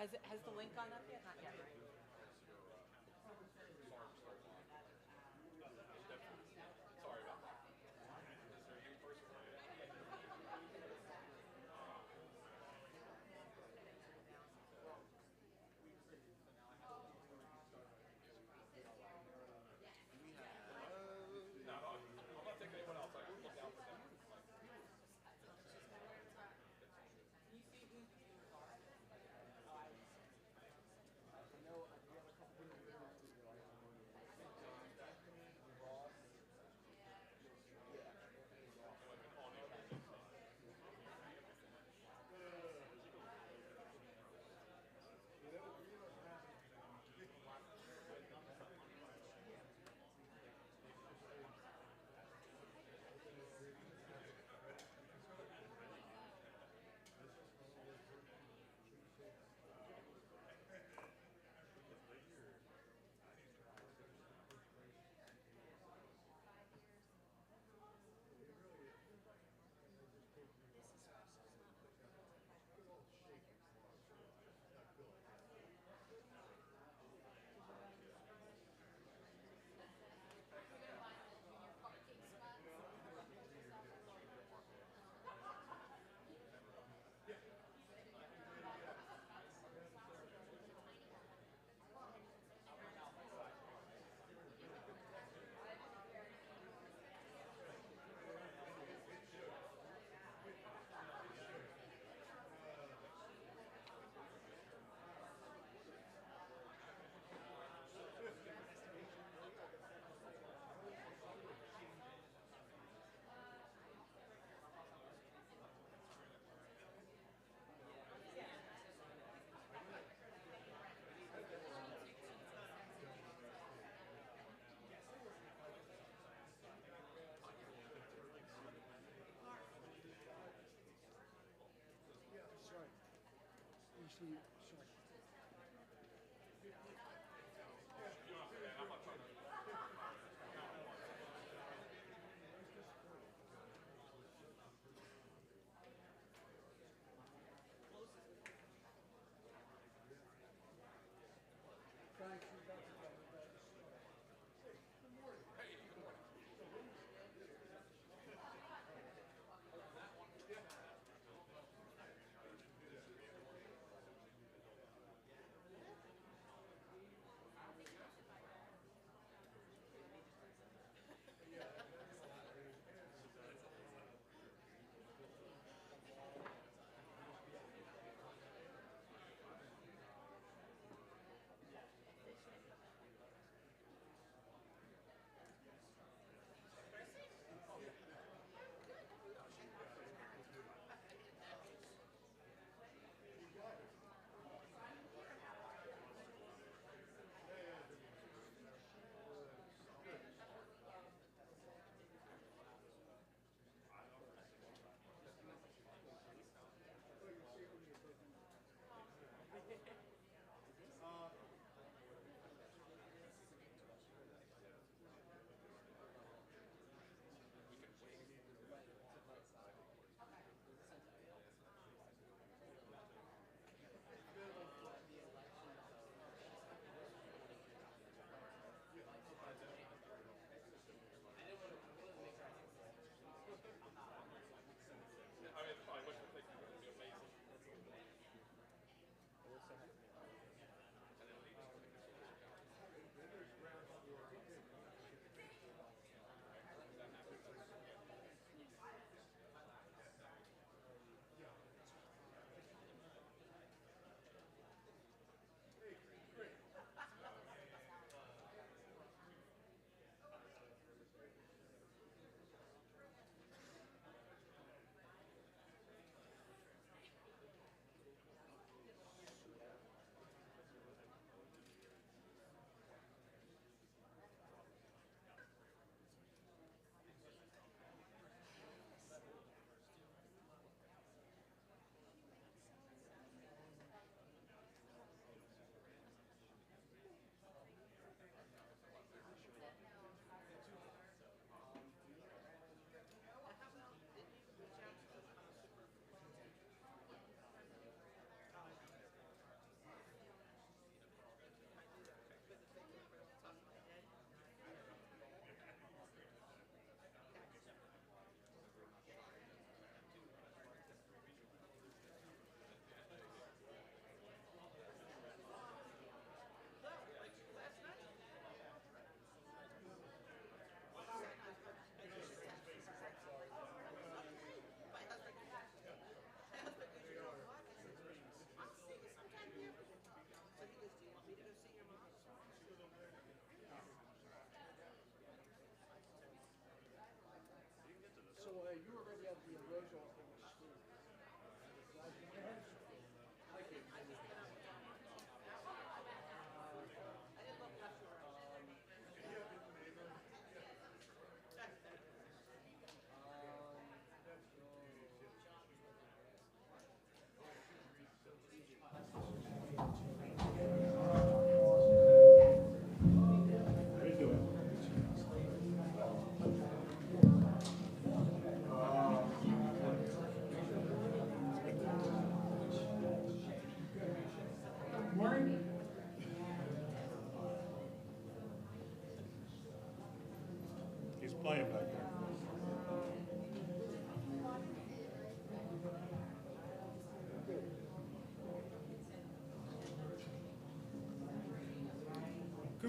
Has the link gone up yet? Not yet, right? Sorry about that. Is there a new person? No, I'm not taking anyone else. I will look out for them. Sorry. Usually, sorry. I'm not trying to. Thanks. Hey, good morning.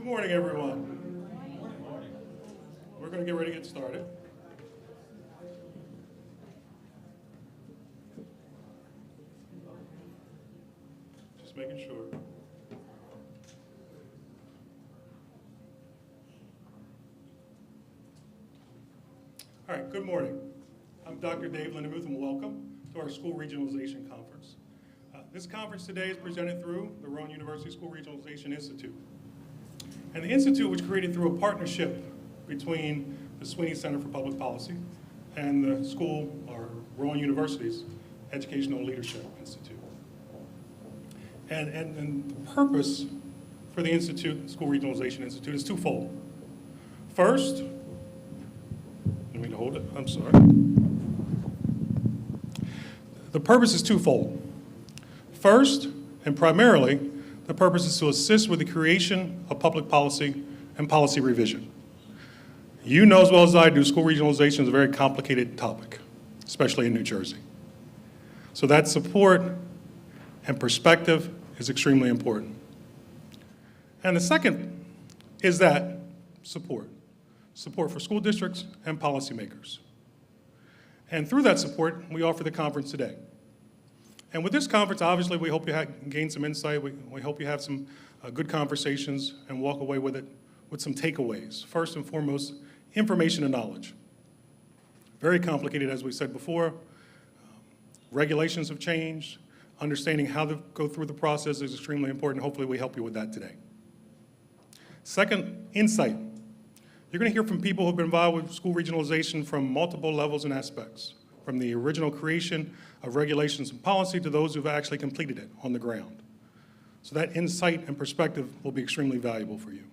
Good morning, everyone. We're going to get ready to get started. Just making sure. All right, good morning. I'm Dr. Dave Lindemuth, and welcome to our School Regionalization Conference. This conference today is presented through the Rowan University School Regionalization Institute. And the Institute was created through a partnership between the Sweeney Center for Public Policy and the school, or Rowan University's Educational Leadership Institute. And the purpose for the Institute, School Regionalization Institute, is twofold. First, you need to hold it, I'm sorry. The purpose is twofold. First, and primarily, the purpose is to assist with the creation of public policy and policy revision. You know as well as I do, school regionalization is a very complicated topic, especially in New Jersey. So that support and perspective is extremely important. And the second is that support for school districts and policymakers. And through that support, we offer the conference today. And with this conference, obviously, we hope you gain some insight. We hope you have some good conversations and walk away with it with some takeaways. First and foremost, information and knowledge. Very complicated, as we said before. Regulations have changed. Understanding how to go through the process is extremely important. Hopefully, we help you with that today. Second, insight. You're going to hear from people who've been involved with school regionalization from multiple levels and aspects, from the original creation of regulations and policy to those who've actually completed it on the ground. So that insight and perspective will be extremely valuable for you.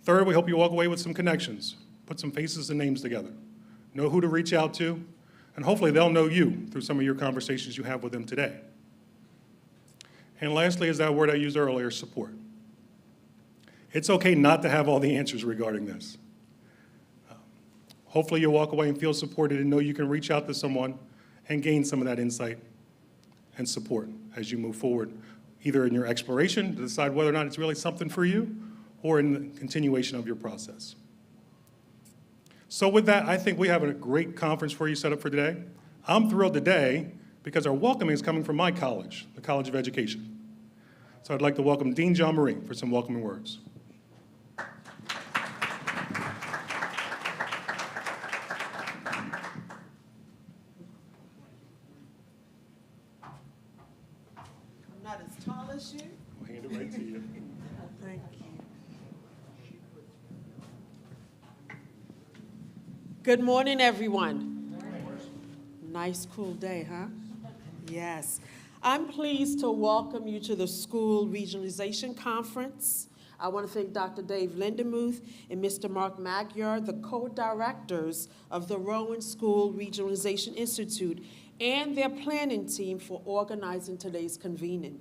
Third, we hope you walk away with some connections, put some faces and names together, know who to reach out to, and hopefully they'll know you through some of your conversations you have with them today. And lastly is that word I used earlier, support. It's okay not to have all the answers regarding this. Hopefully you'll walk away and feel supported and know you can reach out to someone and gain some of that insight and support as you move forward, either in your exploration to decide whether or not it's really something for you or in the continuation of your process. So with that, I think we have a great conference for you set up for today. I'm thrilled today because our welcoming is coming from my college, the College of Education. So I'd like to welcome Dean John Marie for some welcoming words. Not as tall as you. I'll hand it right to you. Thank you. Good morning, everyone. Nice, cool day, huh? Yes. I'm pleased to welcome you to the School Regionalization Conference. I want to thank Dr. Dave Lindemuth and Mr. Mark Magyar, the co-directors of the Rowan School Regionalization Institute, and their planning team for organizing today's convening.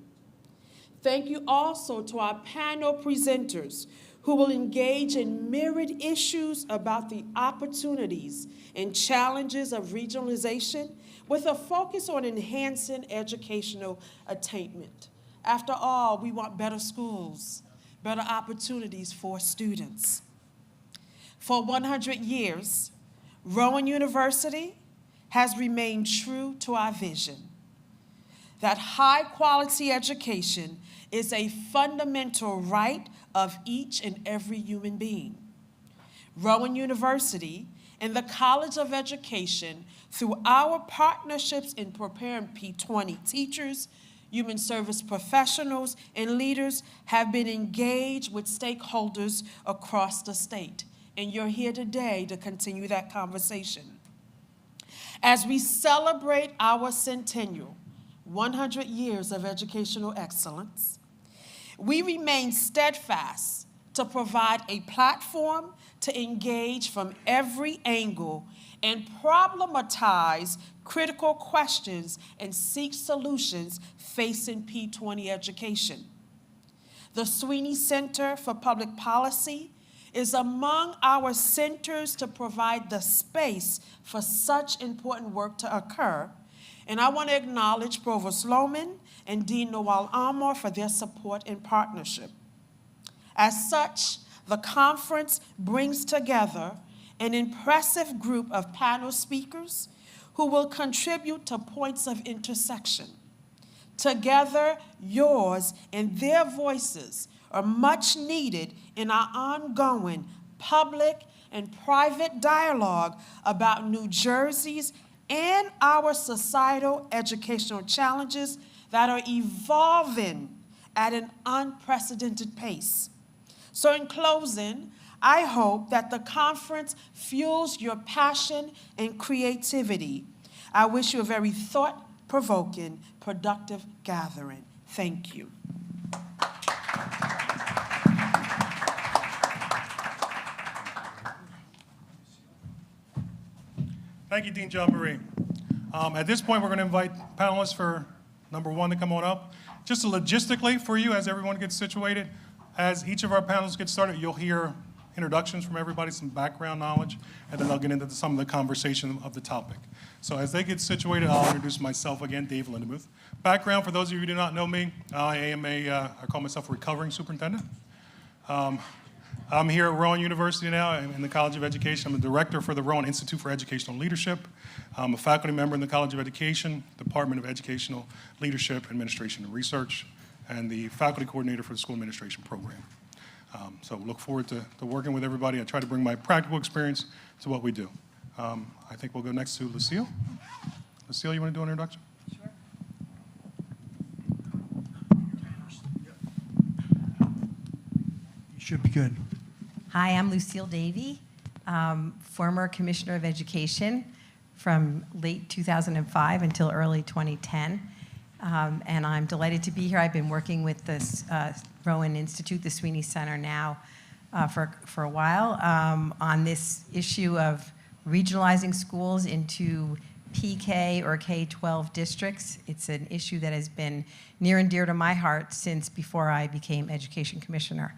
Thank you also to our panel presenters who will engage in myriad issues about the opportunities and challenges of regionalization with a focus on enhancing educational attainment. After all, we want better schools, better opportunities for students. For 100 years, Rowan University has remained true to our vision that high-quality education is a fundamental right of each and every human being. Rowan University and the College of Education, through our partnerships in preparing P20 teachers, human service professionals, and leaders, have been engaged with stakeholders across the state. And you're here today to continue that conversation. As we celebrate our centennial, 100 years of educational excellence, we remain steadfast to provide a platform to engage from every angle and problematize critical questions and seek solutions facing P20 education. The Sweeney Center for Public Policy is among our centers to provide the space for such important work to occur. And I want to acknowledge Provost Lohman and Dean Noel Armour for their support and partnership. As such, the conference brings together an impressive group of panel speakers who will contribute to points of intersection. Together, yours and their voices are much needed in our ongoing public and private dialogue about New Jersey's and our societal educational challenges that are evolving at an unprecedented pace. So in closing, I hope that the conference fuels your passion and creativity. I wish you a very thought-provoking, productive gathering. Thank you. Thank you, Dean John Marie. At this point, we're going to invite panelists for number one to come on up. Just logistically for you, as everyone gets situated, as each of our panelists get started, you'll hear introductions from everybody, some background knowledge, and then I'll get into some of the conversation of the topic. So as they get situated, I'll introduce myself again, Dave Lindemuth. Background, for those of you who do not know me, I call myself a recovering superintendent. I'm here at Rowan University now in the College of Education. I'm the director for the Rowan Institute for Educational Leadership. I'm a faculty member in the College of Education, Department of Educational Leadership, Administration, and Research, and the faculty coordinator for the school administration program. So look forward to working with everybody. I try to bring my practical experience to what we do. I think we'll go next to Lucille. Lucille, you want to do an introduction? Sure. You should be good. Hi, I'm Lucille Davey, former Commissioner of Education from late 2005 until early 2010. And I'm delighted to be here. I've been working with this Rowan Institute, the Sweeney Center now for a while on this issue of regionalizing schools into PK or K-12 districts. It's an issue that has been near and dear to my heart since before I became Education Commissioner.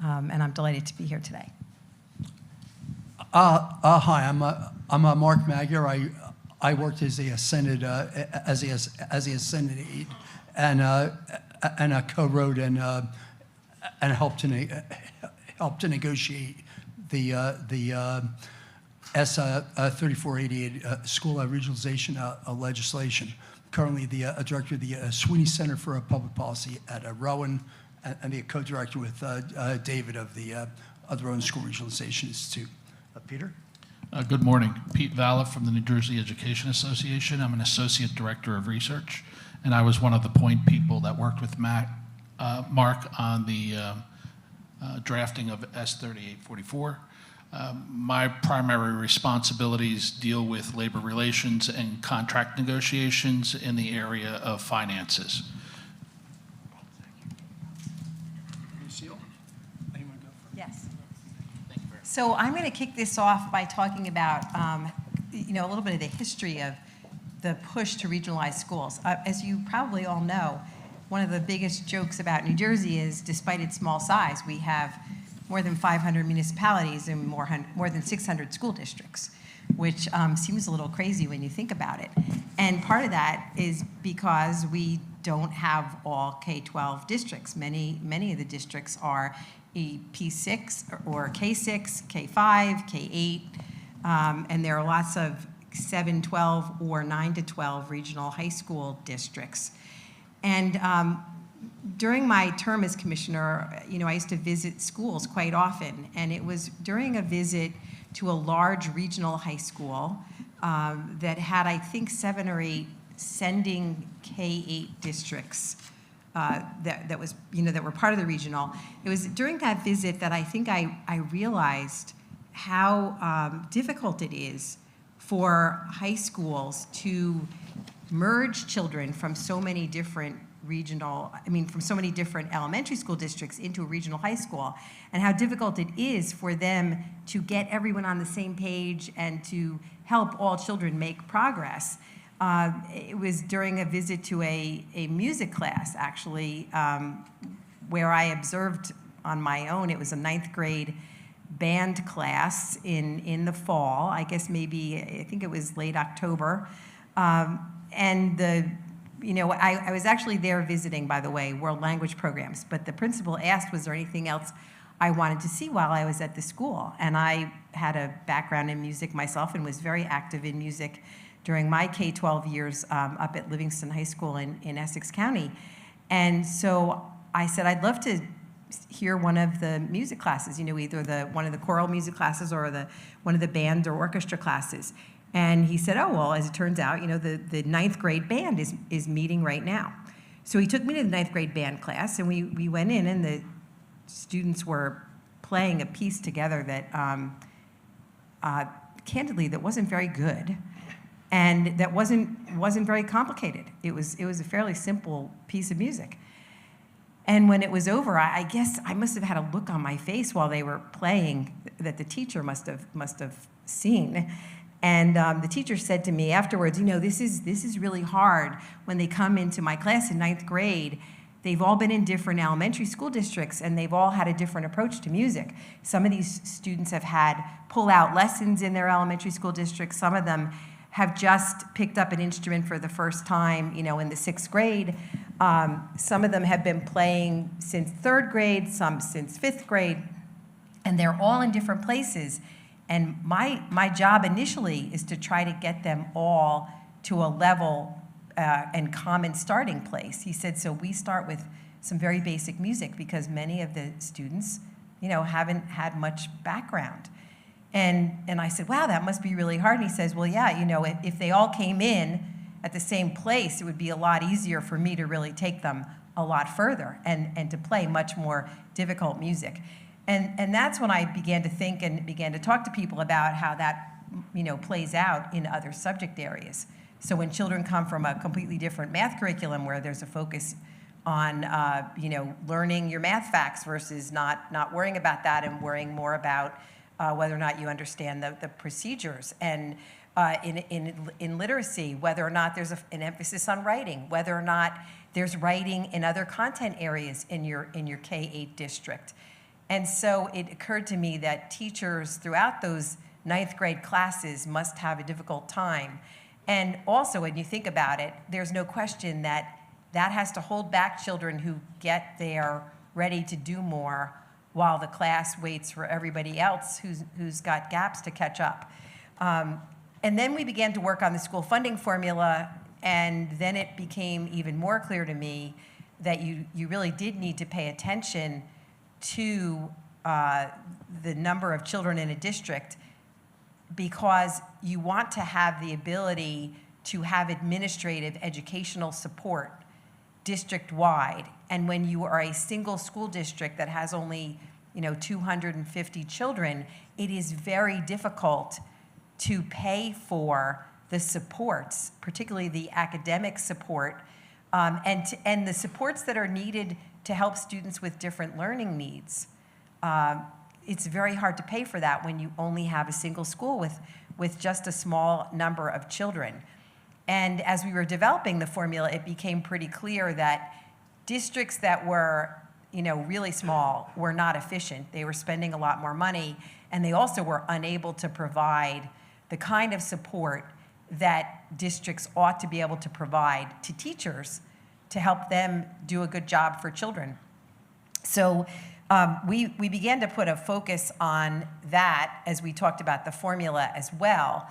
And I'm delighted to be here today. Hi, I'm Mark Magyar. I worked as a Senate Senate aide and co-wrote and helped to negotiate the S 3488 school regionalization legislation. Currently, the director of the Sweeney Center for Public Policy at Rowan, and the co-director with David of the Rowan School Regionalization Institute. Peter? Good morning. Pete Valla from the New Jersey Education Association. I'm an associate director of research, and I was one of the point people that worked with Mark on the drafting of S 3844. My primary responsibilities deal with labor relations and contract negotiations in the area of finances. Yes. So I'm going to kick this off by talking about, a little bit of the history of the push to regionalize schools. As you probably all know, one of the biggest jokes about New Jersey is, despite its small size, we have more than 500 municipalities and more than 600 school districts, which seems a little crazy when you think about it. And part of that is because we don't have all K-12 districts. Many of the districts are a P6 or K6, K5, K8, and there are lots of 7-12 or 9-12 regional high school districts. And during my term as commissioner, I used to visit schools quite often, and it was during a visit to a large regional high school that had, I think, 7 or 8 sending K-8 districts that were part of the regional. It was during that visit that I think I realized how difficult it is for high schools to merge children from so many different from so many different elementary school districts into a regional high school, and how difficult it is for them to get everyone on the same page and to help all children make progress. It was during a visit to a music class, actually, where I observed on my own. It was a 9th grade band class in the fall. I think it was late October. I was actually there visiting, by the way, world language programs, but the principal asked, was there anything else I wanted to see while I was at the school. And I had a background in music myself and was very active in music during my K-12 years up at Livingston High School in Essex County. And so I said, I'd love to hear one of the music classes, either one of the choral music classes or one of the band or orchestra classes. And he said, oh, well, as it turns out, the ninth grade band is meeting right now. So he took me to the ninth grade band class, and we went in, and the students were playing a piece together that, candidly, that wasn't very good, and that wasn't very complicated. It was a fairly simple piece of music. And when it was over, I guess I must have had a look on my face while they were playing that the teacher must have seen. And the teacher said to me afterwards, this is really hard when they come into my class in ninth grade. They've all been in different elementary school districts, and they've all had a different approach to music. Some of these students have had pull-out lessons in their elementary school districts. Some of them have just picked up an instrument for the first time, in the sixth grade. Some of them have been playing since third grade, some since fifth grade, and they're all in different places. And my job initially is to try to get them all to a level and common starting place. He said, so we start with some very basic music because many of the students, haven't had much background. And I said, wow, that must be really hard. And he says, well, yeah, if they all came in at the same place, it would be a lot easier for me to really take them a lot further and to play much more difficult music. And that's when I began to think and began to talk to people about how that, plays out in other subject areas. So when children come from a completely different math curriculum where there's a focus on, learning your math facts versus not worrying about that and worrying more about whether or not you understand the procedures. And in literacy, whether or not there's an emphasis on writing, whether or not there's writing in other content areas in your K-8 district. And so it occurred to me that teachers throughout those ninth grade classes must have a difficult time. And also, when you think about it, there's no question that has to hold back children who get there ready to do more while the class waits for everybody else who's got gaps to catch up. And then we began to work on the school funding formula, and then it became even more clear to me that you really did need to pay attention to the number of children in a district, because you want to have the ability to have administrative educational support district-wide. And when you are a single school district that has only 250 children, it is very difficult to pay for the supports, particularly the academic support, and the supports that are needed to help students with different learning needs. It's very hard to pay for that when you only have a single school with just a small number of children. And as we were developing the formula, it became pretty clear that districts that were really small were not efficient. They were spending a lot more money, and they also were unable to provide the kind of support that districts ought to be able to provide to teachers to help them do a good job for children. So we began to put a focus on that as we talked about the formula as well.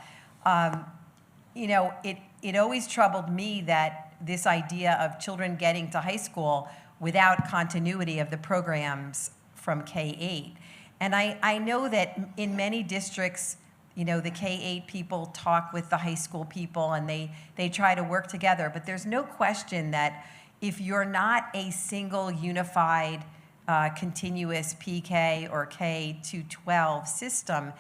It always troubled me that this idea of children getting to high school without continuity of the programs from K-8. And I know that in many districts, the K-8 people talk with the high school people and they try to work together, but there's no question that if you're not a single unified continuous PK or K-12 system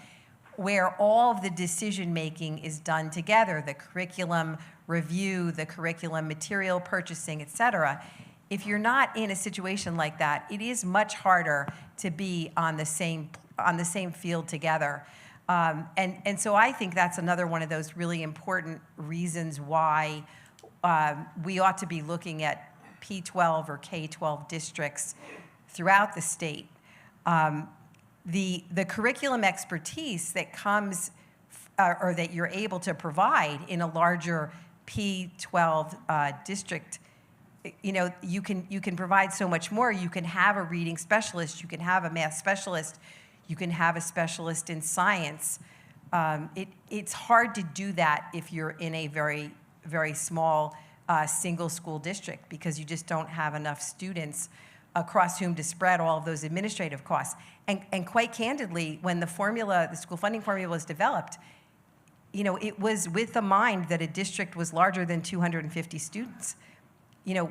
where all of the decision-making is done together, the curriculum review, the curriculum material purchasing, et cetera, if you're not in a situation like that, it is much harder to be on the same field together. And so I think that's another one of those really important reasons why we ought to be looking at P-12 or K-12 districts throughout the state. The curriculum expertise that comes or that you're able to provide in a larger P-12 district you can provide so much more. You can have a reading specialist, you can have a math specialist, you can have a specialist in science. It's hard to do that if you're in a very, very small single school district, because you just don't have enough students across whom to spread all of those administrative costs. And quite candidly, when the school funding formula was developed, it was with the mind that a district was larger than 250 students.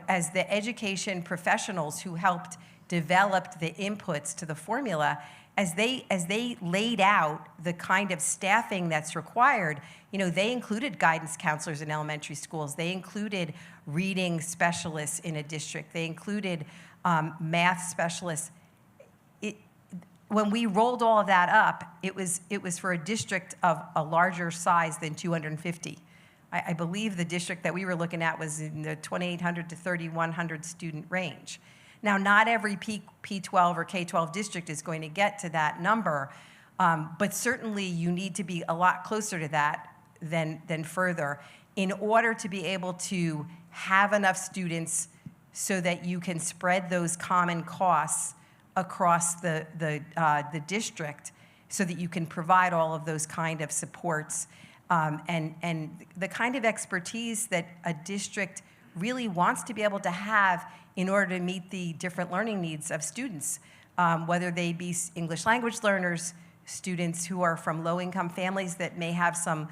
As the education professionals who helped develop the inputs to the formula, as they laid out the kind of staffing that's required, they included guidance counselors in elementary schools. They included reading specialists in a district. They included math specialists. When we rolled all of that up, it was for a district of a larger size than 250. I believe the district that we were looking at was in the 2,800 to 3,100 student range. Now, not every P12 or K12 district is going to get to that number, but certainly you need to be a lot closer to that than further in order to be able to have enough students so that you can spread those common costs across the district, so that you can provide all of those kind of supports and the kind of expertise that a district really wants to be able to have in order to meet the different learning needs of students, whether they be English language learners, students who are from low-income families that may have some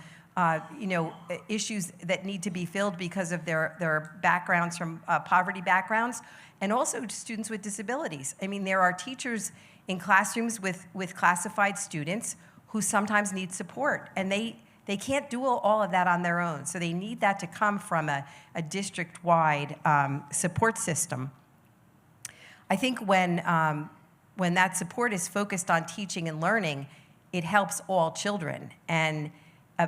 issues that need to be filled because of their backgrounds from poverty backgrounds, and also students with disabilities. I mean, there are teachers in classrooms with classified students who sometimes need support, and they can't do all of that on their own. So they need that to come from a district-wide support system. I think when that support is focused on teaching and learning, it helps all children. And a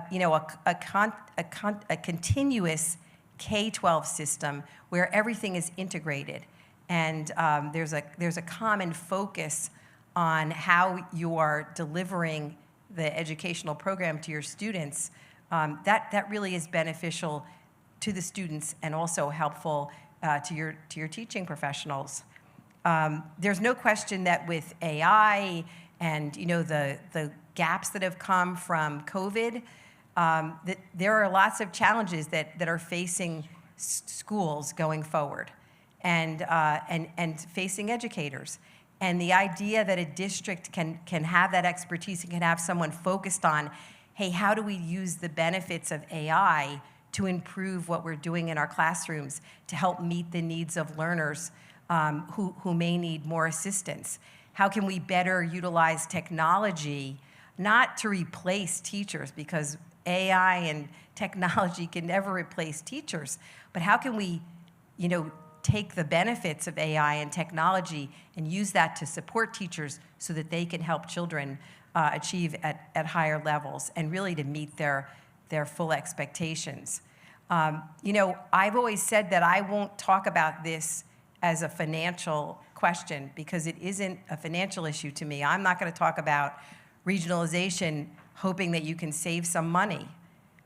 continuous K-12 system where everything is integrated, and there's a common focus on how you are delivering the educational program to your students, that really is beneficial to the students and also helpful to your teaching professionals. There's no question that with AI and the gaps that have come from COVID, that there are lots of challenges that are facing schools going forward, and facing educators. And the idea that a district can have that expertise and can have someone focused on, hey, how do we use the benefits of AI to improve what we're doing in our classrooms to help meet the needs of learners who may need more assistance? How can we better utilize technology, not to replace teachers, because AI and technology can never replace teachers, but how can we, take the benefits of AI and technology and use that to support teachers so that they can help children achieve at higher levels and really to meet their full expectations. I've always said that I won't talk about this as a financial question because it isn't a financial issue to me. I'm not going to talk about regionalization hoping that you can save some money,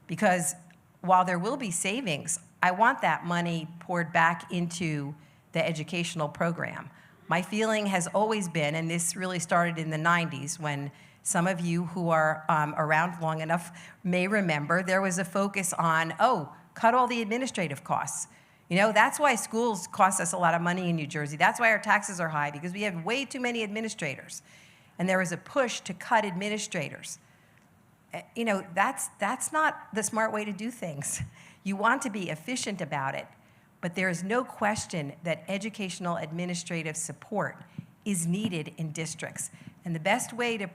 because while there will be savings, I want that money poured back into the educational program. My feeling has always been, and this really started in the 90s when some of you who are around long enough may remember, there was a focus on, cut all the administrative costs. That's why schools cost us a lot of money in New Jersey. That's why our taxes are high, because we have way too many administrators. And there was a push to cut administrators. That's not the smart way to do things. You want to be efficient about it, but there is no question that educational administrative support is needed in districts. And the best way to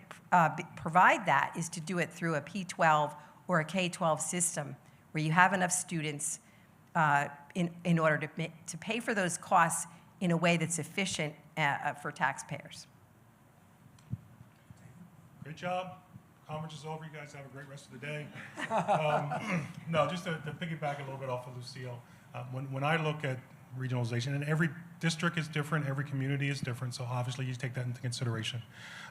provide that is to do it through a P12 or a K-12 system where you have enough students in order to pay for those costs in a way that's efficient for taxpayers. Great job. Conference is over. You guys have a great rest of the day. No, just to piggyback a little bit off of Lucille, when I look at regionalization, and every district is different, every community is different, so obviously you take that into consideration.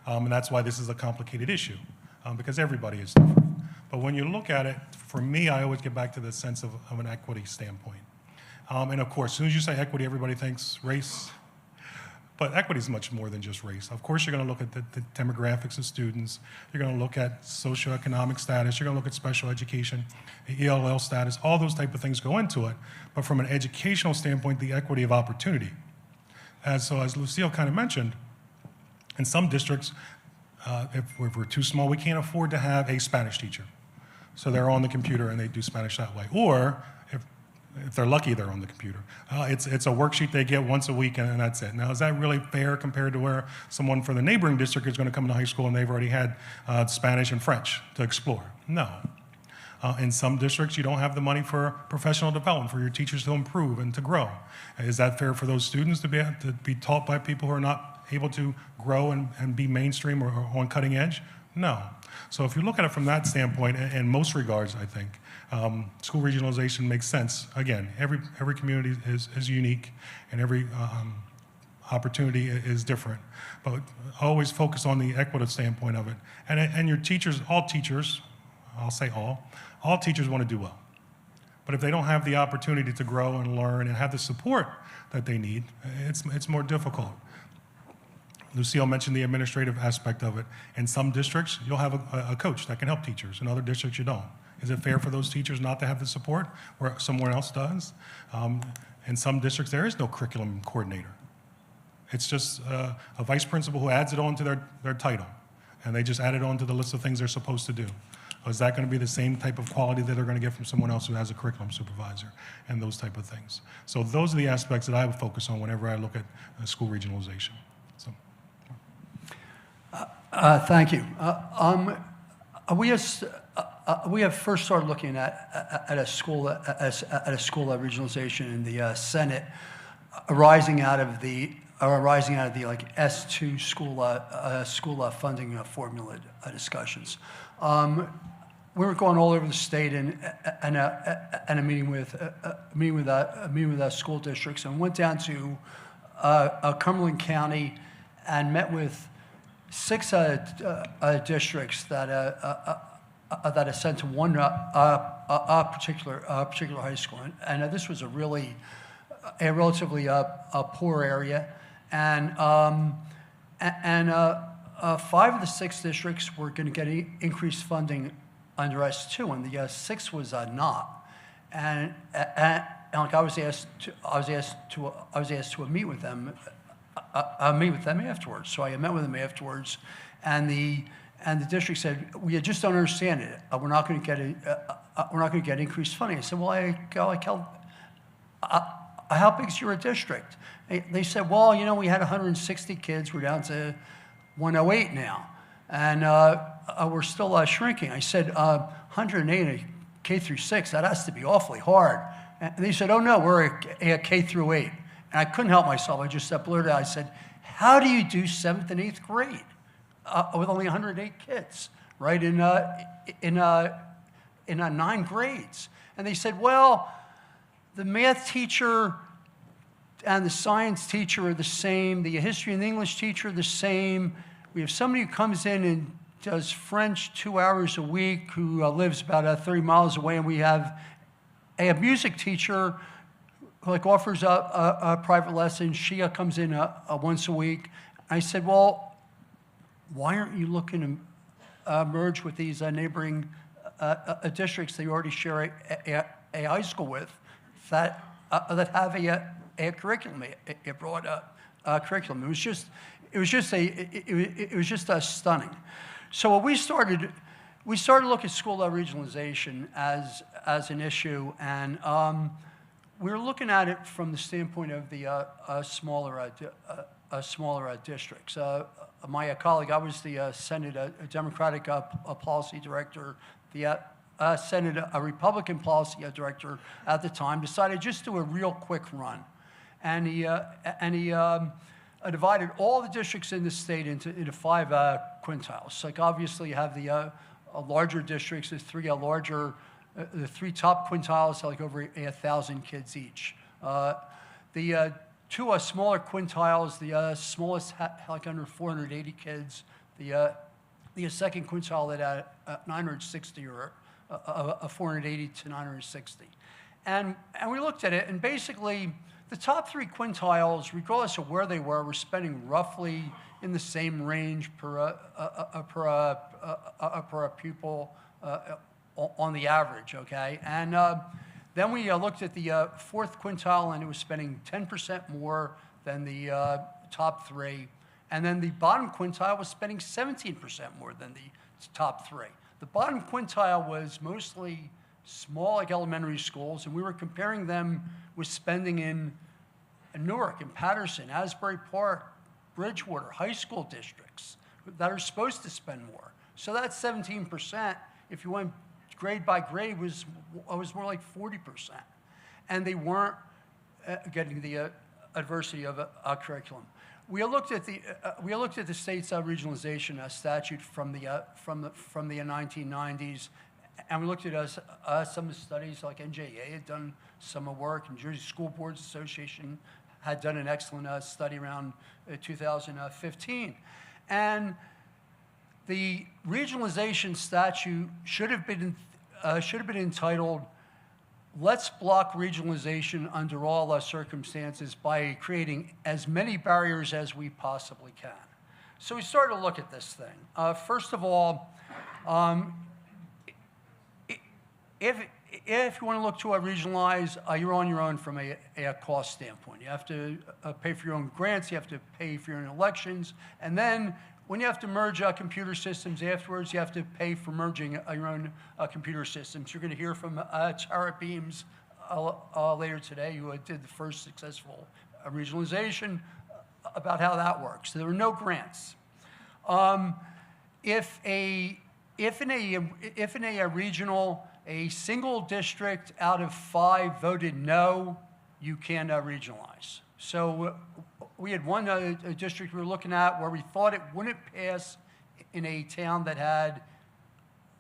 And that's why this is a complicated issue, because everybody is different. But when you look at it, for me, I always get back to the sense of an equity standpoint. And of course, as soon as you say equity, everybody thinks race. But equity is much more than just race. Of course, you're going to look at the demographics of students. You're going to look at socioeconomic status. You're going to look at special education, ELL status. All those type of things go into it. But from an educational standpoint, the equity of opportunity. As Lucille kind of mentioned, in some districts, if we're too small, we can't afford to have a Spanish teacher. So they're on the computer and they do Spanish that way. Or if they're lucky, they're on the computer. It's a worksheet they get once a week and that's it. Now, is that really fair compared to where someone from the neighboring district is going to come to high school and they've already had Spanish and French to explore? No. In some districts, you don't have the money for professional development, for your teachers to improve and to grow. Is that fair for those students to be taught by people who are not able to grow and be mainstream or on cutting edge? No. So if you look at it from that standpoint, in most regards, I think, school regionalization makes sense. Again, every community is unique and every opportunity is different. But always focus on the equitable standpoint of it. And your teachers, all teachers, I'll say all teachers want to do well. But if they don't have the opportunity to grow and learn and have the support that they need, it's more difficult. Lucille mentioned the administrative aspect of it. In some districts, you'll have a coach that can help teachers. In other districts, you don't. Is it fair for those teachers not to have the support where someone else does? In some districts, there is no curriculum coordinator. It's just a vice principal who adds it on to their title, and they just add it on to the list of things they're supposed to do. Is that going to be the same type of quality that they're going to get from someone else who has a curriculum supervisor and those type of things? So those are the aspects that I would focus on whenever I look at school regionalization. So. Thank you. We have first started looking at a school regionalization in the Senate, arising out of the like S2 school funding formula discussions. We were going all over the state and a meeting with school districts, and went down to Cumberland County and met with 6 districts that are sent to one particular high school, and this was a relatively poor area, and 5 of the 6 districts were going to get increased funding under S2, and the 6th was not. And like I was asked to meet with them. Meet with them afterwards. So I met with them afterwards, and the district said, "We just don't understand it. We're not going to get increased funding." I said, "Well, how big is your district?" They said, "Well, we had 160 kids. We're down to 108 now, and we're still shrinking." I said, 108 K through 6. That has to be awfully hard. And they said, "Oh no, we're a K through 8." And I couldn't help myself. I just blurted out. I said, "How do you do 7th and 8th grade with only 108 kids, right? In 9 grades?" And they said, "Well, the math teacher and the science teacher are the same. The history and the English teacher are the same. We have somebody who comes in and does French 2 hours a week who lives about 30 miles away, and we have a music teacher who offers a private lesson. She comes in once a week." I said, "Well, why aren't you looking to merge with these neighboring districts that you already share a high school with that have a curriculum, a broad curriculum?" It was just stunning. So what we started to look at school regionalization as an issue, and we were looking at it from the standpoint of the smaller districts. My colleague, I was the Senate Democratic policy director. The Senate Republican policy director at the time decided just to do a real quick run, and he divided all the districts in the state into 5 quintiles. Like obviously, you have the larger districts, the 3 larger. The 3 top quintiles are like over 1,000 kids each. The 2 smaller quintiles, the smallest like under 480 kids. The second quintile at 960 or 480 to 960. And we looked at it, and basically, the top 3 quintiles, regardless of where they were spending roughly in the same range per pupil on the average, okay? And then we looked at the 4th quintile, and it was spending 10% more than the top 3. And then the bottom quintile was spending 17% more than the top 3. The bottom quintile was mostly small, like elementary schools, and we were comparing them with spending in Newark and Patterson, Asbury Park, Bridgewater, high school districts that are supposed to spend more. So that 17%, if you went grade by grade, was more like 40%. And they weren't getting the adversity of a curriculum. We looked at the state's regionalization statute from the 1990s, and we looked at some of the studies, like NJA had done some work, and Jersey School Boards Association had done an excellent study around 2015. And the regionalization statute should have been entitled, "Let's block regionalization under all circumstances by creating as many barriers as we possibly can." So we started to look at this thing. First of all, if you want to look to regionalize, you're on your own from a cost standpoint. You have to pay for your own grants, you have to pay for your own elections, and then when you have to merge computer systems afterwards, you have to pay for merging your own computer systems. You're going to hear from Tara Beams later today, who did the first successful regionalization, about how that works. There were no grants. If in a regional, a single district out of 5 voted no, you can regionalize. So we had one district we were looking at where we thought it wouldn't pass in a town that had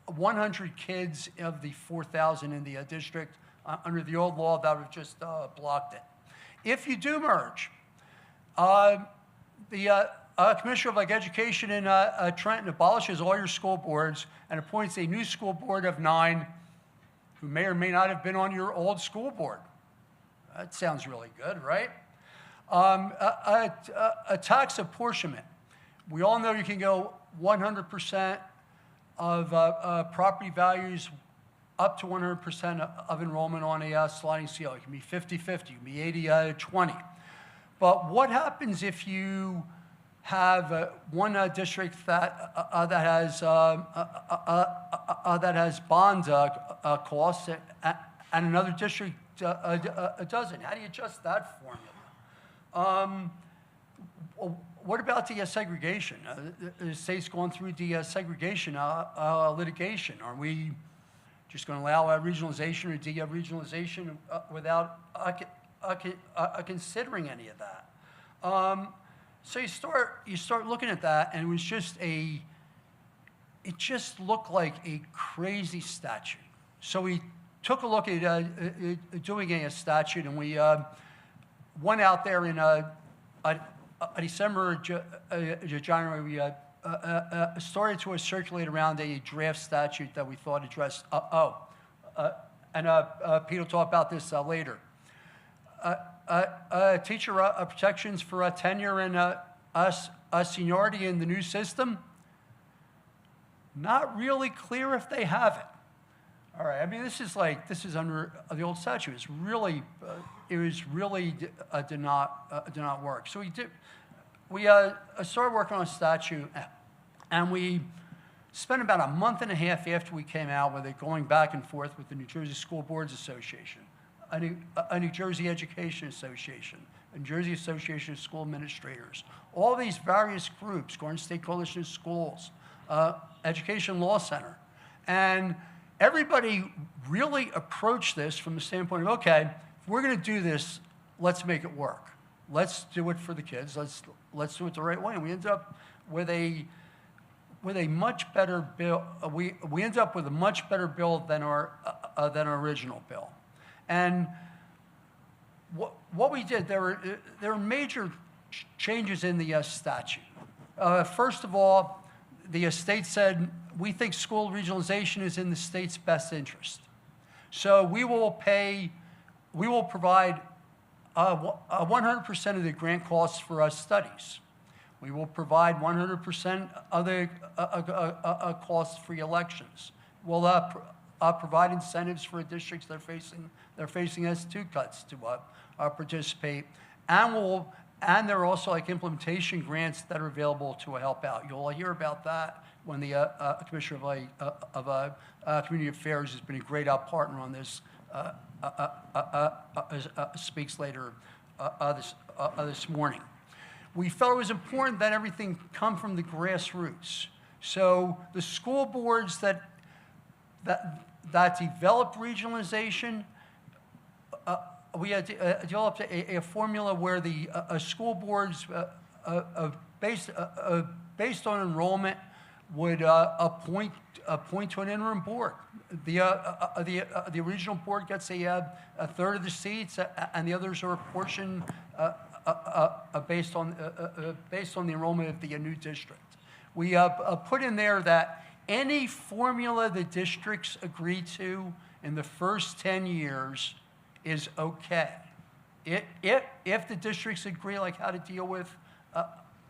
100 kids of the 4,000 in the district. Under the old law, that would have just blocked it. If you do merge, the Commissioner of Education in Trenton abolishes all your school boards and appoints a new school board of 9 who may or may not have been on your old school board. That sounds really good, right? A tax apportionment. We all know you can go 100% of property values up to 100% of enrollment on a sliding scale. It can be 50-50, it can be 80-20. But what happens if you have one district that has bond costs and another district doesn't? How do you adjust that formula? What about the segregation? The state's going through the segregation litigation. Are we just going to allow regionalization or deregionalization without considering any of that? So you start looking at that, and it just looked like a crazy statute. So we took a look at doing a statute, and we went out there in December, January. We started to circulate around a draft statute that we thought addressed. Pete will talk about this later. Teacher protections for tenure and seniority in the new system. Not really clear if they have it. All right. I mean, this is under the old statute. It did not work. So we started working on a statute, and we spent about a month and a half after we came out with it going back and forth with the New Jersey School Boards Association, a New Jersey Education Association, a New Jersey Association of School Administrators, all these various groups, Garden State Coalition of Schools, Education Law Center. And everybody really approached this from the standpoint of, okay, if we're going to do this, let's make it work. Let's do it for the kids. Let's do it the right way. And we ended up with a much better bill. We ended up with a much better bill than our original bill. And what we did, there were major changes in the statute. First of all, the state said, we think school regionalization is in the state's best interest. So we will pay we will provide 100% of the grant costs for our studies. We will provide 100% of the costs for the elections. We'll provide incentives for districts that are facing S2 cuts to participate, and there are also like implementation grants that are available to help out. You'll hear about that when the Commissioner of Community Affairs has been a great partner on this. Speaks later this morning. We felt it was important that everything come from the grassroots. So the school boards that developed regionalization, we had developed a formula where the school boards, based on enrollment, would appoint to an interim board. The regional board gets a third of the seats, and the others are apportioned based on the enrollment of the new district. We put in there that any formula the districts agree to in the first 10 years is okay. If the districts agree like how to deal with an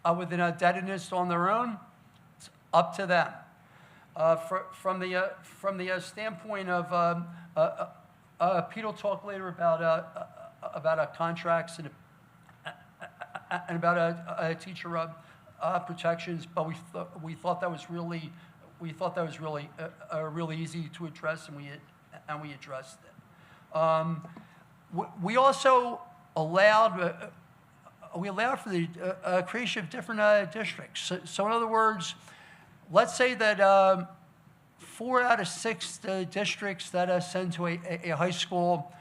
indebtedness on their own, it's up to them. From the standpoint of Pete will talk later about contracts and about teacher protections, but we thought that was really really easy to address, and we addressed it. We also allowed for the creation of different districts. So in other words, let's say that 4 out of 6 districts that send to a high school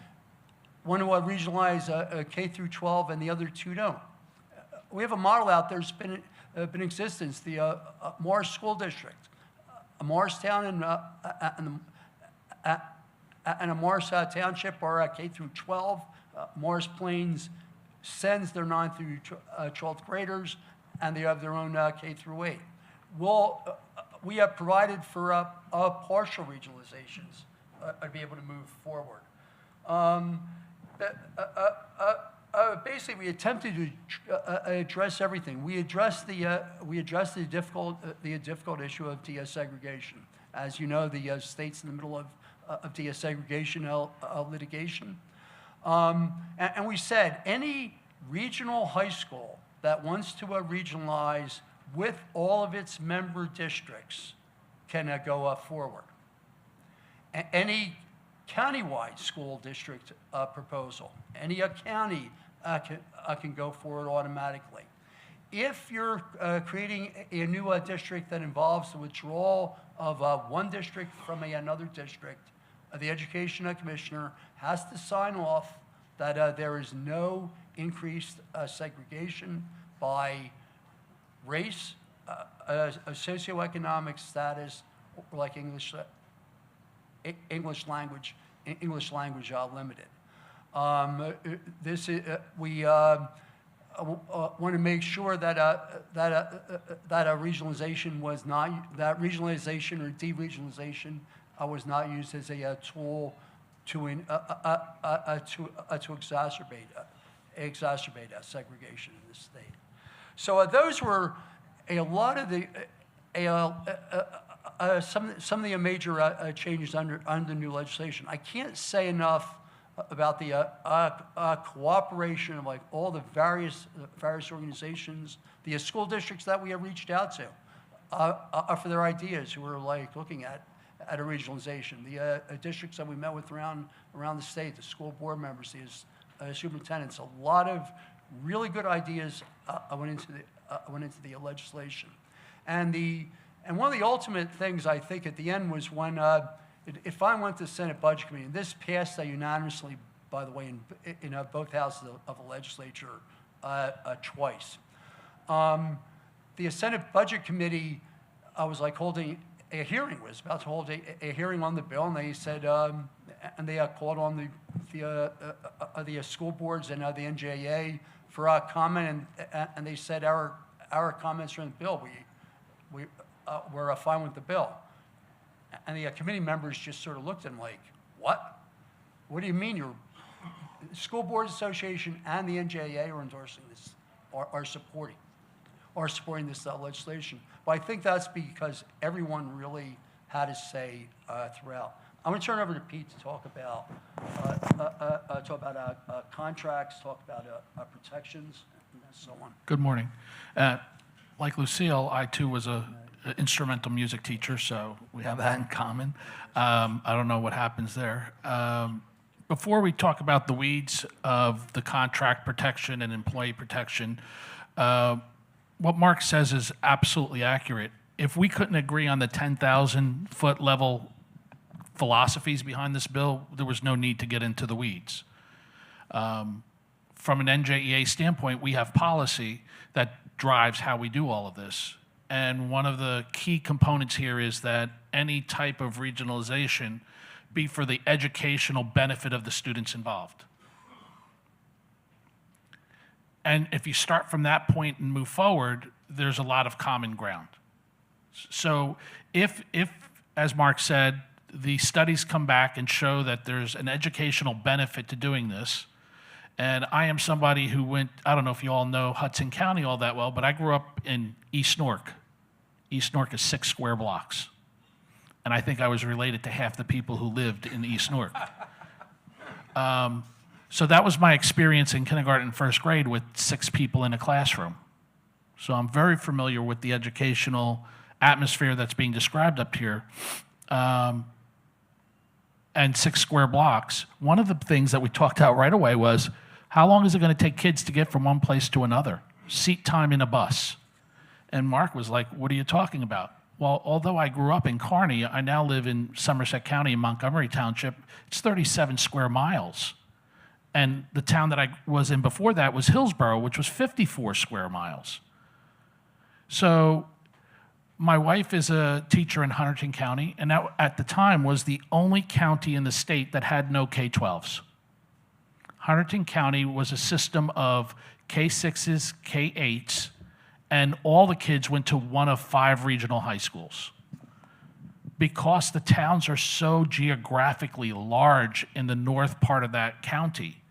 want to regionalize K through 12, and the other 2 don't. We have a model out there that's been in existence, the Morris School District. Morristown and a Morris Township are K through 12. Morris Plains sends their 9th through 12th graders, and they have their own K through 8. We have provided for partial regionalizations to be able to move forward. Basically, we attempted to address everything. We addressed the difficult issue of desegregation. As you know, the state's in the middle of desegregation litigation, and we said any regional high school that wants to regionalize with all of its member districts can go forward. Any countywide school district proposal, any county can go forward automatically. If you're creating a new district that involves the withdrawal of one district from another district, the education commissioner has to sign off that there is no increased segregation by race, socioeconomic status, or like English language limited. We want to make sure that regionalization was not, that regionalization or deregionalization was not used as a tool to exacerbate segregation in the state. So those were a lot of the some of the major changes under new legislation. I can't say enough about the cooperation of like all the various organizations, the school districts that we have reached out to for their ideas, who are like looking at a regionalization. The districts that we met with around the state, the school board members, the superintendents, a lot of really good ideas went into the legislation, and one of the ultimate things I think at the end was when if I went to the Senate Budget Committee, and this passed unanimously, by the way, in both houses of the legislature twice. The Senate Budget Committee was like holding a hearing, was about to hold a hearing on the bill, and they said, and they called on the school boards and the NJA for comment, and they said our comments on the bill, we're fine with the bill. And the committee members just sort of looked at him like, what? What do you mean School Boards Association and the NJEA are endorsing this, are supporting this legislation. But I think that's because everyone really had a say throughout. I'm going to turn it over to Pete to talk about contracts, talk about protections, and so on. Good morning. Like Lucille, I too was a instrumental music teacher, so we have that in common. I don't know what happens there. Before we talk about the weeds of the contract protection and employee protection, what Mark says is absolutely accurate. If we couldn't agree on the 10,000-foot level philosophies behind this bill, there was no need to get into the weeds. From an NJEA standpoint, we have policy that drives how we do all of this. And one of the key components here is that any type of regionalization be for the educational benefit of the students involved. And if you start from that point and move forward, there's a lot of common ground. So if as Mark said, the studies come back and show that there's an educational benefit to doing this, and I am somebody who went, I don't know if you all know Hudson County all that well, but I grew up in East Newark. East Newark is 6 square blocks. And I think I was related to half the people who lived in East Newark. So that was my experience in kindergarten and first grade with 6 people in a classroom. So I'm very familiar with the educational atmosphere that's being described up here. And 6 square blocks. One of the things that we talked out right away was, how long is it going to take kids to get from one place to another? Seat time in a bus. And Mark was like, what are you talking about? Well, although I grew up in Kearney, I now live in Somerset County in Montgomery Township. It's 37 square miles. And the town that I was in before that was Hillsborough, which was 54 square miles. So my wife is a teacher in Hunterdon County, and that at the time was the only county in the state that had no K-12s. Hunterdon County was a system of K-6s, K-8s, and all the kids went to one of 5 regional high schools. Because the towns are so geographically large in the north part of that county,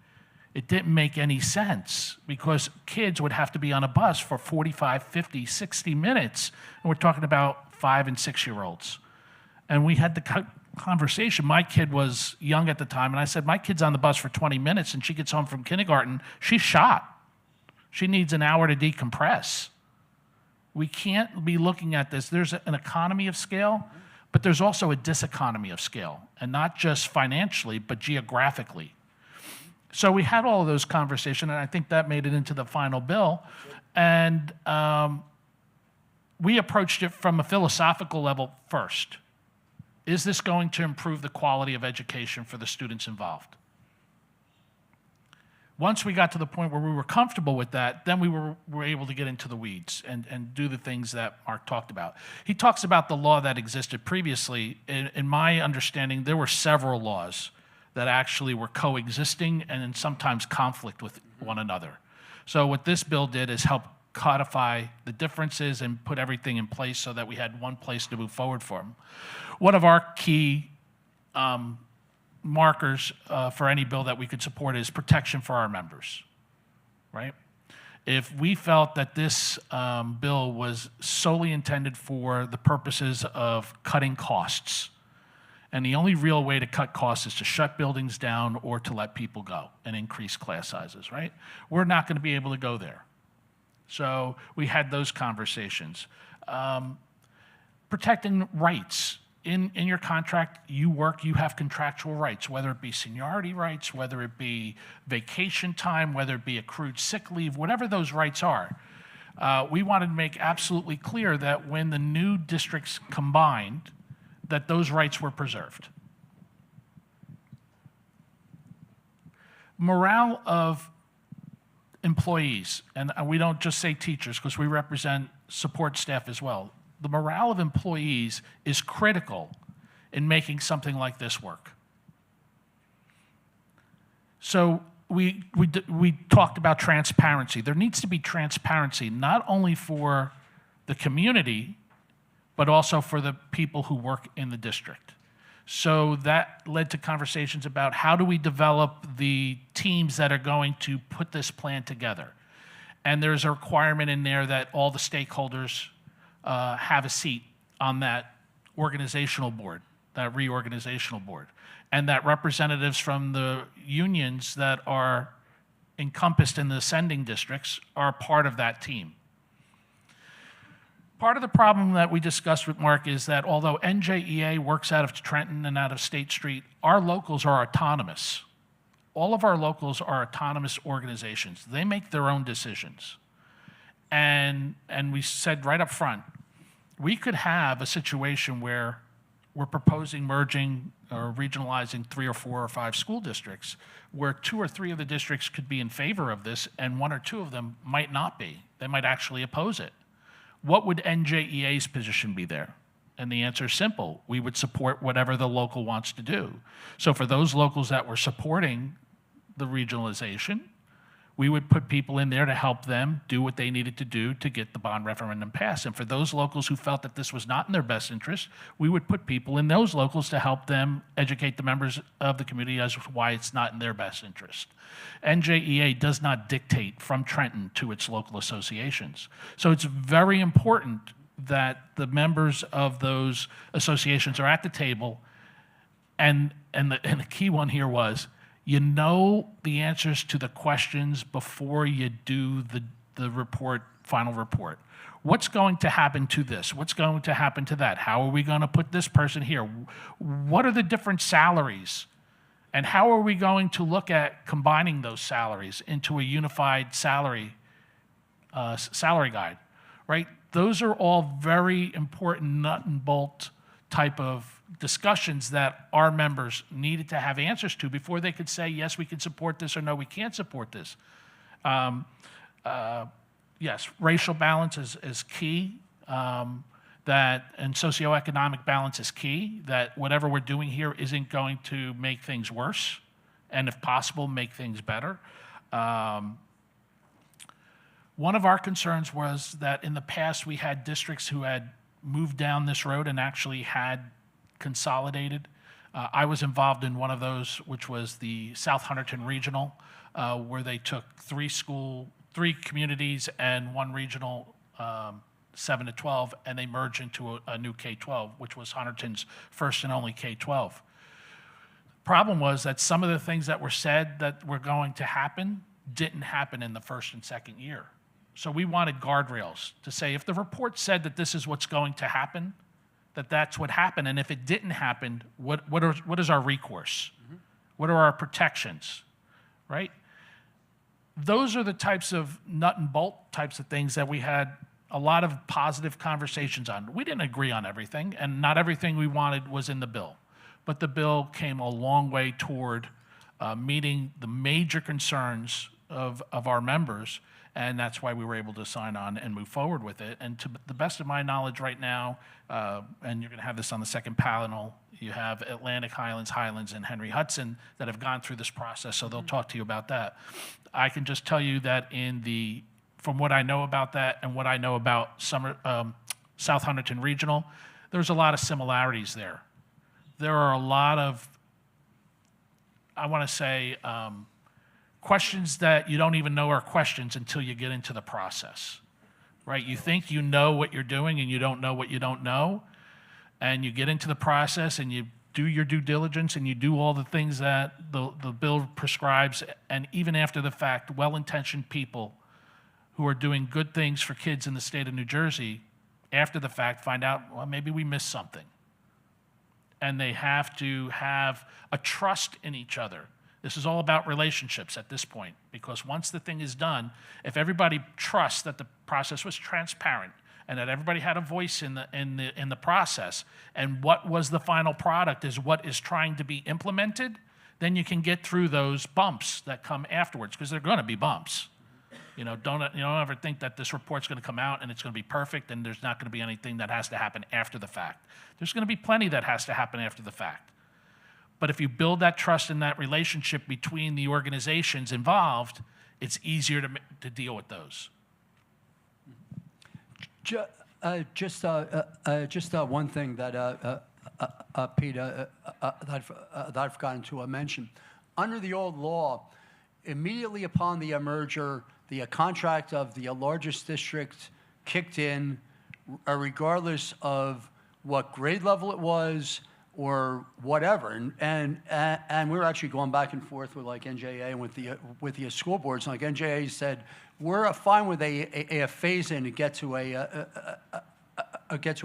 it didn't make any sense because kids would have to be on a bus for 45, 50, 60 minutes. And we're talking about 5 and 6-year-olds. And we had the conversation. My kid was young at the time, and I said, my kid's on the bus for 20 minutes, and she gets home from kindergarten. She's shot. She needs an hour to decompress. We can't be looking at this. There's an economy of scale, but there's also a diseconomy of scale, and not just financially, but geographically. So we had all of those conversations, and I think that made it into the final bill. And we approached it from a philosophical level first. Is this going to improve the quality of education for the students involved? Once we got to the point where we were comfortable with that, then we were able to get into the weeds and do the things that Mark talked about. He talks about the law that existed previously. In my understanding, there were several laws that actually were coexisting and in sometimes conflict with one another. So what this bill did is help codify the differences and put everything in place so that we had one place to move forward from. One of our key markers for any bill that we could support is protection for our members, right? If we felt that this bill was solely intended for the purposes of cutting costs, and the only real way to cut costs is to shut buildings down or to let people go and increase class sizes, right? We're not going to be able to go there. So we had those conversations. Protecting rights. In your contract, you have contractual rights, whether it be seniority rights, whether it be vacation time, whether it be accrued sick leave, whatever those rights are. We wanted to make absolutely clear that when the new districts combined, that those rights were preserved. Morale of employees, and we don't just say teachers because we represent support staff as well. The morale of employees is critical in making something like this work. So we talked about transparency. There needs to be transparency, not only for the community, but also for the people who work in the district. So that led to conversations about how do we develop the teams that are going to put this plan together. And there's a requirement in there that all the stakeholders have a seat on that organizational board, that reorganizational board, and that representatives from the unions that are encompassed in the sending districts are part of that team. Part of the problem that we discussed with Mark is that although NJEA works out of Trenton and out of State Street, our locals are autonomous. All of our locals are autonomous organizations. They make their own decisions. And we said right up front, we could have a situation where we're proposing merging or regionalizing 3 or 4 or 5 school districts, where 2 or 3 of the districts could be in favor of this and 1 or 2 of them might not be. They might actually oppose it. What would NJEA's position be there? And the answer is simple. We would support whatever the local wants to do. So for those locals that were supporting the regionalization, we would put people in there to help them do what they needed to do to get the bond referendum passed. And for those locals who felt that this was not in their best interest, we would put people in those locals to help them educate the members of the community as to why it's not in their best interest. NJEA does not dictate from Trenton to its local associations. So it's very important that the members of those associations are at the table, and the key one here was, you know the answers to the questions before you do the report, final report. What's going to happen to this? What's going to happen to that? How are we going to put this person here? What are the different salaries? And how are we going to look at combining those salaries into a unified salary guide, right? Those are all very important nut and bolt type of discussions that our members needed to have answers to before they could say, yes, we can support this, or no, we can't support this. Yes, racial balance is key, and socioeconomic balance is key, that whatever we're doing here isn't going to make things worse, and if possible, make things better. One of our concerns was that in the past we had districts who had moved down this road and actually had consolidated. I was involved in one of those, which was the South Hunterdon Regional, where they took 3 communities and 1 regional, 7 to 12, and they merged into a new K-12, which was Hunterdon's first and only K-12. Problem was that some of the things that were said that were going to happen didn't happen in the first and second year. So we wanted guardrails to say, if the report said that this is what's going to happen, that's what happened. And if it didn't happen, what is our recourse? Mm-hmm. What are our protections, right? Those are the types of nut and bolt types of things that we had a lot of positive conversations on. We didn't agree on everything, and not everything we wanted was in the bill. But the bill came a long way toward meeting the major concerns of our members, and that's why we were able to sign on and move forward with it. And to the best of my knowledge right now, and you're going to have this on the second panel, you have Atlantic Highlands, Highlands, and Henry Hudson that have gone through this process, so they'll talk to you about that. I can just tell you that from what I know about that and what I know about South Hunterdon Regional, there's a lot of similarities there. There are a lot of, I want to say, questions that you don't even know are questions until you get into the process, right? You think you know what you're doing and you don't know what you don't know, and you get into the process and you do your due diligence and you do all the things that the bill prescribes, and even after the fact, well-intentioned people who are doing good things for kids in the state of New Jersey, after the fact find out, well, maybe we missed something. And they have to have a trust in each other. This is all about relationships at this point, because once the thing is done, if everybody trusts that the process was transparent and that everybody had a voice in the process, and what was the final product is what is trying to be implemented, then you can get through those bumps that come afterwards, because they're going to be bumps. Don't ever think that this report's going to come out and it's going to be perfect and there's not going to be anything that has to happen after the fact. There's going to be plenty that has to happen after the fact. But if you build that trust and that relationship between the organizations involved, it's easier to deal with those. Just one thing that Pete, that I've forgotten to mention. Under the old law, immediately upon the merger, the contract of the largest district kicked in, regardless of what grade level it was or whatever. And we were actually going back and forth with like NJA and with the school boards. Like NJA said, we're fine with a phase in to get to a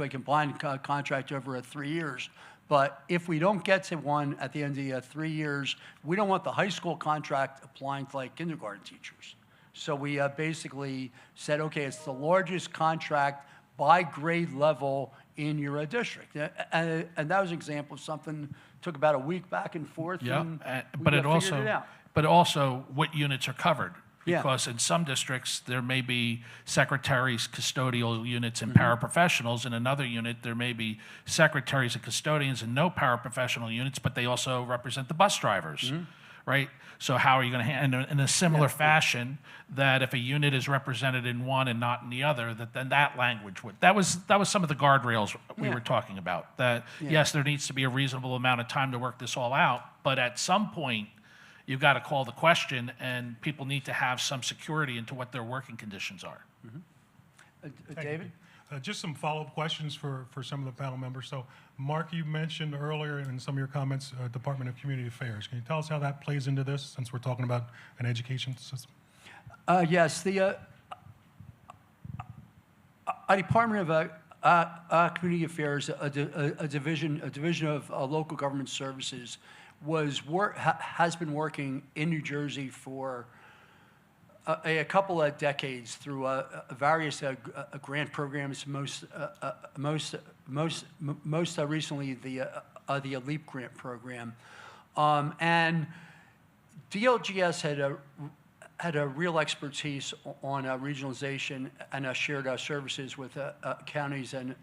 combined contract over 3 years. But if we don't get to one at the end of the 3 years, we don't want the high school contract applying to like kindergarten teachers. So we basically said, okay, it's the largest contract by grade level in your district. And that was an example of something, took about a week back and forth. Yeah, And but we it figured it out. also what units are covered. Yeah. Because in some districts, there may be secretaries, custodial units, and Mm-hmm. paraprofessionals. In another unit, there may be secretaries and custodians and no paraprofessional units, but they also represent the bus drivers, Mm-hmm. right? So how are you going to handle, in a similar fashion, that if a unit is represented in one and not in the other, that then that language would, that was some of the guardrails we Yeah. were talking about. That, Yeah. yes, there needs to be a reasonable amount of time to work this all out, but at some point, you've got to call the question, and people need to have some security into what their working conditions are. David? Just some follow-up questions for some of the panel members. So, Mark, you mentioned earlier in some of your comments, Department of Community Affairs. Can you tell us how that plays into this, since we're talking about an education system? Yes, the Department of Community Affairs, a division of local government services, has been working in New Jersey for a couple of decades through various grant programs. Most recently the LEAP grant program, and DLGS had a real expertise on regionalization and shared services with counties and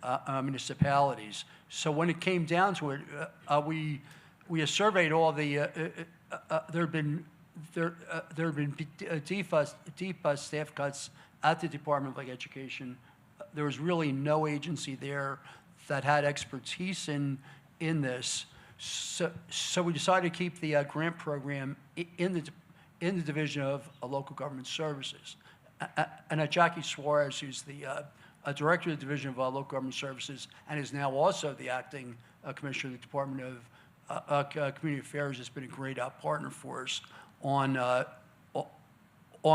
municipalities. So when it came down to it, we surveyed all the. There have been deep staff cuts at the Department of Education. There was really no agency there that had expertise in this. So we decided to keep the grant program in the Division of Local Government Services. And Jackie Suarez, who's the Director of the Division of Local Government Services and is now also the Acting Commissioner of the Department of Community Affairs, has been a great partner for us on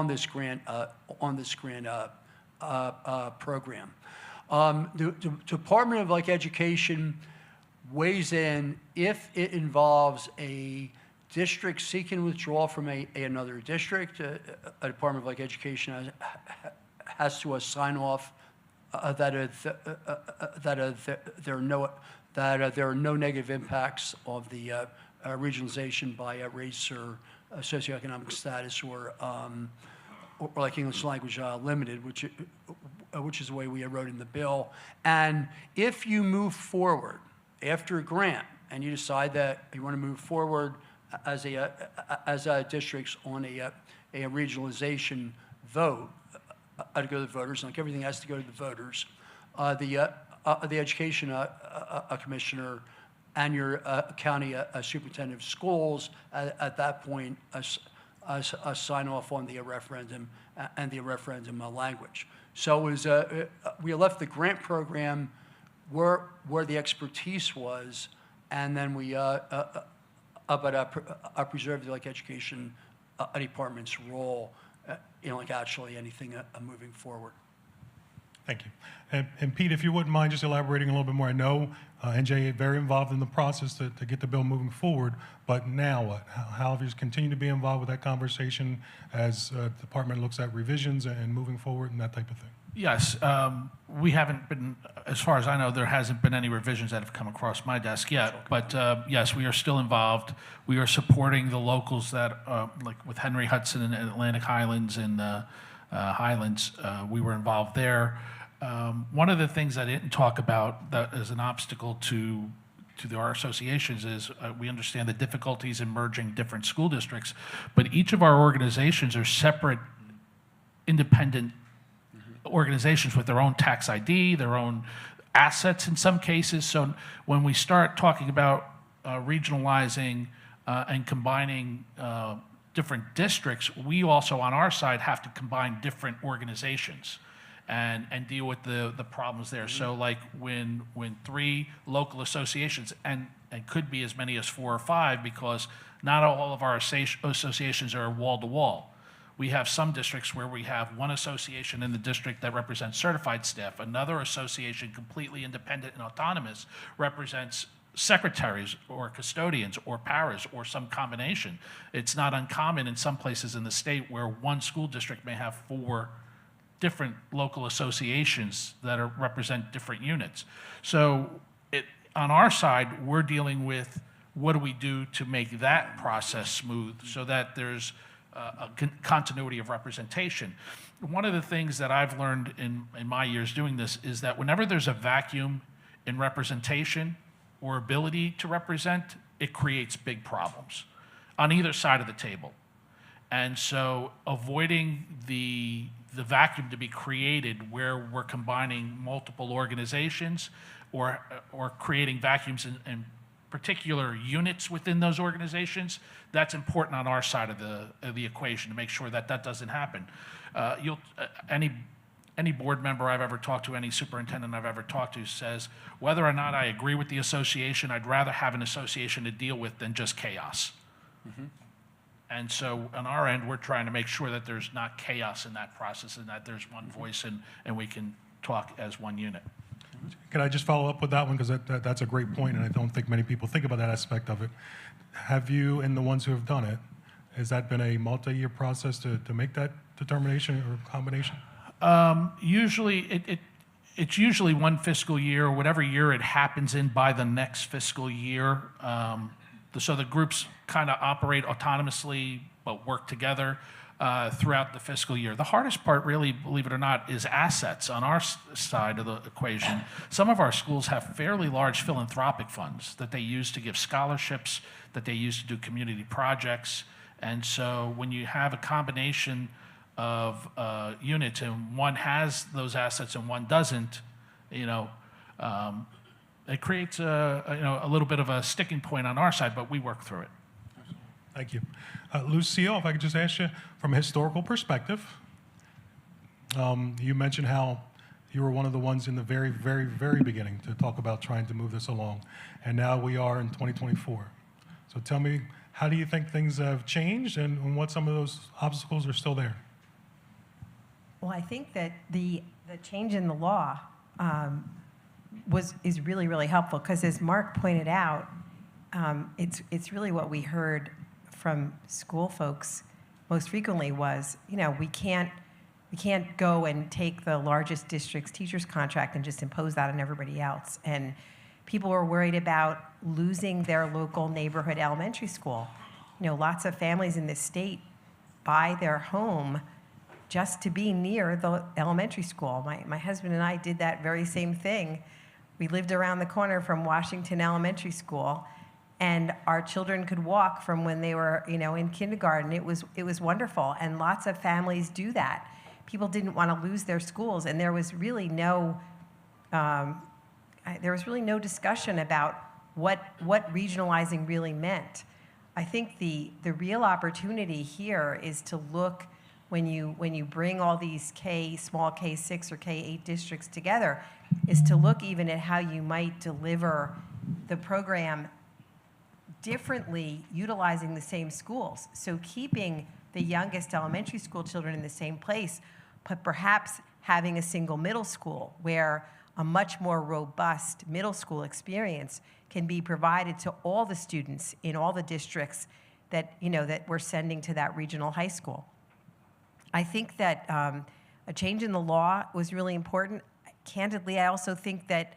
this grant program. The Department of Education weighs in if it involves a district seeking withdrawal from another district. A Department of Education has to sign off that there are no negative impacts of the regionalization by race or socioeconomic status or like English language limited, which is the way we wrote in the bill. And if you move forward after a grant and you decide that you want to move forward as districts on a regionalization vote, to go to the voters, like everything has to go to the voters, the education commissioner and your county superintendent of schools at that point sign off on the referendum and the referendum language. So it was, we left the grant program where the expertise was, and then we preserved the education department's role actually anything moving forward. Thank you. And Pete, if you wouldn't mind just elaborating a little bit more. I know NJA is very involved in the process to get the bill moving forward, but now what? How have you continued to be involved with that conversation as the department looks at revisions and moving forward and that type of thing? Yes, we haven't been, as far as I know, there hasn't been any revisions that have come across my desk yet. But yes, we are still involved. We are supporting the locals that, like with Henry Hudson and Atlantic Highlands and Highlands, we were involved there. One of the things I didn't talk about that is an obstacle to our associations is we understand the difficulties in merging different school districts, but each of our organizations are separate, independent organizations with their own tax ID, their own assets in some cases. So when we start talking about regionalizing and combining different districts, we also on our side have to combine different organizations and deal with the problems there. So like when 3 local associations, and could be as many as 4 or 5, because not all of our associations are wall to wall. We have some districts where we have one association in the district that represents certified staff, another association completely independent and autonomous represents secretaries or custodians or paras or some combination. It's not uncommon in some places in the state where one school district may have 4 different local associations that represent different units. So on our side, we're dealing with what do we do to make that process smooth so that there's a continuity of representation. One of the things that I've learned in my years doing this is that whenever there's a vacuum in representation or ability to represent, it creates big problems on either side of the table. And so avoiding the vacuum to be created where we're combining multiple organizations or creating vacuums in particular units within those organizations, that's important on our side of the equation to make sure that that doesn't happen. Any board member I've ever talked to, any superintendent I've ever talked to says, whether or not I agree with the association, I'd rather have an association to deal with than just chaos. Mm-hmm. And so on our end, we're trying to make sure that there's not chaos in that process and that there's one voice and we can talk as one unit. Can I just follow up with that one? Because that's a great point, and I don't think many people think about that aspect of it. Have you, and the ones who have done it, has that been a multi-year process to make that determination or combination? Usually, it's usually one fiscal year, whatever year it happens in by the next fiscal year. So the groups kind of operate autonomously but work together throughout the fiscal year. The hardest part, really, believe it or not, is assets on our side of the equation. Some of our schools have fairly large philanthropic funds that they use to give scholarships, that they use to do community projects. And so when you have a combination of units and one has those assets and one doesn't, it creates a little bit of a sticking point on our side, but we work through it. Thank you. Lucille, if I could just ask you, from a historical perspective, you mentioned how you were one of the ones in the very, very, very beginning to talk about trying to move this along, and now we are in 2024. So tell me, how do you think things have changed and what some of those obstacles are still there? Well, I think that the change in the law is really, really helpful because, as Mark pointed out, it's really what we heard from school folks most frequently was, we can't go and take the largest district's teacher's contract and just impose that on everybody else. And people were worried about losing their local neighborhood elementary school. Lots of families in this state buy their home just to be near the elementary school. My husband and I did that very same thing. We lived around the corner from Washington Elementary School, and our children could walk from when they were, in kindergarten. It was wonderful, and lots of families do that. People didn't want to lose their schools, and there was really no discussion about what regionalizing really meant. I think the real opportunity here is to look when you bring all these small K6 or K8 districts together, is to look even at how you might deliver the program differently utilizing the same schools. So keeping the youngest elementary school children in the same place, but perhaps having a single middle school where a much more robust middle school experience can be provided to all the students in all the districts that we're sending to that regional high school. I think that a change in the law was really important. Candidly, I also think that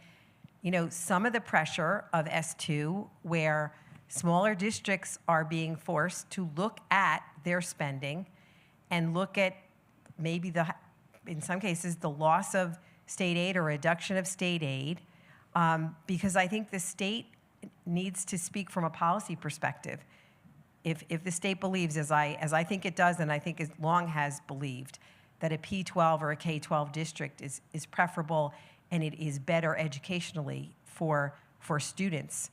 some of the pressure of S2, where smaller districts are being forced to look at their spending and look at maybe in some cases, the loss of state aid or reduction of state aid, because I think the state needs to speak from a policy perspective. If the state believes, as I think it does, and I think as long has believed, that a P12 or a K12 district is preferable and it is better educationally for students.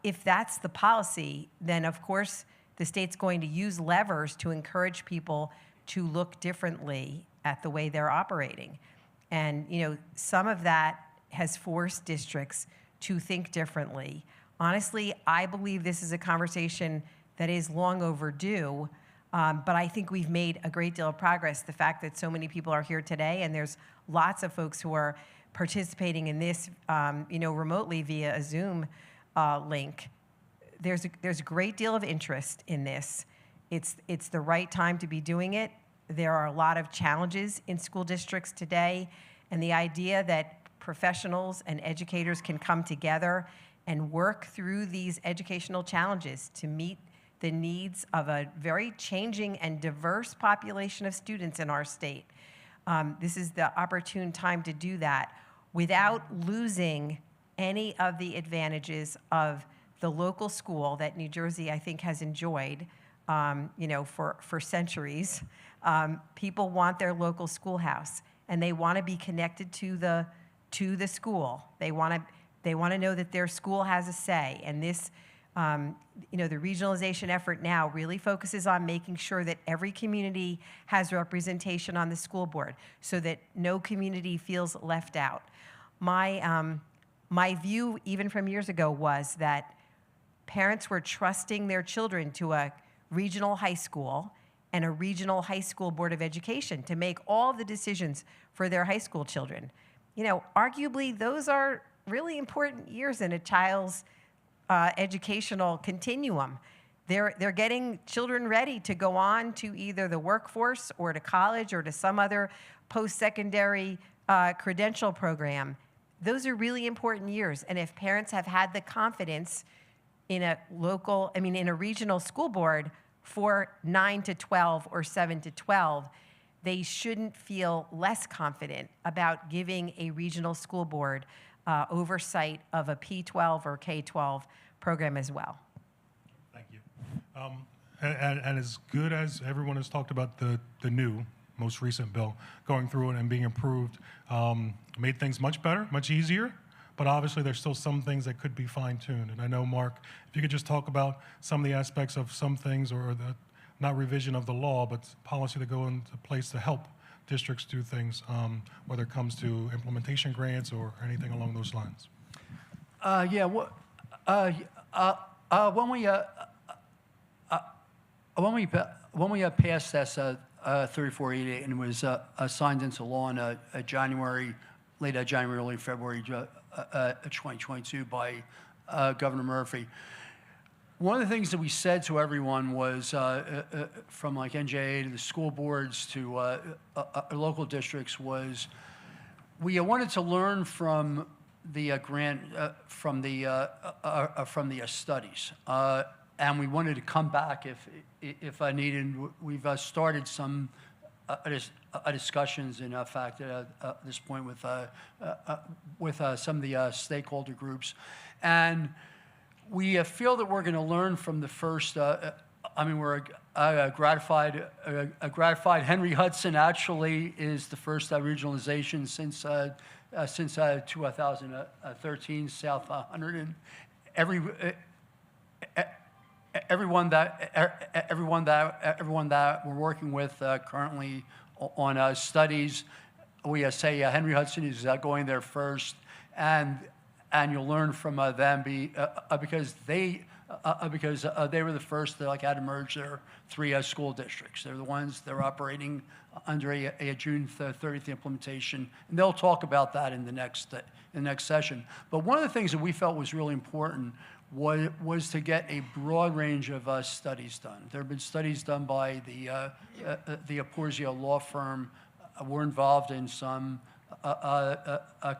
If that's the policy, then of course the state's going to use levers to encourage people to look differently at the way they're operating. And some of that has forced districts to think differently. Honestly, I believe this is a conversation that is long overdue, but I think we've made a great deal of progress. The fact that so many people are here today, and there's lots of folks who are participating in this, remotely via a Zoom link. There's a great deal of interest in this. It's the right time to be doing it. There are a lot of challenges in school districts today, and the idea that professionals and educators can come together and work through these educational challenges to meet the needs of a very changing and diverse population of students in our state. This is the opportune time to do that without losing any of the advantages of the local school that New Jersey, I think, has enjoyed, for centuries. People want their local schoolhouse, and they want to be connected to the school. They want to know that their school has a say. And this, the regionalization effort now really focuses on making sure that every community has representation on the school board, so that no community feels left out. My view, even from years ago, was that parents were trusting their children to a regional high school and a regional high school board of education to make all the decisions for their high school children. Arguably, those are really important years in a child's educational continuum. They're getting children ready to go on to either the workforce or to college or to some other post-secondary credential program. Those are really important years. And if parents have had the confidence in a regional school board for 9 to 12 or 7 to 12, they shouldn't feel less confident about giving a regional school board oversight of a P-12 or K-12 program as well. Thank you. And as good as everyone has talked about the new, most recent bill, going through it and being approved, made things much better, much easier, but obviously there's still some things that could be fine-tuned. And I know, Mark, if you could just talk about some of the aspects of some things, or the, not revision of the law, but policy that go into place to help districts do things, whether it comes to implementation grants or anything along those lines. When we passed S 3488 and it was signed into law in late January, early February 2022 by Governor Murphy, one of the things that we said to everyone was, from like NJA to the school boards to local districts, was we wanted to learn from the grant, from the studies, and we wanted to come back if needed. We've started some discussions, in fact, at this point with some of the stakeholder groups, and we feel that we're going to learn from the first. We're gratified. Henry Hudson actually is the first regionalization since 2013. South 100, and everyone that we're working with currently on studies, we say Henry Hudson is going there first, and you'll learn from them because they were the first that had to merge their 3 school districts. They're the ones that are operating under a June 30th implementation, and they'll talk about that in the next session. But one of the things that we felt was really important was to get a broad range of studies done. There have been studies done by the Apporzio law firm. We're involved in some.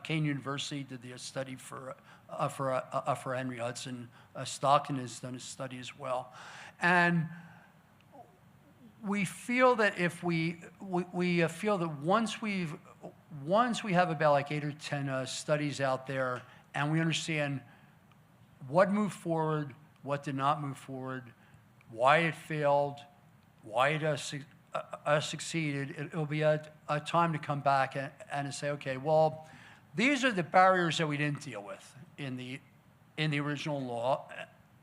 Kane University did the study for Henry Hudson. Stockton has done a study as well, and we feel that if we feel that once we have about like 8 or 10 studies out there, and we understand what moved forward, what did not move forward, why it failed, why it succeeded, it'll be a time to come back and say, okay, well, these are the barriers that we didn't deal with in the original law,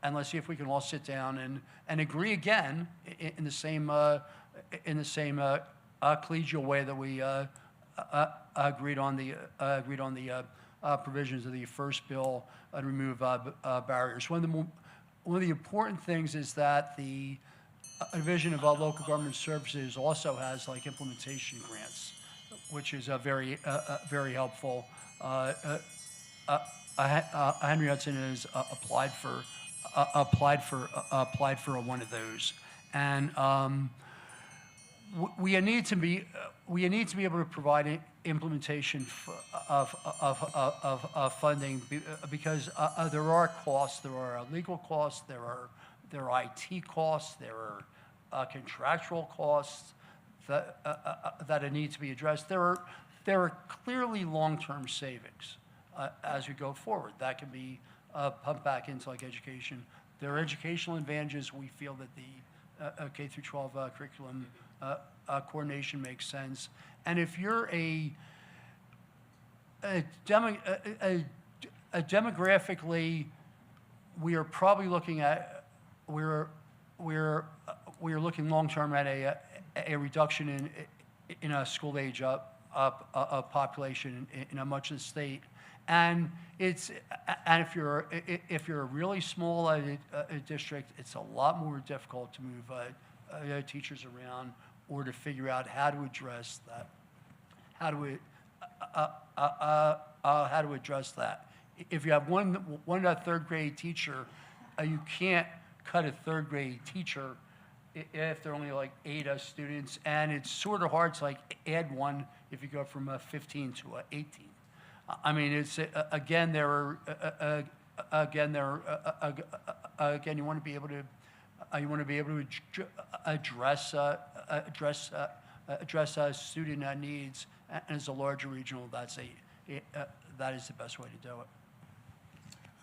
and let's see if we can all sit down and agree again in the same collegial way that we agreed on the provisions of the first bill to remove barriers. One of the important things is that the Division of Local Government Services also has like implementation grants, which is very helpful. Henry Hudson has applied for one of those, and we need to be able to provide implementation of funding because there are costs, there are legal costs, there are IT costs, there are contractual costs that need to be addressed. There are clearly long-term savings as we go forward that can be pumped back into like education. There are educational advantages. We feel that the K through 12 curriculum coordination makes sense. And if you're demographically, we are probably looking at we're looking long term at a reduction in a school age population in much of the state, and if you're a really small district, it's a lot more difficult to move teachers around or to figure out how to address that. How to address that? If you have one third grade teacher, you can't cut a third grade teacher if there are only like 8 students, and it's sort of hard to like add one if you go from 15 to 18. I mean, it's again you want to be able to address student needs, and as a larger regional, that is the best way to do it.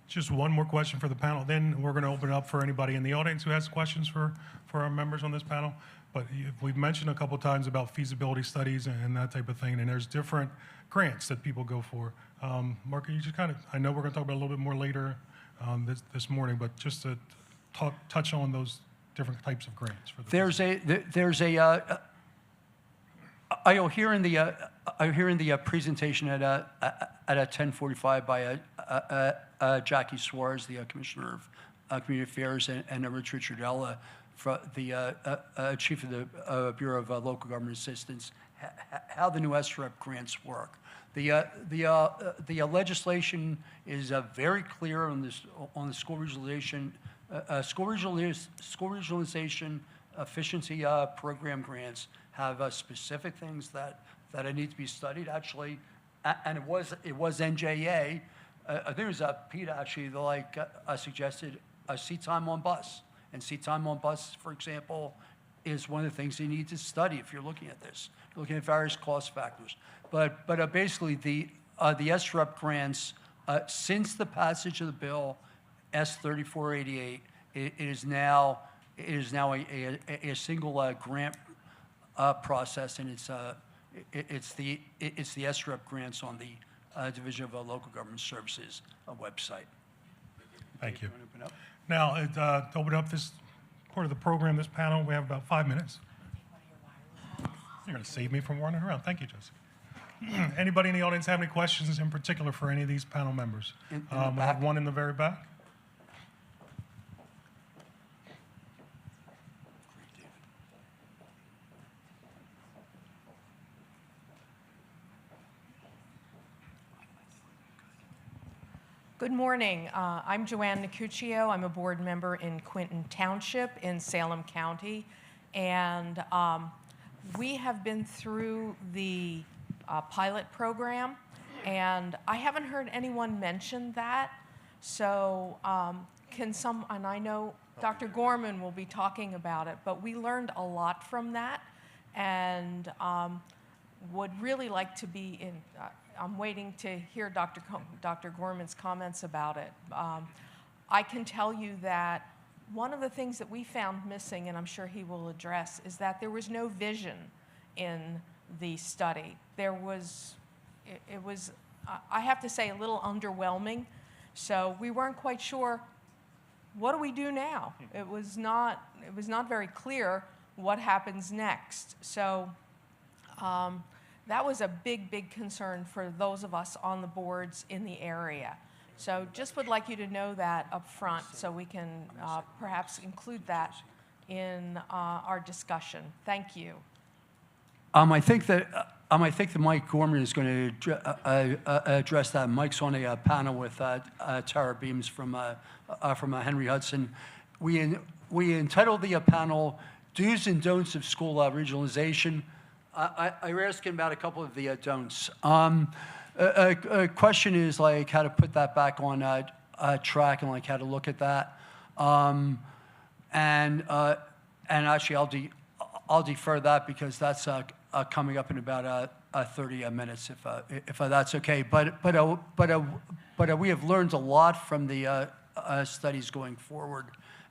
Just one more question for the panel, then we're going to open it up for anybody in the audience who has questions for our members on this panel. But we've mentioned a couple times about feasibility studies and that type of thing, and there's different grants that people go for. Mark, you just kind of, I know we're going to talk about it a little bit more later this morning, but just to touch on those different types of grants. For I'll hear in the presentation at 10:45 by Jackie Suarez, the Commissioner of Community Affairs, and Rich Richardella, the Chief of the Bureau of Local Government Assistance, how the new SREP grants work. The legislation is very clear on the school regionalization, school regionalization efficiency program grants have specific things that need to be studied actually, and it was NJA. I think it was Pete actually that suggested seat time on bus, and seat time on bus, for example, is one of the things you need to study if you're looking at this. You're looking at various cost factors, but basically the SREP grants since the passage of the bill S3488, it is now a single grant process, and it's the SREP grants on the Division of Local Government Services website. Thank you. Want to open up? Now, to open up this part of the program, this panel, we have about 5 minutes. You're going to save me from running around. Thank you, Jessica. Anybody in the audience have any questions in particular for any of these panel members? In the We have back. one in the very back. Good morning. I'm Joanne Nicuccio. I'm a board member in Quinton Township in Salem County. And we have been through the pilot program, and I haven't heard anyone mention that. So and I know Dr. Gorman will be talking about it, but we learned a lot from that, and would really like to be in, I'm waiting to hear Dr. Gorman's comments about it. I can tell you that one of the things that we found missing, and I'm sure he will address, is that there was no vision in the study. There was, it was I have to say, a little underwhelming. So we weren't quite sure, what do we do now? It was not very clear what happens next. So that was a big, big concern for those of us on the boards in the area. So just would like you to know that up front so we can perhaps include that in our discussion. Thank you. I think that Mike Gorman is going to address that. Mike's on a panel with Tara Beams from Henry Hudson. We entitled the panel "Do's and Don'ts of School Regionalization." I was asking about a couple of the don'ts. A question is like how to put that back on track and like how to look at that. And actually, I'll defer that because that's coming up in about 30 minutes, if that's okay. But we have learned a lot from the studies going forward.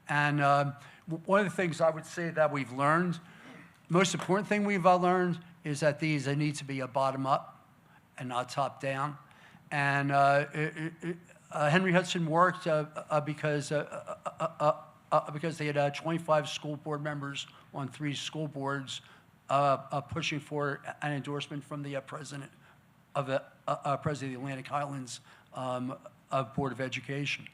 And one of the things I would say that we've learned, most important thing we've learned is that these need to be a bottom up and not top down. And Henry Hudson worked because they had 25 school board members on 3 school boards pushing for an endorsement from the president of the Atlantic Highlands Board of Education.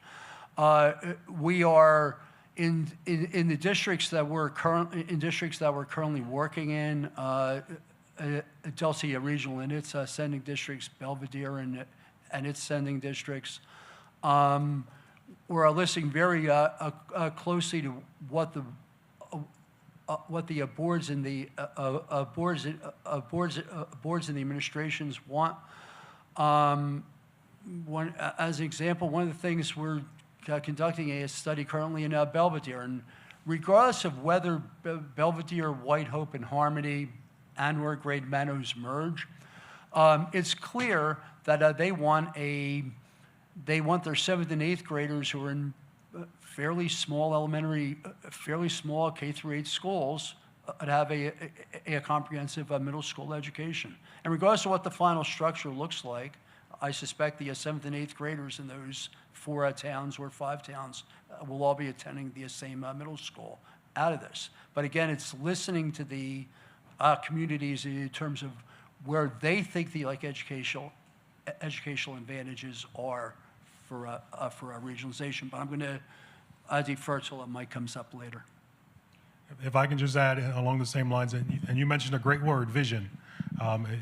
We are in the districts that we're currently working in. Delsey Regional and its sending districts, Belvedere and its sending districts. We're listening very closely to what the boards and the boards and the administrations want. As an example, one of the things we're conducting a study currently in Belvedere, and regardless of whether Belvedere, White Hope, and Harmony and/or Great Meadows merge, it's clear that they want their 7th and 8th graders who are in fairly small K-8 schools to have a comprehensive middle school education. And regardless of what the final structure looks like, I suspect the 7th and 8th graders in those 4 towns or 5 towns will all be attending the same middle school out of this. But again, it's listening to the communities in terms of where they think the educational advantages are for regionalization. But I'm going to defer till Mike comes up later. If I can just add along the same lines, and you mentioned a great word, vision.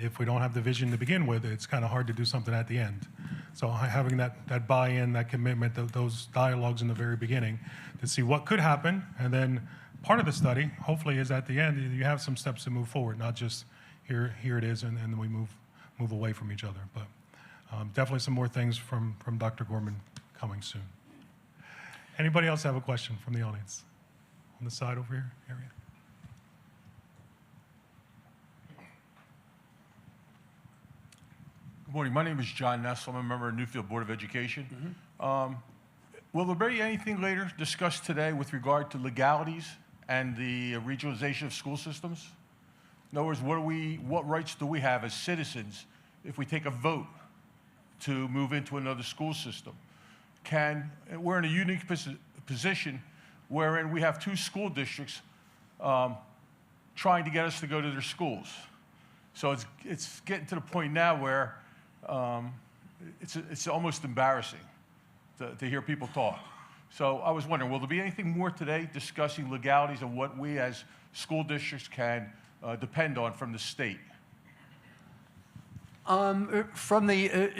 If we don't have the vision to begin with, it's kind of hard to do something at the end. So having that buy-in, that commitment, those dialogues in the very beginning to see what could happen, and then part of the study, hopefully, is at the end, you have some steps to move forward, not just here it is, and then we move away from each other. But definitely some more things from Dr. Gorman coming soon. Anybody else have a question from the audience? On the side over here, area. Good morning. My name is John Ness. I'm a member of Newfield Board of Education. Will there be anything later discussed today with regard to legalities and the regionalization of school systems? In other words, what rights do we have as citizens if we take a vote to move into another school system? We're in a unique position wherein we have 2 school districts trying to get us to go to their schools. So it's getting to the point now where it's almost embarrassing to hear people talk. So I was wondering, will there be anything more today discussing legalities of what we as school districts can depend on from the state? From the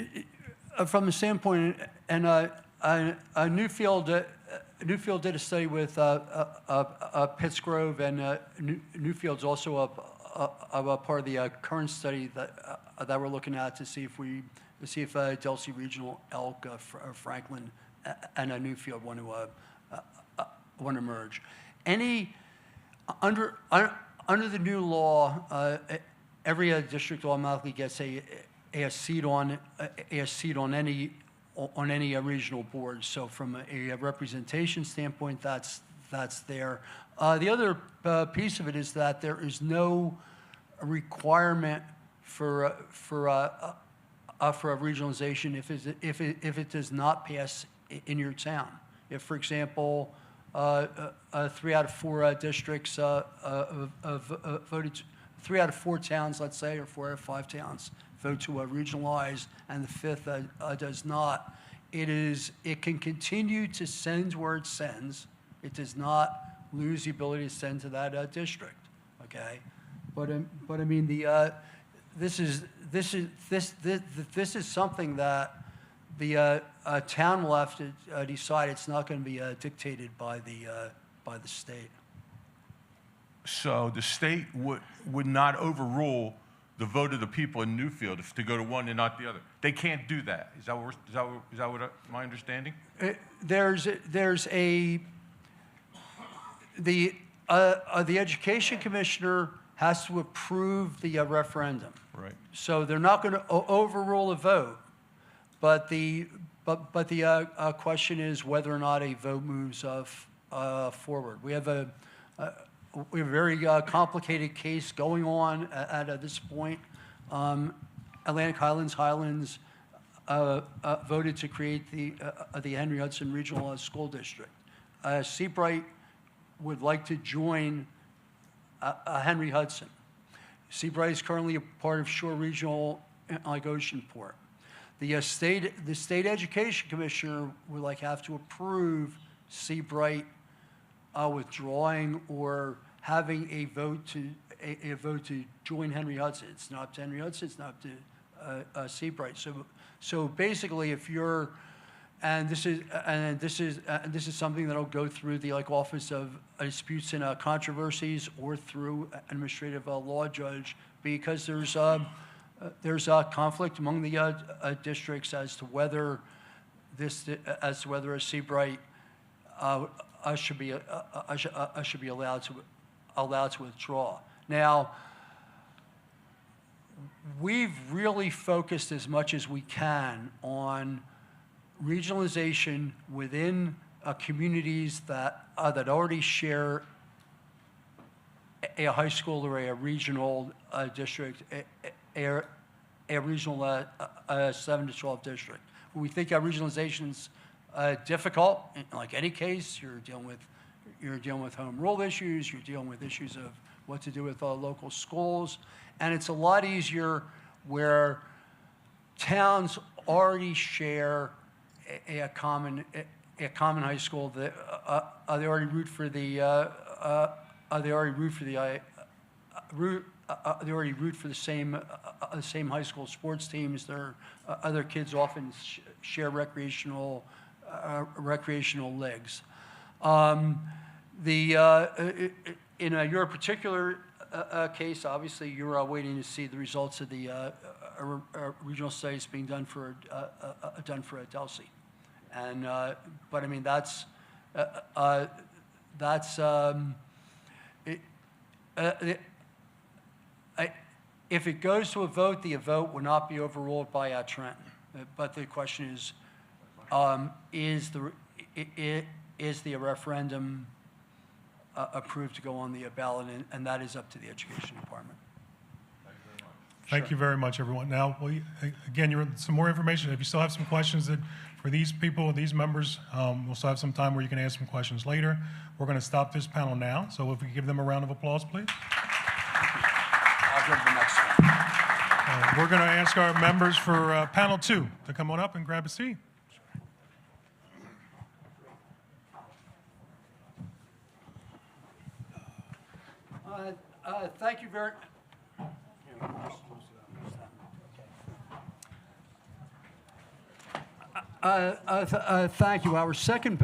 standpoint, and Newfield did a study with Pittsgrove, and Newfield's also a part of the current study that we're looking at to see if Delsey Regional, Elk, Franklin, and Newfield want to merge. Under the new law, every district automatically gets a seat on any regional board. So from a representation standpoint, that's there. The other piece of it is that there is no requirement for for a regionalization if it does not pass in your town. If, for example, 3 out of 4 districts voted, 3 out of 4 towns, let's say, or 4 out of 5 towns vote to regionalize, and the 5th does not, it can continue to send where it sends. It does not lose the ability to send to that district. Okay, but I mean this is something that the town will have to decide. It's not going to be dictated by the state. So the state would not overrule the vote of the people in Newfield if to go to one and not the other. They can't do that. Is that what my understanding? The education commissioner has to approve the referendum. Right. So they're not going to overrule a vote, but the question is whether or not a vote moves forward. We have a very complicated case going on at this point. Atlantic Highlands voted to create the Henry Hudson Regional School District. Seabright would like to join Henry Hudson. Seabright is currently a part of Shore Regional like Oceanport. The state education commissioner would have to approve Seabright withdrawing or having a vote to join Henry Hudson. It's not up to Henry Hudson. It's not up to Seabright. So basically, if you're and this is something that'll go through the Office of Disputes and Controversies or through administrative law judge, because there's a conflict among the districts as to whether a Seabright should be allowed to withdraw. Now, we've really focused as much as we can on regionalization within communities that already share a high school or a regional district, a regional 7 to 12 district. We think regionalization is difficult. Like any case, you're dealing with home rule issues. You're dealing with issues of what to do with local schools, and it's a lot easier where towns already share a common high school. That they already root for the same high school sports teams. Their other kids often share recreational leagues. In your particular case, obviously, you're waiting to see the results of the regional studies being done for Delsey, and but I mean if it goes to a vote, the vote will not be overruled by Trenton. But the question is the referendum approved to go on the ballot, and that is up to the Education Department. Thank you very much, everyone. Now, again, some more information. If you still have some questions for these people, these members, we'll still have some time where you can ask some questions later. We're going to stop this panel now. So if we could give them a round of applause, please. I'll go to the next one. We're going to ask our members for panel 2 to come on up and grab a seat. Thank you very. Thank you. Our second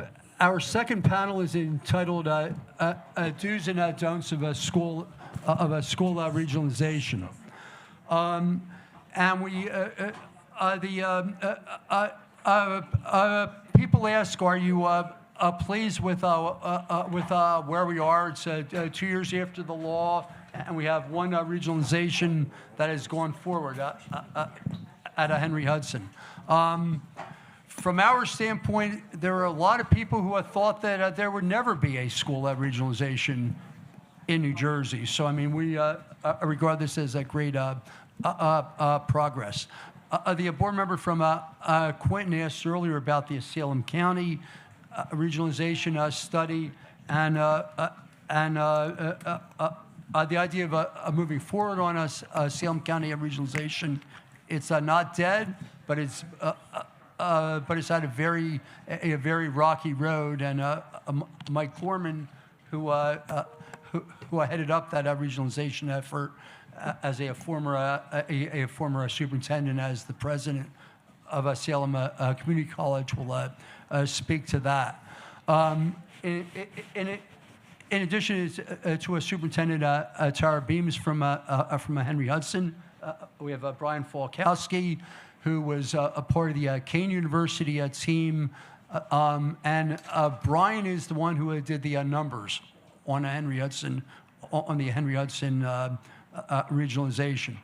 panel is entitled "Do's and Don'ts of a School Regionalization," and we people ask, "Are you pleased with where we are?" It's 2 years after the law, and we have one regionalization that has gone forward at Henry Hudson. From our standpoint, there are a lot of people who have thought that there would never be a school regionalization in New Jersey. So, I mean, we regard this as a great progress. The board member from Quinton asked earlier about the Salem County regionalization study and the idea of moving forward on Salem County regionalization. It's not dead, but it's at a very rocky road. And Mike Foreman, who headed up that regionalization effort as a former superintendent, as the president of Salem Community College, will speak to that. In addition to a superintendent, Tara Beams from Henry Hudson, we have Brian Falkowski, who was a part of the Kane University team. And Brian is the one who did the numbers on Henry Hudson, on the Henry Hudson regionalization.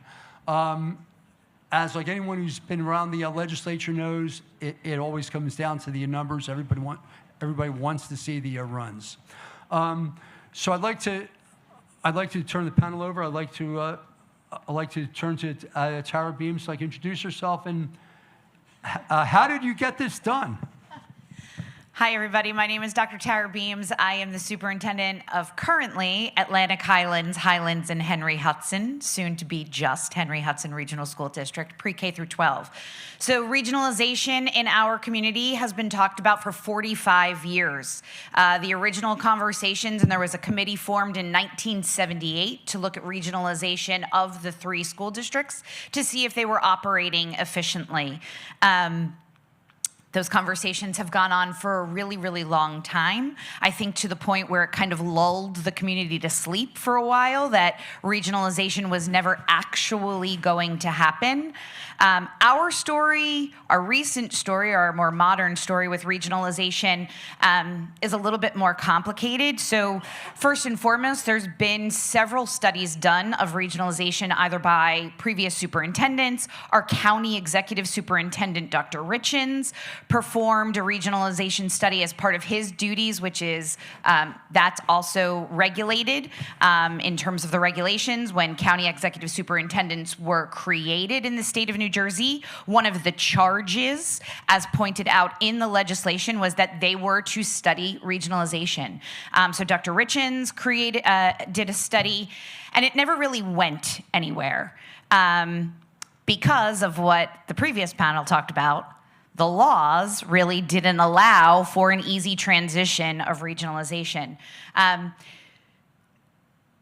As like anyone who's been around the legislature knows, it always comes down to the numbers. Everybody wants to see the runs. So I'd like to turn the panel over. I'd like to turn to Tara Beams so I can introduce herself. And how did you get this done? Hi, everybody. My name is Dr. Tara Beams. I am the superintendent of currently Atlantic Highlands, Highlands, and Henry Hudson, soon to be just Henry Hudson Regional School District, pre-K through 12. So regionalization in our community has been talked about for 45 years. The original conversations, and there was a committee formed in 1978 to look at regionalization of the 3 school districts to see if they were operating efficiently. Those conversations have gone on for a really, really long time. I think to the point where it kind of lulled the community to sleep for a while, that regionalization was never actually going to happen. Our story, our recent story, our more modern story with regionalization is a little bit more complicated. So first and foremost, there's been several studies done of regionalization either by previous superintendents. Our county executive superintendent, Dr. Richens, performed a regionalization study as part of his duties, which is that's also regulated in terms of the regulations. When county executive superintendents were created in the state of New Jersey, one of the charges, as pointed out in the legislation, was that they were to study regionalization. So Dr. Richens did a study, and it never really went anywhere because of what the previous panel talked about. The laws really didn't allow for an easy transition of regionalization.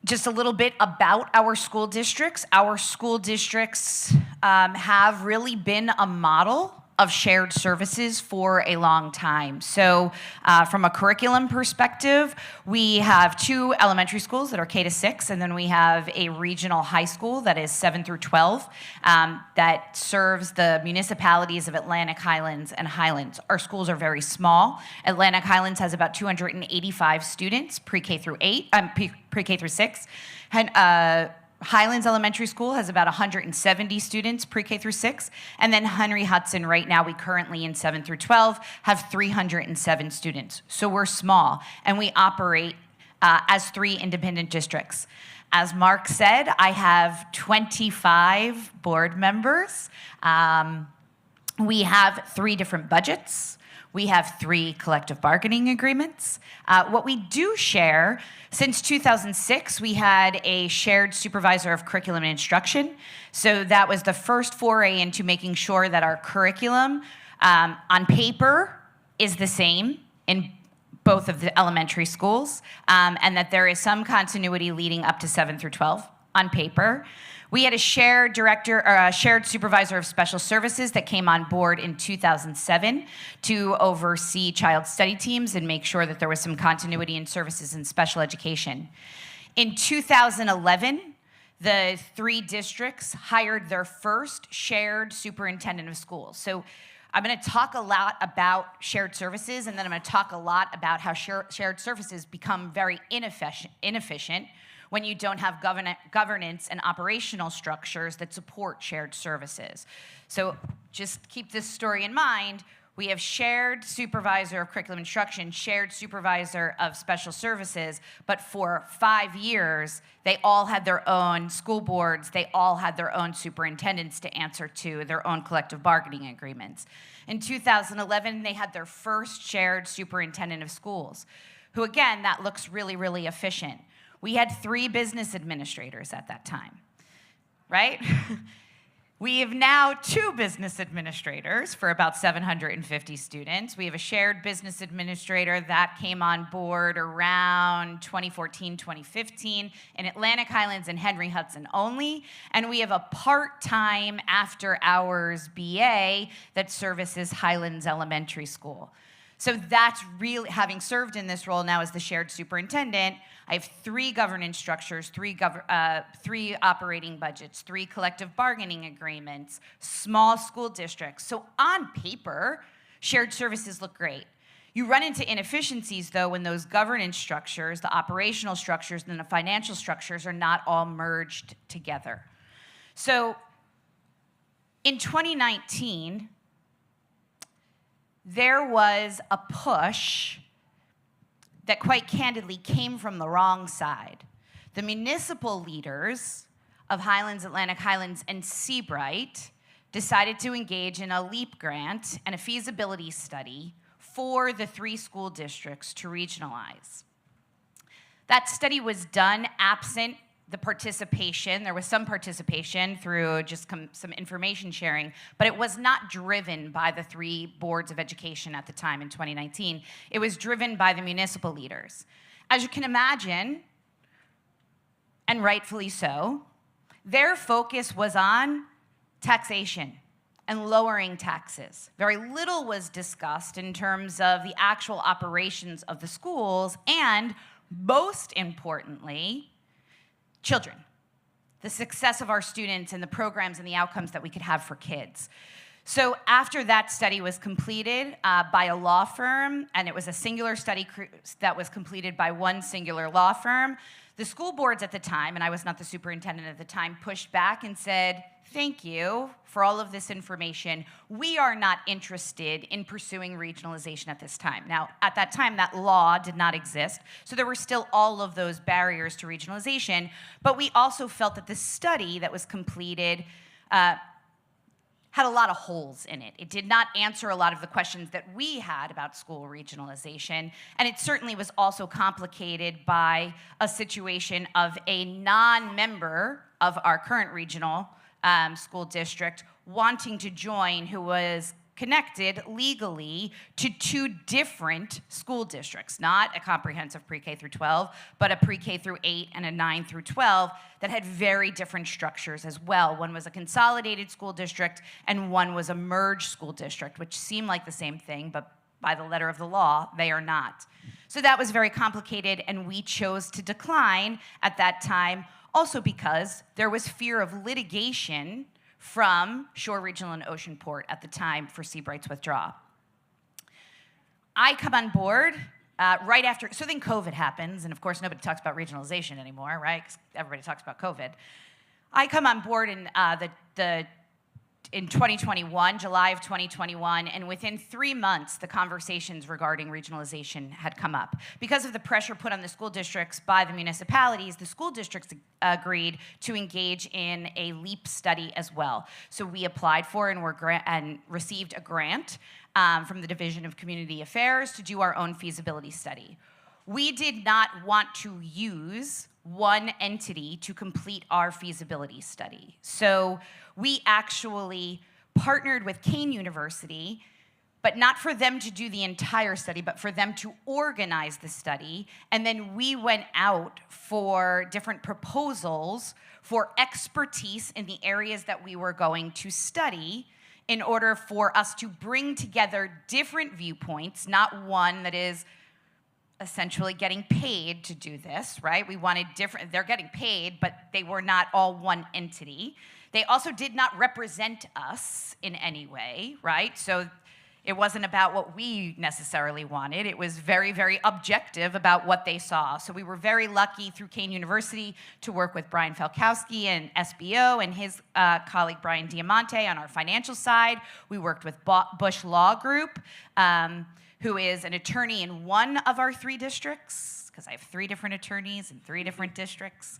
Just a little bit about our school districts. Our school districts have really been a model of shared services for a long time. So from a curriculum perspective, we have 2 elementary schools that are K to 6, and then we have a regional high school that is 7 through 12 that serves the municipalities of Atlantic Highlands and Highlands. Our schools are very small. Atlantic Highlands has about 285 students, pre-K through 6. And Highlands Elementary School has about 170 students, pre-K through 6. And then Henry Hudson, right now, we currently in 7 through 12 have 307 students. So we're small, and we operate as 3 independent districts. As Mark said, I have 25 board members. We have 3 different budgets. We have 3 collective bargaining agreements. What we do share, since 2006, we had a shared supervisor of curriculum and instruction. So that was the first foray into making sure that our curriculum on paper is the same in both of the elementary schools, and that there is some continuity leading up to 7 through 12 on paper. We had a shared supervisor of special services that came on board in 2007 to oversee child study teams and make sure that there was some continuity in services in special education. In 2011, the 3 districts hired their first shared superintendent of schools. So I'm going to talk a lot about shared services, and then I'm going to talk a lot about how shared services become very inefficient when you don't have governance and operational structures that support shared services. So just keep this story in mind. We have shared supervisor of curriculum instruction, shared supervisor of special services, but for 5 years, they all had their own school boards, they all had their own superintendents to answer to, their own collective bargaining agreements. In 2011, they had their first shared superintendent of schools, who again, that looks really, really efficient. We had 3 business administrators at that time, right? We have now 2 business administrators for about 750 students. We have a shared business administrator that came on board around 2014, 2015 in Atlantic Highlands and Henry Hudson only. And we have a part-time after-hours BA that services Highlands Elementary School. So that's really, having served in this role now as the shared superintendent, I have 3 governance structures, 3 operating budgets, 3 collective bargaining agreements, small school districts. So on paper, shared services look great. You run into inefficiencies, though, when those governance structures, the operational structures, and the financial structures are not all merged together. So in 2019, there was a push that quite candidly came from the wrong side. The municipal leaders of Highlands, Atlantic Highlands, and Seabright decided to engage in a LEAP grant and a feasibility study for the 3 school districts to regionalize. That study was done absent the participation. There was some participation through just some information sharing, but it was not driven by the 3 boards of education at the time in 2019. It was driven by the municipal leaders. As you can imagine, and rightfully so, their focus was on taxation and lowering taxes. Very little was discussed in terms of the actual operations of the schools, and most importantly, children, the success of our students and the programs and the outcomes that we could have for kids. So after that study was completed by a law firm, and it was a singular study that was completed by one singular law firm, the school boards at the time, and I was not the superintendent at the time, pushed back and said, thank you for all of this information. We are not interested in pursuing regionalization at this time. Now, at that time, that law did not exist, so there were still all of those barriers to regionalization, but we also felt that the study that was completed had a lot of holes in it. It did not answer a lot of the questions that we had about school regionalization, and it certainly was also complicated by a situation of a non-member of our current regional school district wanting to join, who was connected legally to 2 different school districts, not a comprehensive pre-K through 12, but a pre-K through 8 and a 9 through 12 that had very different structures as well. One was a consolidated school district and one was a merged school district, which seemed like the same thing, but by the letter of the law, they are not. So that was very complicated, and we chose to decline at that time, also because there was fear of litigation from Shore Regional and Oceanport at the time for Seabright's withdrawal. I come on board right after, so then COVID happens, and of course nobody talks about regionalization anymore, right? 'Cause everybody talks about COVID. I come on board in in 2021, July of 2021, and within 3 months, the conversations regarding regionalization had come up. Because of the pressure put on the school districts by the municipalities, the school districts agreed to engage in a LEAP study as well. So we applied for and received a grant from the Division of Community Affairs to do our own feasibility study. We did not want to use one entity to complete our feasibility study. So we actually partnered with Kane University, but not for them to do the entire study, but for them to organize the study. And then we went out for different proposals for expertise in the areas that we were going to study in order for us to bring together different viewpoints, not one that is essentially getting paid to do this, right? We wanted different, they're getting paid, but they were not all one entity. They also did not represent us in any way, right? So It wasn't about what we necessarily wanted. It was very, very objective about what they saw. So we were very lucky through Kane University to work with Brian Falkowski and SBO and his colleague Brian Diamante on our financial side. We worked with Bush Law Group, who is an attorney in one of our 3 districts, because I have 3 different attorneys in 3 different districts.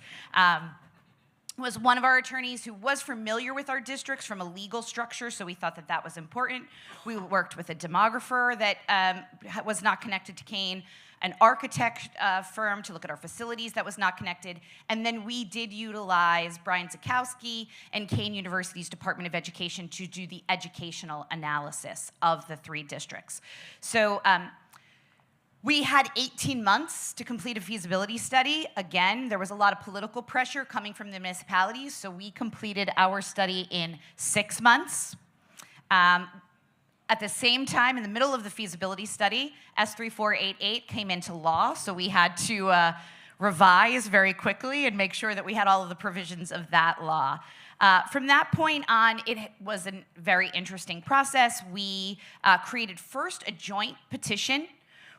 Was one of our attorneys who was familiar with our districts from a legal structure, so we thought that that was important. We worked with a demographer that was not connected to Kane, an architect firm to look at our facilities that was not connected, and then we did utilize Brian Zakowski and Kane University's Department of Education to do the educational analysis of the 3 districts. So we had 18 months to complete a feasibility study. Again, there was a lot of political pressure coming from the municipalities, so we completed our study in 6 months. At the same time, in the middle of the feasibility study, S3488 came into law, so we had to revise very quickly and make sure that we had all of the provisions of that law. From that point on, it was a very interesting process. We created first a joint petition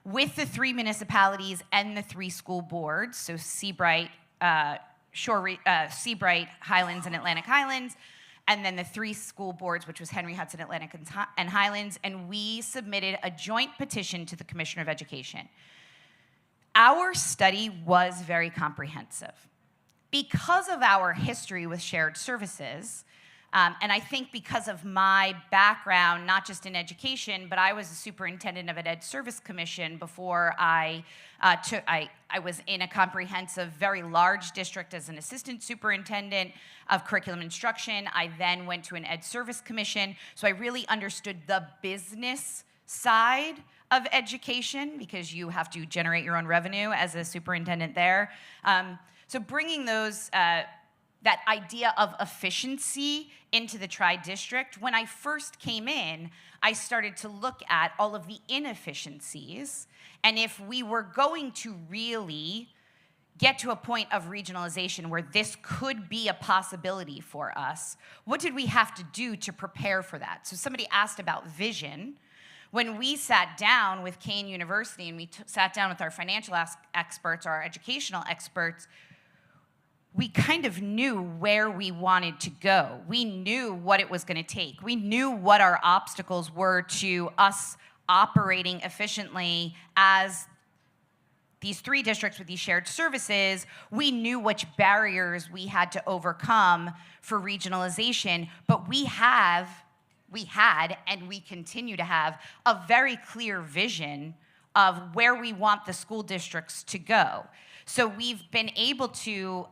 with the 3 municipalities and the 3 school boards, so Seabright, Seabright, Highlands, and Atlantic Highlands, and then the 3 school boards, which was Henry Hudson, Atlantic, and Highlands, and we submitted a joint petition to the Commissioner of Education. Our study was very comprehensive. Because of our history with shared services, and I think because of my background, not just in education, but I was a superintendent of an Ed Service Commission before I was in a comprehensive, very large district as an assistant superintendent of curriculum instruction. I then went to an Ed Service Commission, so I really understood the business side of education because you have to generate your own revenue as a superintendent there. So bringing those that idea of efficiency into the tri-district. When I first came in, I started to look at all of the inefficiencies, and if we were going to really get to a point of regionalization where this could be a possibility for us, what did we have to do to prepare for that? So somebody asked about vision. When we sat down with Kane University and we sat down with our financial experts, our educational experts, we kind of knew where we wanted to go. We knew what it was going to take. We knew what our obstacles were to us operating efficiently as these 3 districts with these shared services. We knew which barriers we had to overcome for regionalization, but we had and we continue to have a very clear vision of where we want the school districts to go. So we've been able to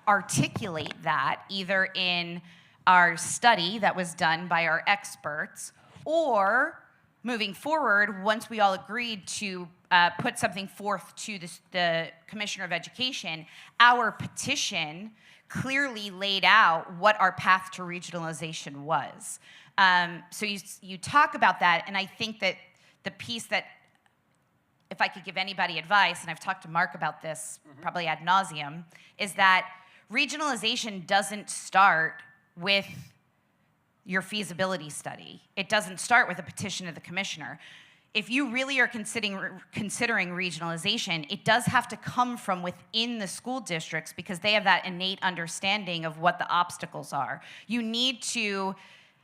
articulate that either in our study that was done by our experts, or moving forward, once we all agreed to put something forth to the Commissioner of Education, our petition clearly laid out what our path to regionalization was. So you talk about that, and I think that the piece that, if I could give anybody advice, and I've talked to Mark about this probably ad nauseum, is that regionalization doesn't start with your feasibility study. It doesn't start with a petition to the commissioner. If you really are considering regionalization, it does have to come from within the school districts because they have that innate understanding of what the obstacles are. You need to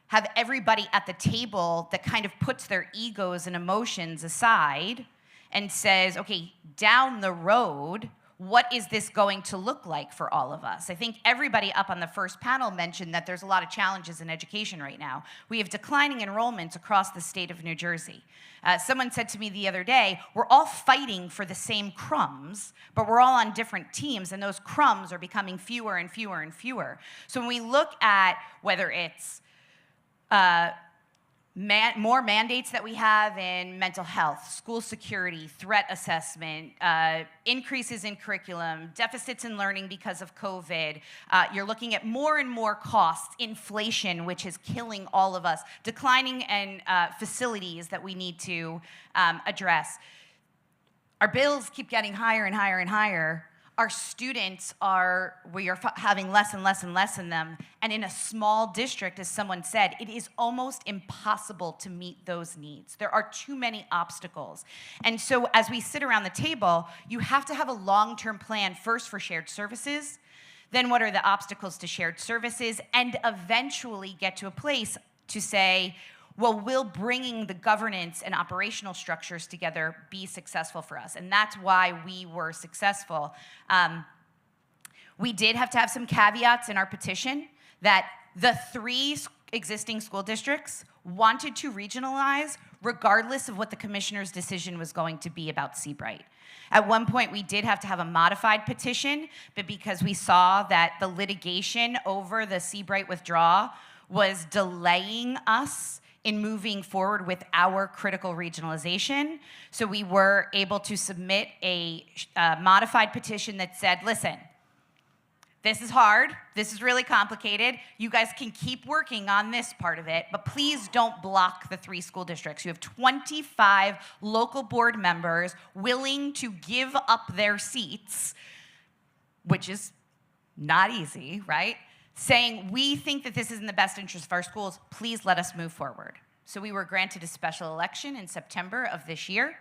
have everybody at the table that kind of puts their egos and emotions aside and says, okay, down the road, what is this going to look like for all of us? I think everybody up on the first panel mentioned that there's a lot of challenges in education right now. We have declining enrollments across the state of New Jersey. Someone said to me the other day, we're all fighting for the same crumbs, but we're all on different teams, and those crumbs are becoming fewer and fewer and fewer. So when we look at whether it's more mandates that we have in mental health, school security, threat assessment, increases in curriculum, deficits in learning because of COVID. You're looking at more and more costs, inflation, which is killing all of us, declining and facilities that we need to address. Our bills keep getting higher and higher and higher. our students we are having less and less and less in them. And in a small district, as someone said, it is almost impossible to meet those needs. There are too many obstacles. And so as we sit around the table, you have to have a long-term plan first for shared services, then what are the obstacles to shared services, and eventually get to a place to say, well, will bringing the governance and operational structures together be successful for us? And that's why we were successful. We did have to have some caveats in our petition that the 3 existing school districts wanted to regionalize regardless of what the commissioner's decision was going to be about Seabright. At one point, we did have to have a modified petition, but because we saw that the litigation over the Seabright withdrawal was delaying us in moving forward with our critical regionalization. So we were able to submit a modified petition that said, listen, this is hard, this is really complicated, you guys can keep working on this part of it, but please don't block the 3 school districts. You have 25 local board members willing to give up their seats, which is not easy, right? Saying, we think that this is in the best interest of our schools, please let us move forward. So we were granted a special election in September of this year.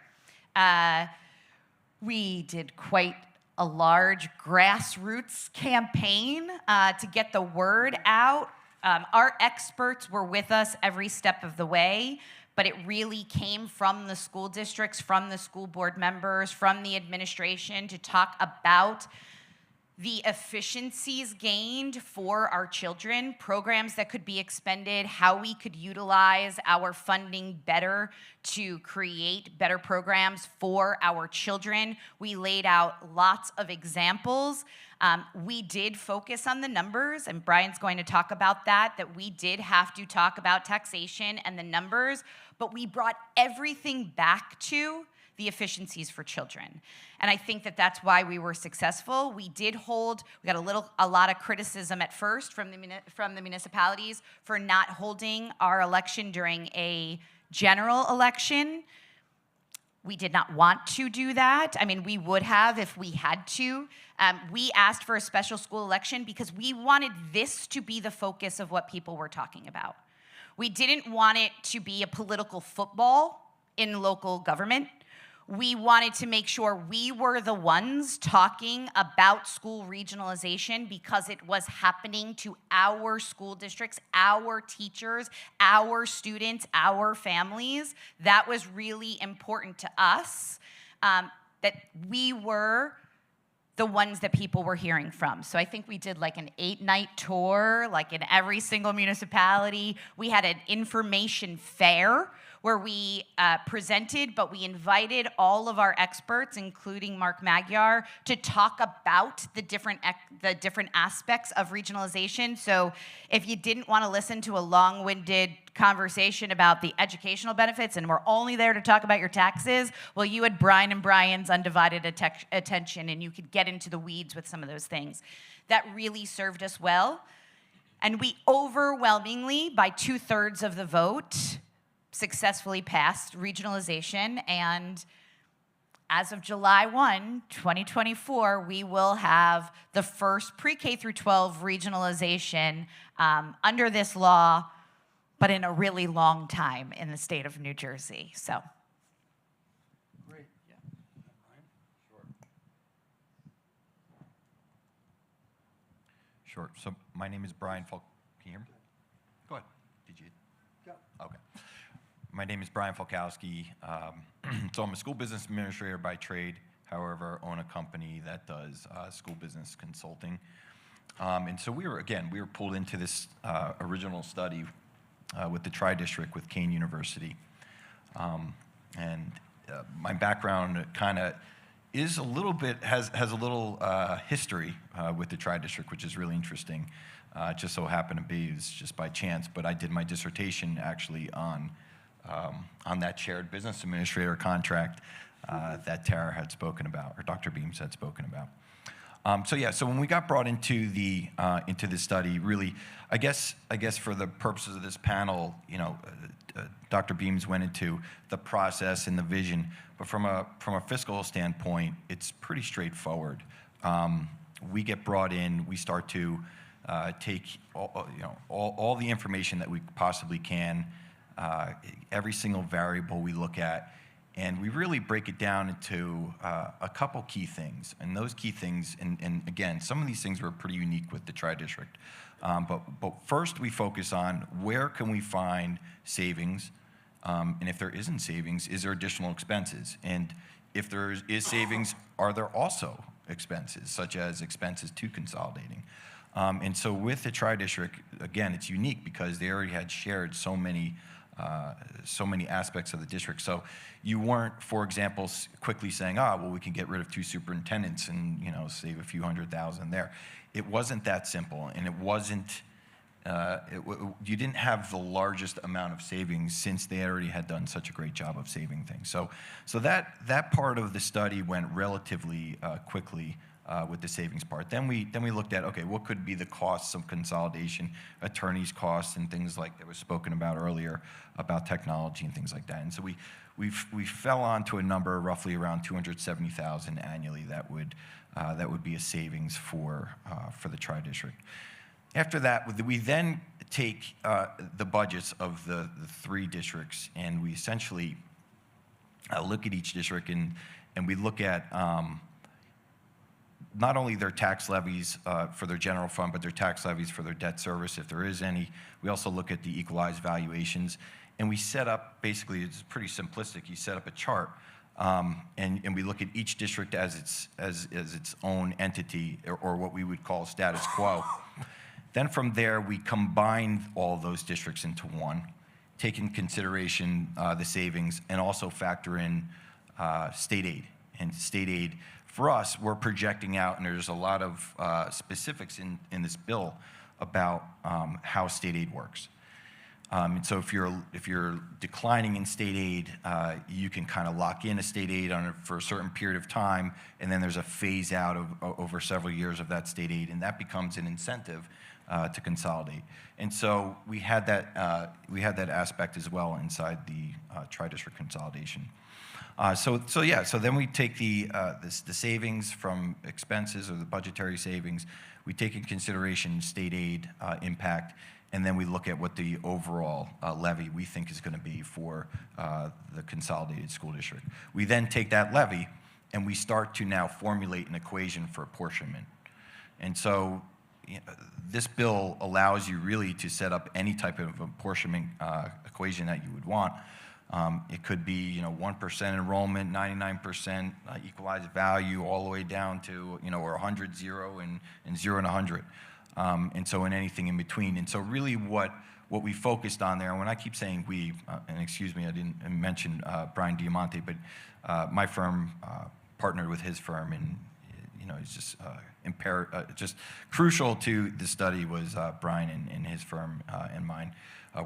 We did quite a large grassroots campaign to get the word out. Our experts were with us every step of the way, but it really came from the school districts, from the school board members, from the administration to talk about the efficiencies gained for our children, programs that could be expended, how we could utilize our funding better to create better programs for our children. We laid out lots of examples. We did focus on the numbers, and Brian's going to talk about that we did have to talk about taxation and the numbers, but we brought everything back to the efficiencies for children. And I think that that's why we were successful. We got a lot of criticism at first from the municipalities for not holding our election during a general election. We did not want to do that. I mean, we would have if we had to. We asked for a special school election because we wanted this to be the focus of what people were talking about. We didn't want it to be a political football in local government. We wanted to make sure we were the ones talking about school regionalization because it was happening to our school districts, our teachers, our students, our families. That was really important to us, that we were the ones that people were hearing from. So I think we did like an 8-night tour, like in every single municipality. We had an information fair where we presented, but we invited all of our experts, including Mark Magyar, to talk about the different aspects of regionalization. So if you didn't want to listen to a long-winded conversation about the educational benefits and we're only there to talk about your taxes, well, you had Brian and Brian's undivided attention and you could get into the weeds with some of those things. That really served us well. And we overwhelmingly, by 2/3 of the vote, successfully passed regionalization, and as of July 1, 2024, we will have the first pre-K through 12 regionalization under this law, but in a really long time in the state of New Jersey. So. Great. Yeah. Sure. So my name is Brian Falk. Can you hear me? Go ahead. Did you? Go. Okay. My name is Brian Falkowski. So I'm a school business administrator by trade. However, own a company that does school business consulting. And so we were pulled into this original study with the Tri-District with Kane University. My background kind of is a little bit, has a little history with the Tri-District, which is really interesting. It just so happened to be, it was just by chance, but I did my dissertation actually on that shared business administrator contract that Tara had spoken about, or Dr. Beams had spoken about. So when we got brought into the study, really, I guess for the purposes of this panel, Dr. Beams went into the process and the vision, but from a fiscal standpoint, it's pretty straightforward. we get brought in, we start to take all the information that we possibly can, every single variable we look at, and we really break it down into a couple key things. And those key things, and again, some of these things were pretty unique with the Tri-District. But first we focus on where can we find savings, and if there isn't savings, is there additional expenses? And if there is savings, are there also expenses, such as expenses to consolidating? And so with the Tri-District, again, it's unique because they already had shared so many aspects of the district. So you weren't, for example, quickly saying, well, we can get rid of 2 superintendents and, save a few $100,000 there. It wasn't that simple, and it wasn't, you didn't have the largest amount of savings since they already had done such a great job of saving things. So that part of the study went relatively quickly with the savings part. Then we looked at, okay, what could be the costs of consolidation, attorneys' costs, and things like that was spoken about earlier about technology and things like that. And so we fell onto a number roughly around $270,000 annually that would be a savings for the Tri-District. After that, we then take the budgets of the 3 districts, and we essentially look at each district, and we look at not only their tax levies for their general fund, but their tax levies for their debt service, if there is any. We also look at the equalized valuations, and we set up, basically, it's pretty simplistic. You set up a chart, and we look at each district as its own entity, or what we would call status quo. Then from there, we combine all those districts into one, take in consideration the savings, and also factor in state aid. And state aid, for us, we're projecting out, and there's a lot of specifics in this bill about how state aid works. And so if you're declining in state aid, you can kind of lock in a state aid for a certain period of time, and then there's a phase out over several years of that state aid, and that becomes an incentive to consolidate. And so we had that aspect as well inside the Tri-District consolidation. So then we take the savings from expenses, or the budgetary savings. We take in consideration state aid impact, and then we look at what the overall levy we think is going to be for the consolidated school district. We then take that levy, and we start to now formulate an equation for apportionment. And so this bill allows you really to set up any type of apportionment equation that you would want. It could be 1% enrollment, 99% equalized value, all the way down to or 100, 0, and 0 and 100, and so in anything in between. And so really what we focused on there, and when I keep saying we, and excuse me, I didn't mention Brian Diamante, but my firm partnered with his firm, and it's just just crucial to the study was Brian and his firm and mine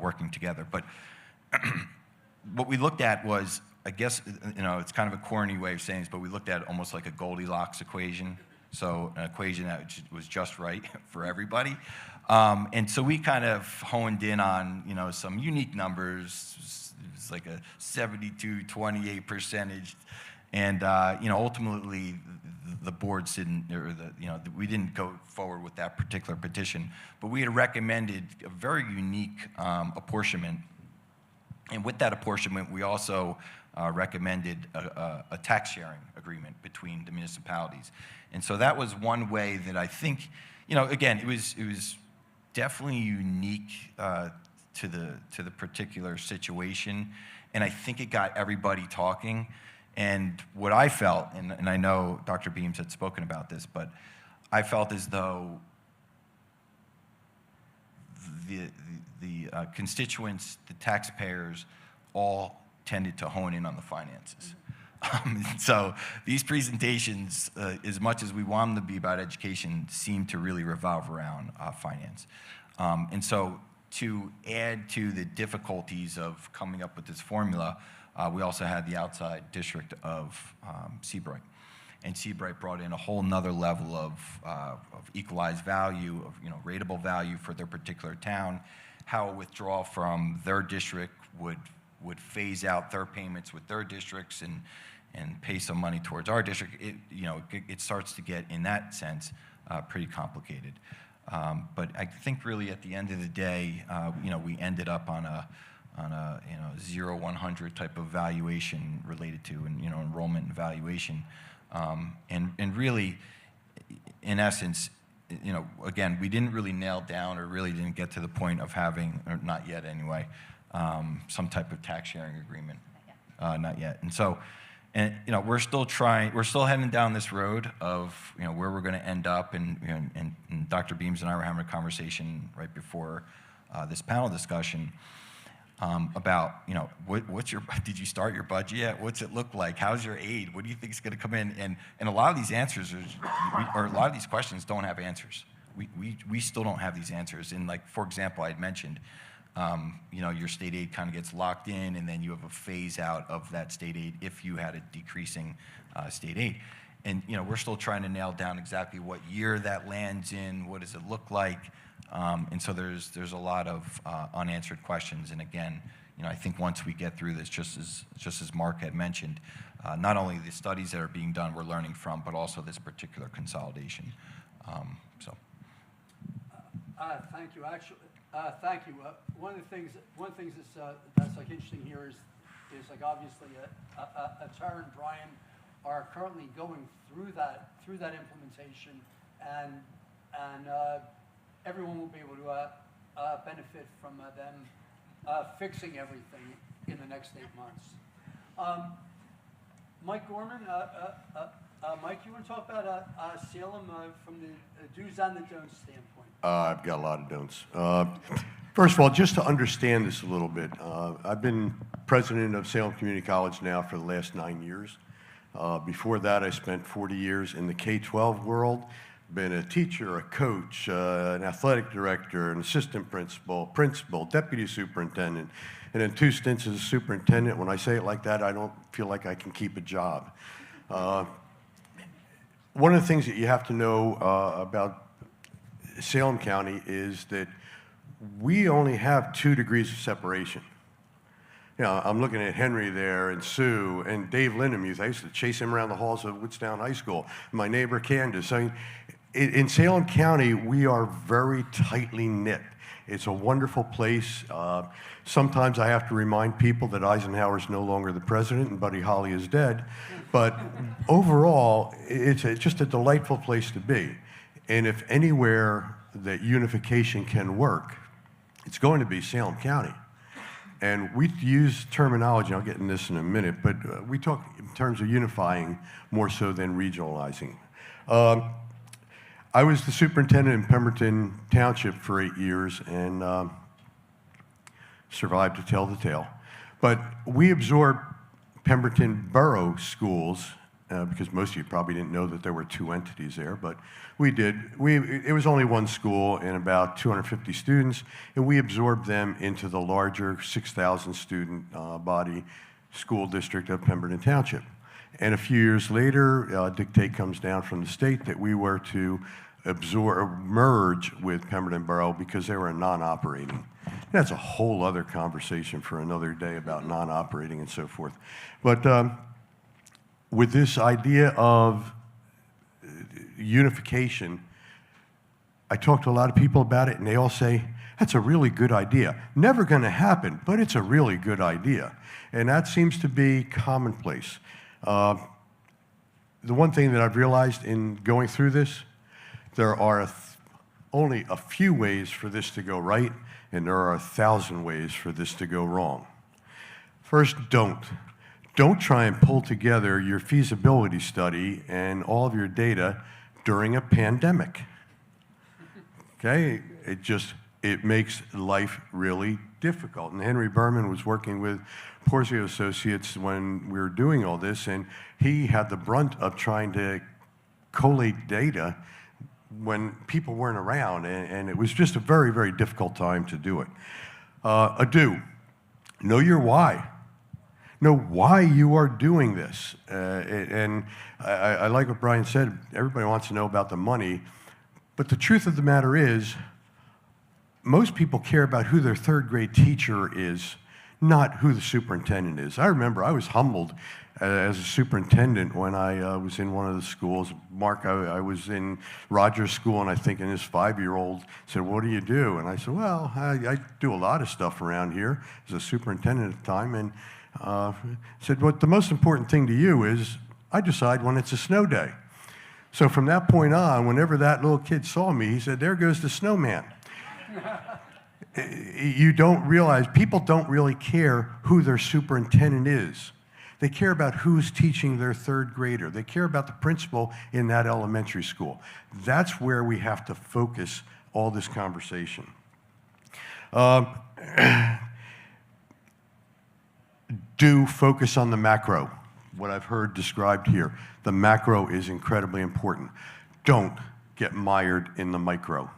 working together. But what we looked at was, I guess, it's kind of a corny way of saying this, but we looked at it almost like a Goldilocks equation. So an equation that was just right for everybody. And so we kind of honed in on, some unique numbers. It's like a 72-28%. And, ultimately the boards didn't, we didn't go forward with that particular petition, but we had recommended a very unique apportionment. And with that apportionment, we also recommended a tax sharing agreement between the municipalities. And so that was one way that I think, again, it was definitely unique to the particular situation. And I think it got everybody talking. And what I felt, and I know Dr. Beams had spoken about this, but I felt as though the constituents, the taxpayers, all tended to hone in on the finances. So these presentations, as much as we want them to be about education, seem to really revolve around finance. And so to add to the difficulties of coming up with this formula, we also had the outside district of Seabright. And Seabright brought in a whole nother level of equalized value, of rateable value for their particular town, how a withdrawal from their district would phase out their payments with their districts, and pay some money towards our district, it starts to get, in that sense, pretty complicated. But I think really at the end of the day, we ended up on a 0-100 type of valuation related to enrollment and valuation, and really, in essence, again, we didn't really nail down or really didn't get to the point of having, or not yet anyway, some type of tax sharing agreement. Not yet. And so, we're still heading down this road of, where we're going to end up. And Dr. Beams and I were having a conversation right before this panel discussion about, did you start your budget yet? What's it look like? How's your aid? What do you think is going to come in? And a lot of these answers or a lot of these questions don't have answers. We still don't have these answers. And like, for example, I had mentioned, your state aid kind of gets locked in, and then you have a phase out of that state aid if you had a decreasing state aid. And we're still trying to nail down exactly what year that lands in, what does it look like, and so there's a lot of unanswered questions. And again, I think once we get through this, just as Mark had mentioned, not only the studies that are being done we're learning from, but also this particular consolidation. Thank you. Actually, thank you. One of the things that's like interesting here is like obviously Tara and Brian are currently going through that implementation, and everyone will be able to benefit from them fixing everything in the next 8 months. Mike Gorman, Mike, you want to talk about Salem from the do's and the don'ts standpoint? I've got a lot of don'ts. First of all, just to understand this a little bit, I've been president of Salem Community College now for the last 9 years. Before that, I spent 40 years in the K-12 world, been a teacher, a coach, an athletic director, an assistant principal, deputy superintendent, and then 2 stints as a superintendent. When I say it like that, I don't feel like I can keep a job. One of the things that you have to know about Salem County is that we only have 2 degrees of separation. I'm looking at Henry there and Sue and Dave Lindemuth. I used to chase him around the halls of Woodstown High School. My neighbor Candace. In Salem County, we are very tightly knit. It's a wonderful place. Sometimes I have to remind people that Eisenhower's no longer the president and Buddy Holly is dead. But overall, it's just a delightful place to be. And if anywhere that unification can work, it's going to be Salem County. And we use terminology, I'll get into this in a minute, but we talk in terms of unifying more so than regionalizing. I was the superintendent in Pemberton Township for 8 years and survived to tell the tale. But we absorbed Pemberton Borough schools because most of you probably didn't know that there were 2 entities there, but we did. It was only 1 school and about 250 students, and we absorbed them into the larger 6,000 student body school district of Pemberton Township. And a few years later, dictate comes down from the state that we were to merge with Pemberton Borough because they were non-operating. That's a whole other conversation for another day about non-operating and so forth. But with this idea of unification, I talk to a lot of people about it, and they all say, that's a really good idea. Never going to happen, but it's a really good idea. And that seems to be commonplace. The one thing that I've realized in going through this, there are only a few ways for this to go right, and there are 1,000 ways for this to go wrong. First, don't. Don't try and pull together your feasibility study and all of your data during a pandemic. Okay? It makes life really difficult. And Henry Berman was working with Porzio Associates when we were doing all this, and he had the brunt of trying to collate data when people weren't around, and it was just a very, very difficult time to do it. A do. Know your why. Know why you are doing this. And I like what Brian said. Everybody wants to know about the money. But the truth of the matter is, most people care about who their 3rd grade teacher is, not who the superintendent is. I remember I was humbled as a superintendent when I was in one of the schools. Mark, I was in Rogers School, and I think his 5-year-old said, "What do you do?" And I said, "Well, I do a lot of stuff around here," as a superintendent at the time, and said, "What the most important thing to you is I decide when it's a snow day." So from that point on, whenever that little kid saw me, he said, "There goes the snowman." You don't realize, people don't really care who their superintendent is. They care about who's teaching their third grader. They care about the principal in that elementary school. That's where we have to focus all this conversation. Do focus on the macro, what I've heard described here. The macro is incredibly important. Don't get mired in the micro.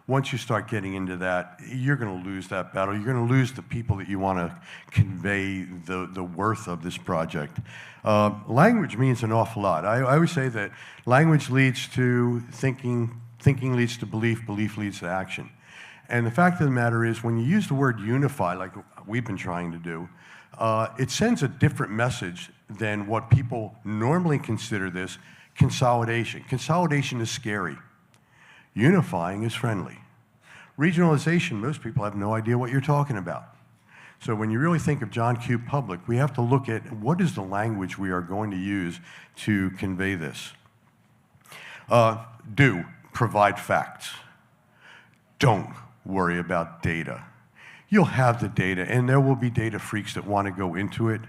Once you start getting into that, you're going to lose that battle. You're going to lose the people that you want to convey the worth of this project. Language means an awful lot. I always say that language leads to thinking, thinking leads to belief, belief leads to action. And the fact of the matter is, when you use the word unify, like we've been trying to do, it sends a different message than what people normally consider this consolidation. Consolidation is scary. Unifying is friendly. Regionalization, most people have no idea what you're talking about. So when you really think of John Q. Public, we have to look at what is the language we are going to use to convey this. Do provide facts. Don't worry about data. You'll have the data, and there will be data freaks that want to go into it.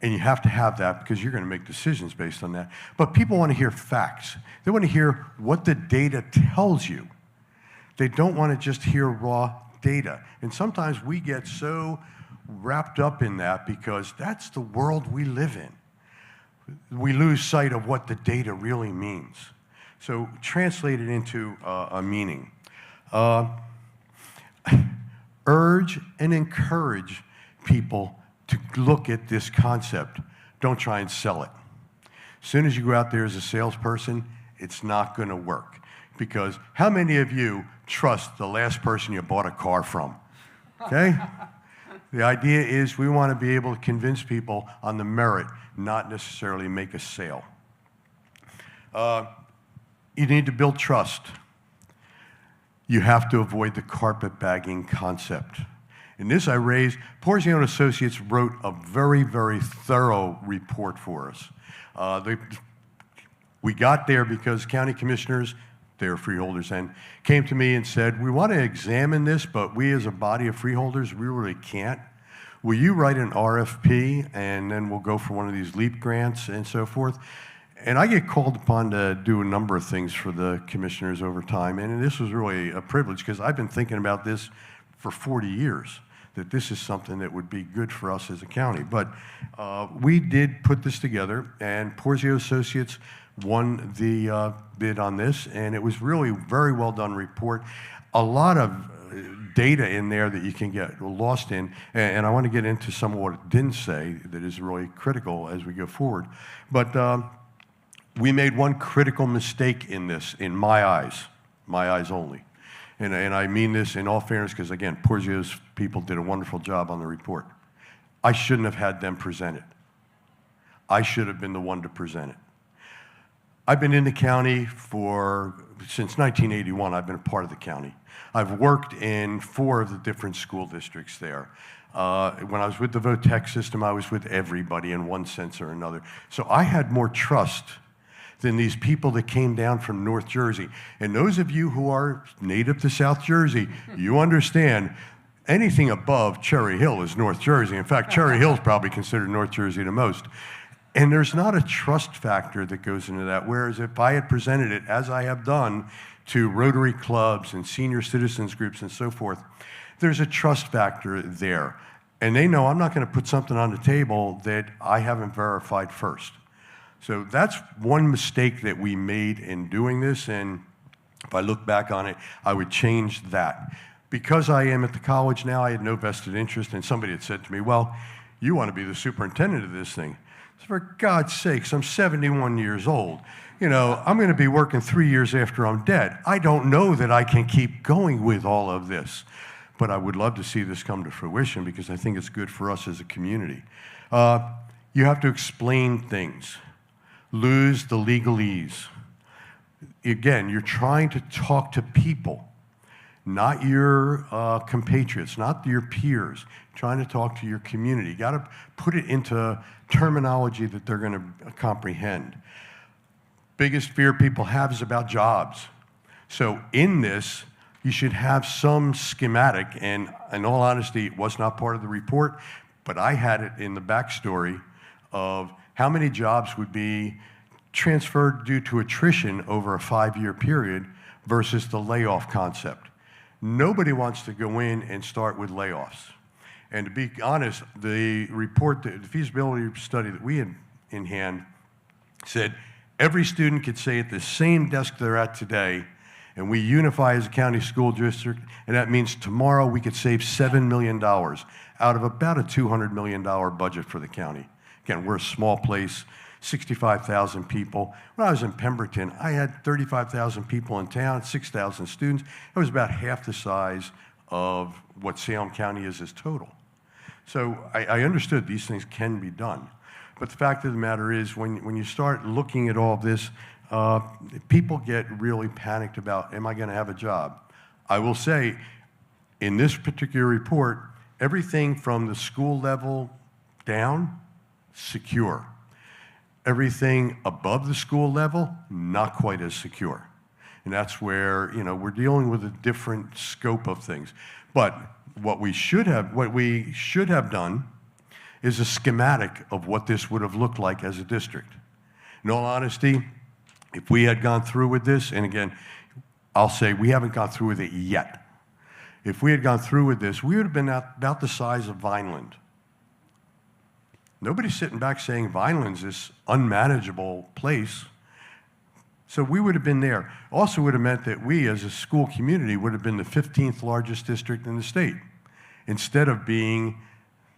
And you have to have that because you're going to make decisions based on that. But people want to hear facts. They want to hear what the data tells you. They don't want to just hear raw data. And sometimes we get so wrapped up in that because that's the world we live in. We lose sight of what the data really means. So translate it into a meaning. Urge and encourage people to look at this concept. Don't try and sell it. As soon as you go out there as a salesperson, it's not going to work. Because how many of you trust the last person you bought a car from? Okay? The idea is we want to be able to convince people on the merit, not necessarily make a sale. You need to build trust. You have to avoid the carpetbagging concept. In this I raised, Porzio & Associates wrote a very, very thorough report for us. We got there because county commissioners, they were freeholders then, came to me and said, "We want to examine this, but we as a body of freeholders, we really can't. Will you write an RFP and then we'll go for one of these LEAP grants and so forth?" And I get called upon to do a number of things for the commissioners over time, and this was really a privilege because I've been thinking about this for 40 years, that this is something that would be good for us as a county. But we did put this together, and Porzio Associates won the bid on this, and it was really a very well done report. A lot of data in there that you can get lost in, and I want to get into some of what it didn't say that is really critical as we go forward. But we made one critical mistake in this, in my eyes only. And I mean this in all fairness because, again, Porzio's people did a wonderful job on the report. I shouldn't have had them present it. I should have been the one to present it. I've been in the county since 1981. I've been a part of the county. I've worked in 4 of the different school districts there. When I was with the VOTEC system, I was with everybody in one sense or another. So I had more trust than these people that came down from North Jersey. And those of you who are native to South Jersey, you understand anything above Cherry Hill is North Jersey. In fact, Cherry Hill is probably considered North Jersey the most. And there's not a trust factor that goes into that. Whereas if I had presented it, as I have done, to Rotary clubs and senior citizens groups and so forth, there's a trust factor there. And they know I'm not going to put something on the table that I haven't verified first. So that's one mistake that we made in doing this, and if I look back on it, I would change that. Because I am at the college now, I had no vested interest, and somebody had said to me, "Well, you want to be the superintendent of this thing." So for God's sakes, I'm 71 years old. You know, I'm going to be working 3 years after I'm dead. I don't know that I can keep going with all of this. but I would love to see this come to fruition because I think it's good for us as a community. You have to explain things, lose the legalese. Again, you're trying to talk to people, not your compatriots, not your peers, trying to talk to your community. You got to put it into terminology that they're going to comprehend. Biggest fear people have is about jobs. So in this, you should have some schematic, and in all honesty, it was not part of the report, but I had it in the backstory of how many jobs would be transferred due to attrition over a 5-year period versus the layoff concept. Nobody wants to go in and start with layoffs. And to be honest, the report, the feasibility study that we had in hand said every student could stay at the same desk they're at today, and we unify as a county school district, and that means tomorrow we could save $7 million out of about a $200 million budget for the county. Again, we're a small place, 65,000 people. When I was in Pemberton, I had 35,000 people in town, 6,000 students. It was about half the size of what Salem County is as total. So I understood these things can be done. But the fact of the matter is, when you start looking at all of this, people get really panicked about, am I going to have a job? I will say, in this particular report, everything from the school level down, secure. Everything above the school level, not quite as secure. And that's where, we're dealing with a different scope of things. But what we should have done is a schematic of what this would have looked like as a district. In all honesty, if we had gone through with this, and again, I'll say we haven't gone through with it yet. If we had gone through with this, we would have been about the size of Vineland. Nobody's sitting back saying Vineland's this unmanageable place. So we would have been there. Also would have meant that we, as a school community, would have been the 15th largest district in the state, instead of being,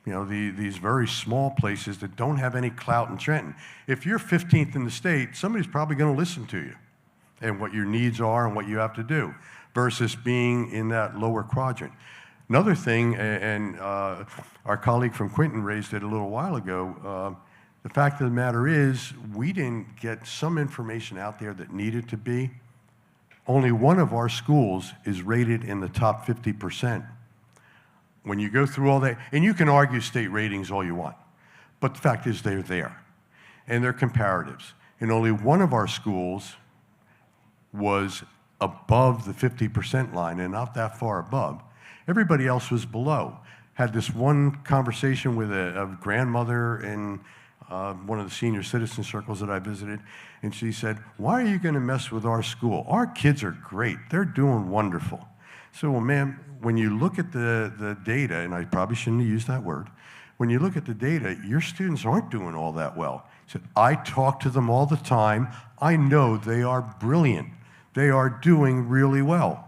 these very small places that don't have any clout in Trenton. If you're 15th in the state, somebody's probably going to listen to you and what your needs are and what you have to do, versus being in that lower quadrant. Another thing, and our colleague from Quinton raised it a little while ago, the fact of the matter is we didn't get some information out there that needed to be. Only one of our schools is rated in the top 50%. When you go through all that, and you can argue state ratings all you want, but the fact is they're there, and they're comparatives. And only one of our schools was above the 50% line, and not that far above. Everybody else was below. Had this one conversation with a grandmother in one of the senior citizen circles that I visited, and she said, "Why are you going to mess with our school? Our kids are great. They're doing wonderful." So, well, ma'am, when you look at the data, and I probably shouldn't have used that word, when you look at the data, your students aren't doing all that well. She said, "I talk to them all the time. I know they are brilliant. They are doing really well."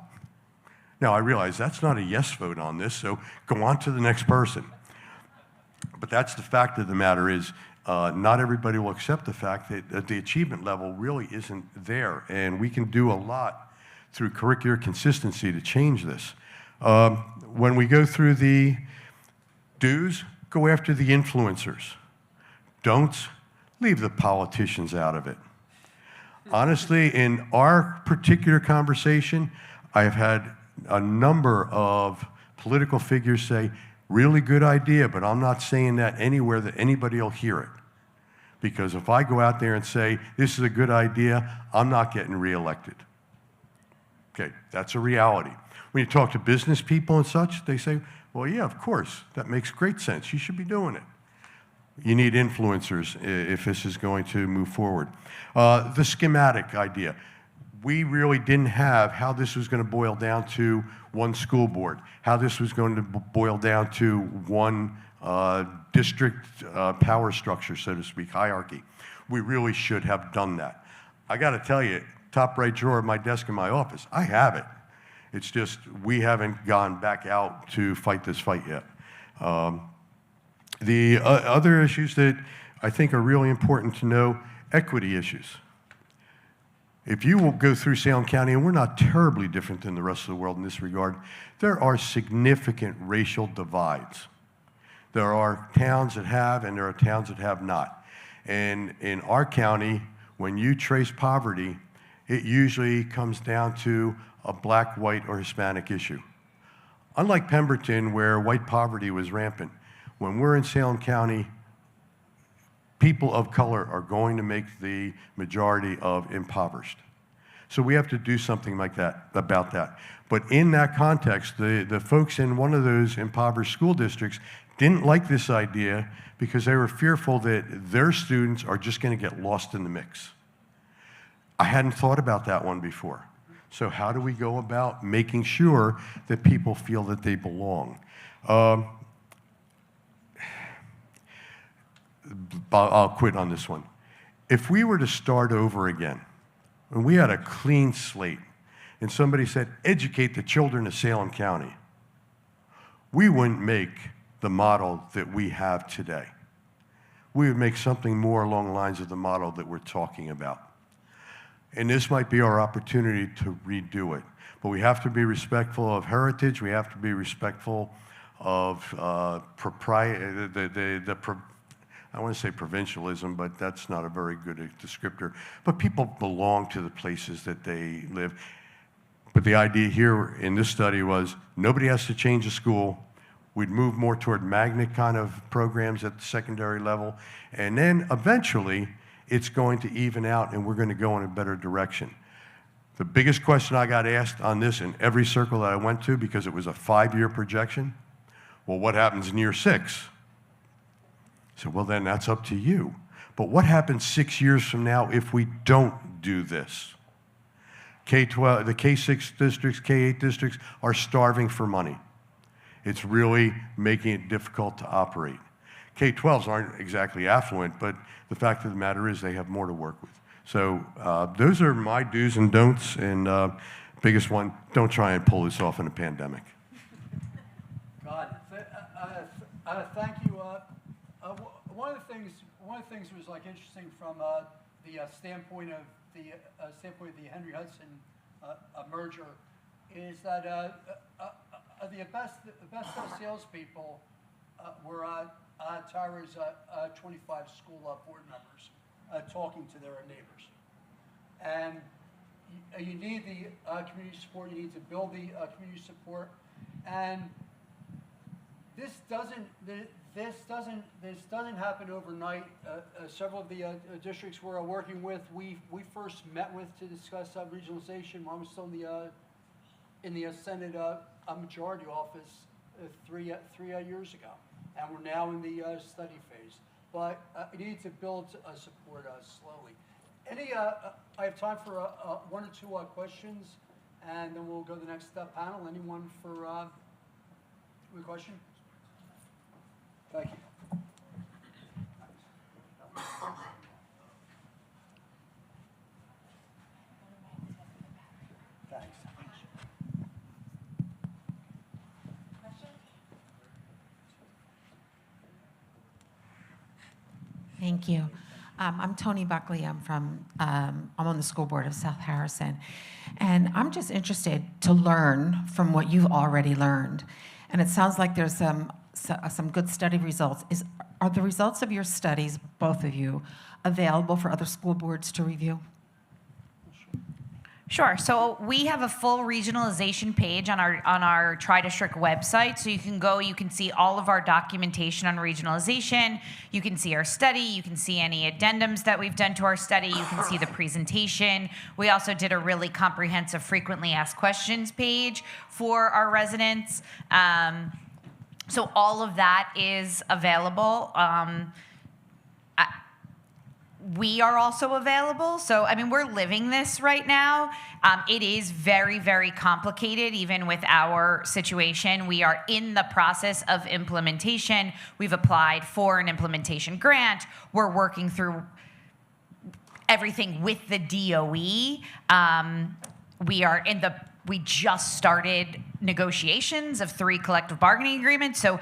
Now, I realize that's not a yes vote on this, so go on to the next person. But that's the fact of the matter is, not everybody will accept the fact that the achievement level really isn't there, and we can do a lot through curricular consistency to change this. When we go through the do's, go after the influencers. Don'ts, leave the politicians out of it. Honestly, in our particular conversation, I've had a number of political figures say, really good idea, but I'm not saying that anywhere that anybody will hear it. Because if I go out there and say, this is a good idea, I'm not getting reelected. Okay, that's a reality. When you talk to business people and such, they say, well, yeah, of course, that makes great sense. You should be doing it. You need influencers if this is going to move forward. The schematic idea. We really didn't have how this was going to boil down to one school board, how this was going to boil down to one district power structure, so to speak, hierarchy. We really should have done that. I got to tell you, top right drawer of my desk in my office, I have it. It's just we haven't gone back out to fight this fight yet. The other issues that I think are really important to know, equity issues. If you will go through Salem County, and we're not terribly different than the rest of the world in this regard, there are significant racial divides. There are towns that have, and there are towns that have not. And in our county, when you trace poverty, it usually comes down to a black, white, or Hispanic issue. Unlike Pemberton, where white poverty was rampant, when we're in Salem County, people of color are going to make the majority of impoverished. So we have to do something like that, about that. But in that context, the folks in one of those impoverished school districts didn't like this idea because they were fearful that their students are just going to get lost in the mix. I hadn't thought about that one before. So how do we go about making sure that people feel that they belong? I'll quit on this one. If we were to start over again, and we had a clean slate, and somebody said, educate the children of Salem County, we wouldn't make the model that we have today. We would make something more along the lines of the model that we're talking about. And this might be our opportunity to redo it. But we have to be respectful of heritage. We have to be respectful of I want to say provincialism, but that's not a very good descriptor. But people belong to the places that they live. But the idea here in this study was nobody has to change the school. We'd move more toward magnet kind of programs at the secondary level. And then eventually, it's going to even out and we're going to go in a better direction. The biggest question I got asked on this in every circle that I went to, because it was a 5-year projection, well, what happens in year 6? So, well, then that's up to you. But what happens 6 years from now if we don't do this? K-12, the K-6 districts, K-8 districts are starving for money. It's really making it difficult to operate. K-12s aren't exactly affluent, but the fact of the matter is they have more to work with. So those are my do's and don'ts, and biggest one, don't try and pull this off in a pandemic. God, thank you. One of the things was like interesting from the standpoint of the Henry Hudson merger is that the best salespeople were Tyra's 25 school board members talking to their neighbors, and you need the community support. You need to build the community support, and this doesn't happen overnight. Several of the districts we're working with, we first met with to discuss regionalization when I was still in the Senate majority office 3 years ago, and we're now in the study phase. But you need to build support slowly. I have time for 1 or 2 questions, and then we'll go to the next panel. Anyone for a question? Thank you. Thanks. Thank you. I'm Tony Buckley. I'm on the school board of South Harrison. And I'm just interested to learn from what you've already learned. And it sounds like there's some good study results. Are the results of your studies, both of you, available for other school boards to review? Sure. So we have a full regionalization page on our Tri-District website. So you can go, you can see all of our documentation on regionalization. You can see our study. You can see any addendums that we've done to our study. You can see the presentation. We also did a really comprehensive frequently asked questions page for our residents. So all of that is available. We are also available. So, I mean, we're living this right now. It is very, very complicated, even with our situation. We are in the process of implementation. We've applied for an implementation grant. We're working through everything with the DOE. We just started negotiations of 3 collective bargaining agreements. So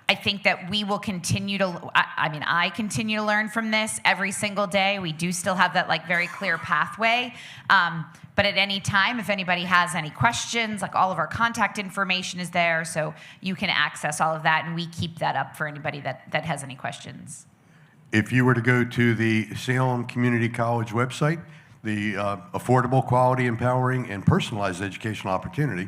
I think that we will continue to, I continue to learn from this every single day. We do still have that like very clear pathway. But at any time, if anybody has any questions, like all of our contact information is there, so you can access all of that, and we keep that up for anybody that has any questions. If you were to go to the Salem Community College website, the affordable, quality, empowering, and personalized educational opportunity,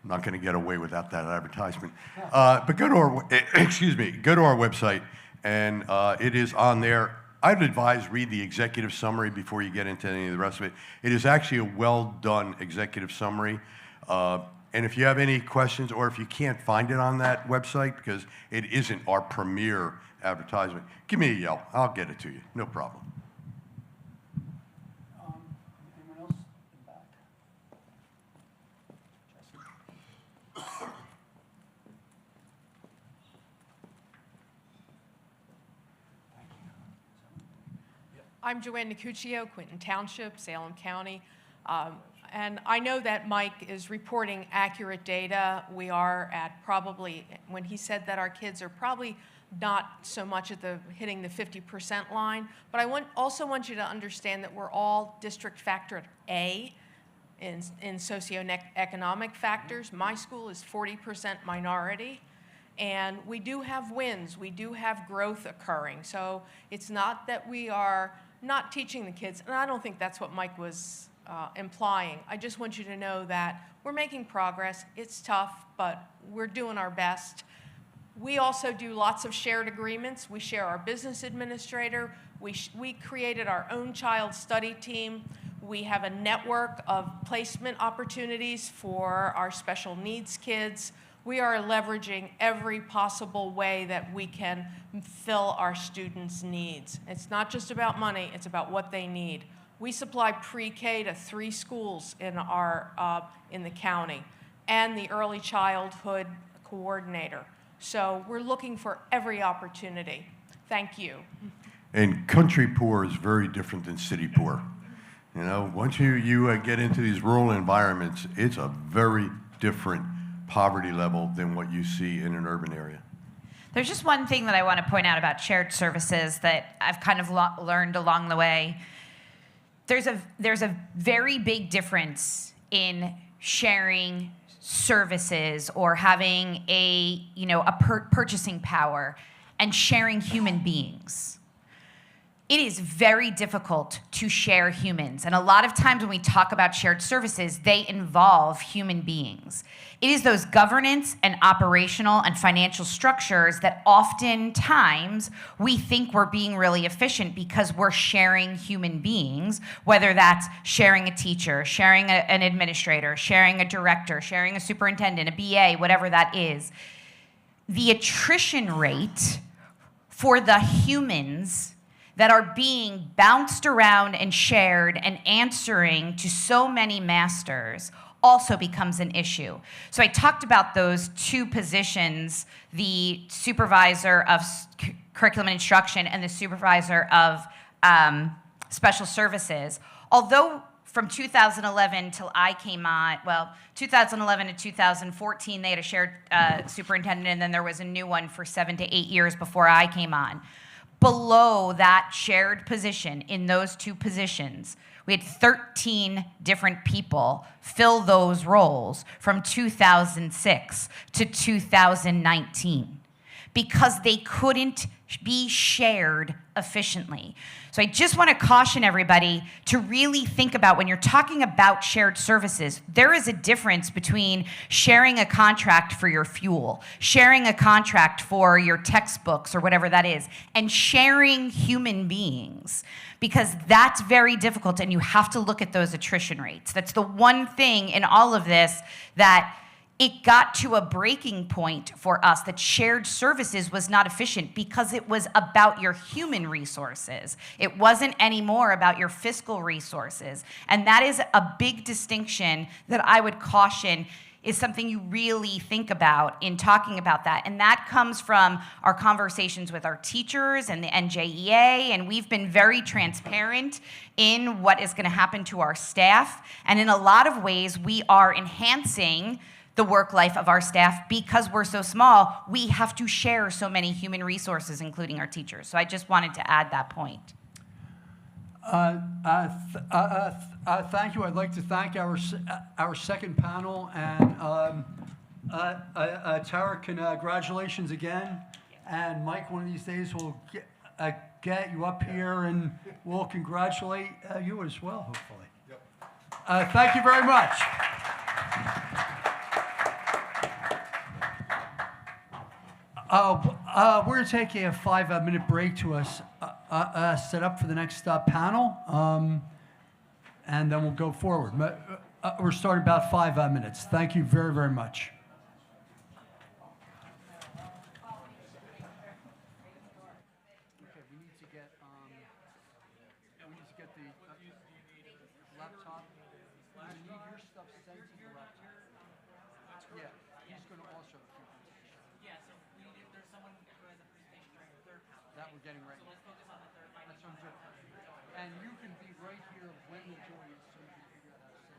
I'm not going to get away without that advertisement. But go to our, go to our website, and it is on there. I'd advise read the executive summary before you get into any of the rest of it. It is actually a well-done executive summary. And if you have any questions, or if you can't find it on that website because it isn't our premier advertisement, give me a yell. I'll get it to you. No problem. Anyone else in the back? I'm Joanne Nicuccio, Quinton Township, Salem County. And I know that Mike is reporting accurate data. We are at probably, when he said that our kids are probably not so much at hitting the 50% line, but I also want you to understand that we're all district factor A in socioeconomic factors. My school is 40% minority. And we do have wins, we do have growth occurring. So it's not that we are not teaching the kids, and I don't think that's what Mike was implying. I just want you to know that we're making progress. It's tough, but we're doing our best. We also do lots of shared agreements. We share our business administrator. We created our own child study team. We have a network of placement opportunities for our special needs kids. We are leveraging every possible way that we can fill our students' needs. It's not just about money, it's about what they need. We supply pre-K to 3 schools in the county, and the early childhood coordinator. So we're looking for every opportunity. Thank you. And country poor is very different than city poor. You know, once you get into these rural environments, it's a very different poverty level than what you see in an urban area. There's just one thing that I want to point out about shared services that I've kind of learned along the way. There's a very big difference in sharing services or having a purchasing power and sharing human beings. It is very difficult to share humans. And a lot of times when we talk about shared services, they involve human beings. It is those governance and operational and financial structures that oftentimes we think we're being really efficient because we're sharing human beings, whether that's sharing a teacher, sharing an administrator, sharing a director, sharing a superintendent, a BA, whatever that is. The attrition rate for the humans that are being bounced around and shared and answering to so many masters also becomes an issue. So I talked about those 2 positions, the supervisor of curriculum and instruction and the supervisor of special services. Although from 2011 till I came on, 2011 to 2014, they had a shared superintendent, and then there was a new one for 7 to 8 years before I came on. Below that shared position, in those 2 positions, we had 13 different people fill those roles from 2006 to 2019 because they couldn't be shared efficiently. So I just want to caution everybody to really think about when you're talking about shared services, there is a difference between sharing a contract for your fuel, sharing a contract for your textbooks or whatever that is, and sharing human beings, because that's very difficult and you have to look at those attrition rates. That's the one thing in all of this that it got to a breaking point for us that shared services was not efficient because it was about your human resources. It wasn't anymore about your fiscal resources. And that is a big distinction that I would caution is something you really think about in talking about that. And that comes from our conversations with our teachers and the NJEA, and we've been very transparent in what is going to happen to our staff. And in a lot of ways, we are enhancing the work life of our staff. Because we're so small, we have to share so many human resources, including our teachers. So I just wanted to add that point. Thank you. I'd like to thank our second panel, and Tara, congratulations again. And Mike, one of these days we'll get you up here and we'll congratulate you as well, hopefully. Thank you very much. We're going to take a 5-minute break to set up for the next panel, and then we'll go forward. We're starting about 5 minutes. Thank you very, very much. Okay, we need to get the laptop. You need your stuff sent to the laptop. Yeah, he's going to also have a presentation. Yeah, so there's someone who has a presentation during the third panel. That we're getting ready. So let's focus on the third. That sounds good. And you can be right here when the joy is, so you can figure out how to sing.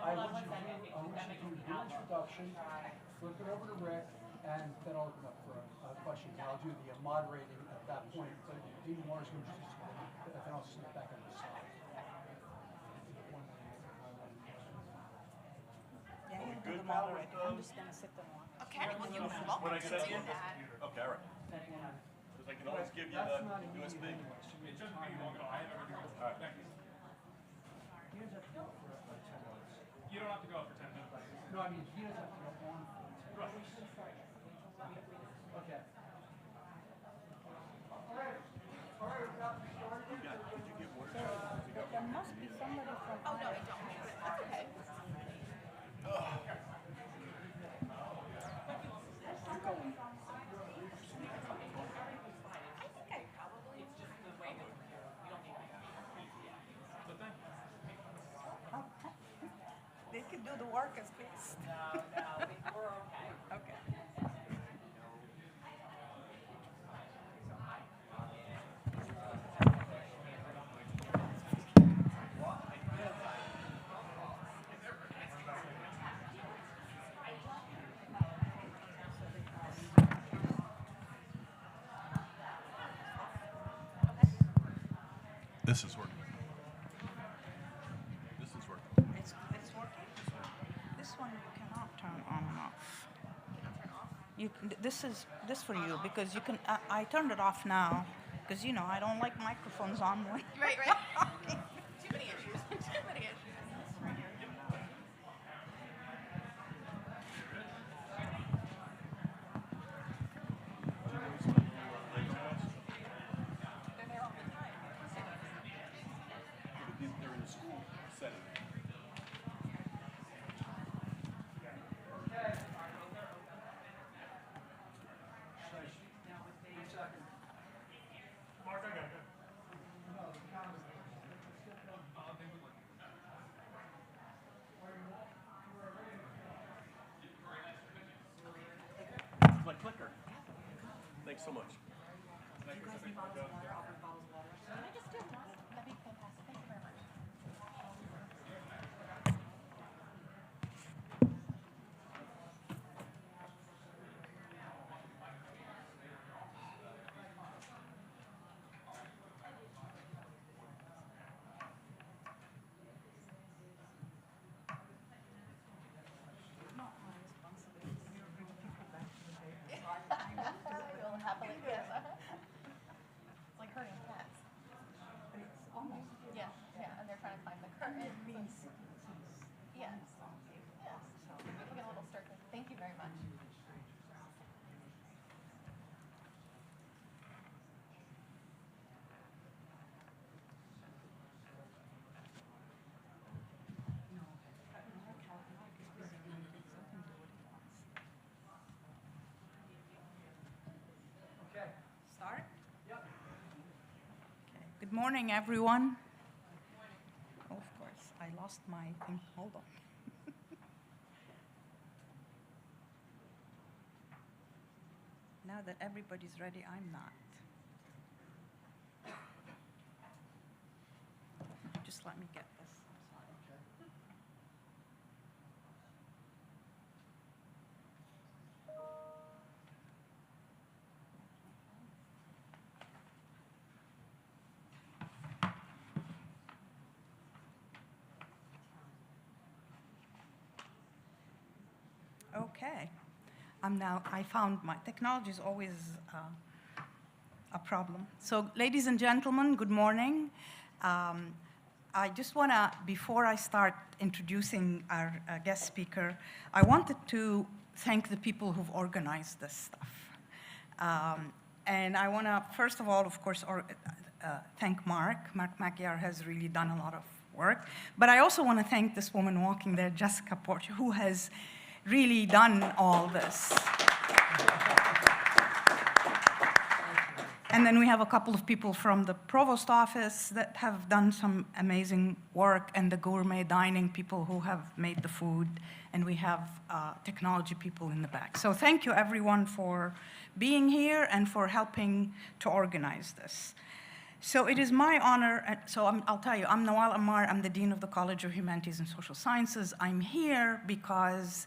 I want you to do your introduction, flip it over to Rick, and then I'll open up for questions. And I'll do the moderating at that point. So Dean Moore's going to just, then I'll slip back on the side. Yeah, he'll do the moderator. I'm just gonna sit there and watch. Okay, well, you're welcome When I to set do up the that. computer. Okay, all right. Because I can always give you That's the not immediate USB. anyway. It shouldn't be long at all. I have everything. All right, thank you. He doesn't have to go for 10 minutes. You don't have to go for 10 minutes. No, I mean, he doesn't have to go on for 10 Right. Okay. There must be somebody from. Oh, no, I don't. That's okay. They can do the work as best. No, we're okay. Okay. This is working. This is working. It's working? This one you cannot turn on and off. This for you, because you can, I turned it off now, because you know, I don't like microphones on when. Right. Too many issues. Too many issues. They're in the school setting. Mark, I got it. My clicker. Thanks so much. It's like herding cats. Yeah, and they're trying to find the current. Yes. We get a little stir. Thank you very much. Start? Yep. Okay. Good morning, everyone. Oh, of course, I lost my thing. Hold on. Now that everybody's ready, I'm not. Just let me get this. I'm sorry. Okay. I found my technology is always a problem. So, ladies and gentlemen, good morning. I just want to, before I start introducing our guest speaker, I wanted to thank the people who've organized this stuff. And I want to, first of all, of course, thank Mark. Mark Magyar has really done a lot of work. But I also want to thank this woman walking there, Jessica Porcher, who has really done all this. And then we have a couple of people from the provost office that have done some amazing work, and the gourmet dining people who have made the food, and we have technology people in the back. So thank you, everyone, for being here and for helping to organize this. So it is my honor, I'll tell you, I'm Nawal Ammar, I'm the Dean of the College of Humanities and Social Sciences. I'm here because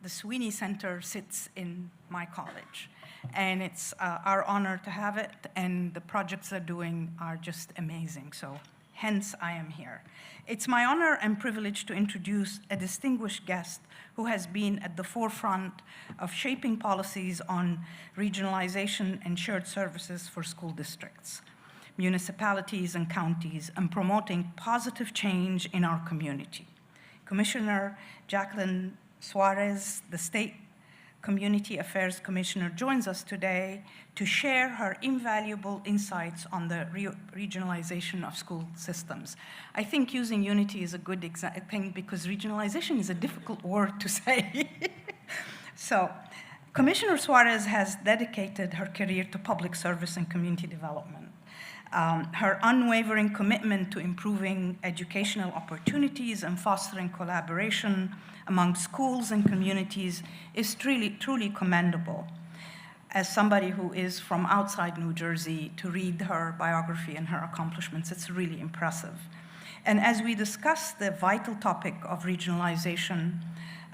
the Sweeney Center sits in my college. And it's our honor to have it, and the projects they're doing are just amazing, so hence I am here. It's my honor and privilege to introduce a distinguished guest who has been at the forefront of shaping policies on regionalization and shared services for school districts, municipalities and counties, and promoting positive change in our community. Commissioner Jacqueline Suarez, the State Community Affairs Commissioner, joins us today to share her invaluable insights on the regionalization of school systems. I think using unity is a good thing because regionalization is a difficult word to say. So, Commissioner Suarez has dedicated her career to public service and community development. Her unwavering commitment to improving educational opportunities and fostering collaboration among schools and communities is truly commendable. As somebody who is from outside New Jersey, to read her biography and her accomplishments, it's really impressive. And as we discuss the vital topic of regionalization,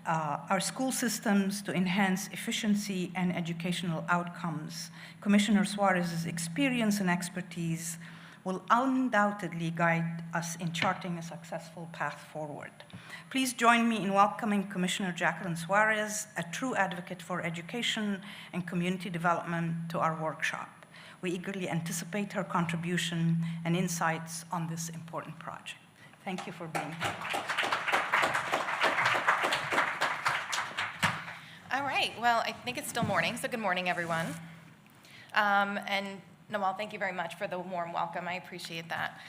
our school systems to enhance efficiency and educational outcomes, Commissioner Suarez's experience and expertise will undoubtedly guide us in charting a successful path forward. Please join me in welcoming Commissioner Jacqueline Suarez, a true advocate for education and community development, to our workshop. We eagerly anticipate her contribution and insights on this important project. Thank you for being here. All right, well, I think it's still morning, so good morning, everyone. And Nawal, thank you very much for the warm welcome. I appreciate that.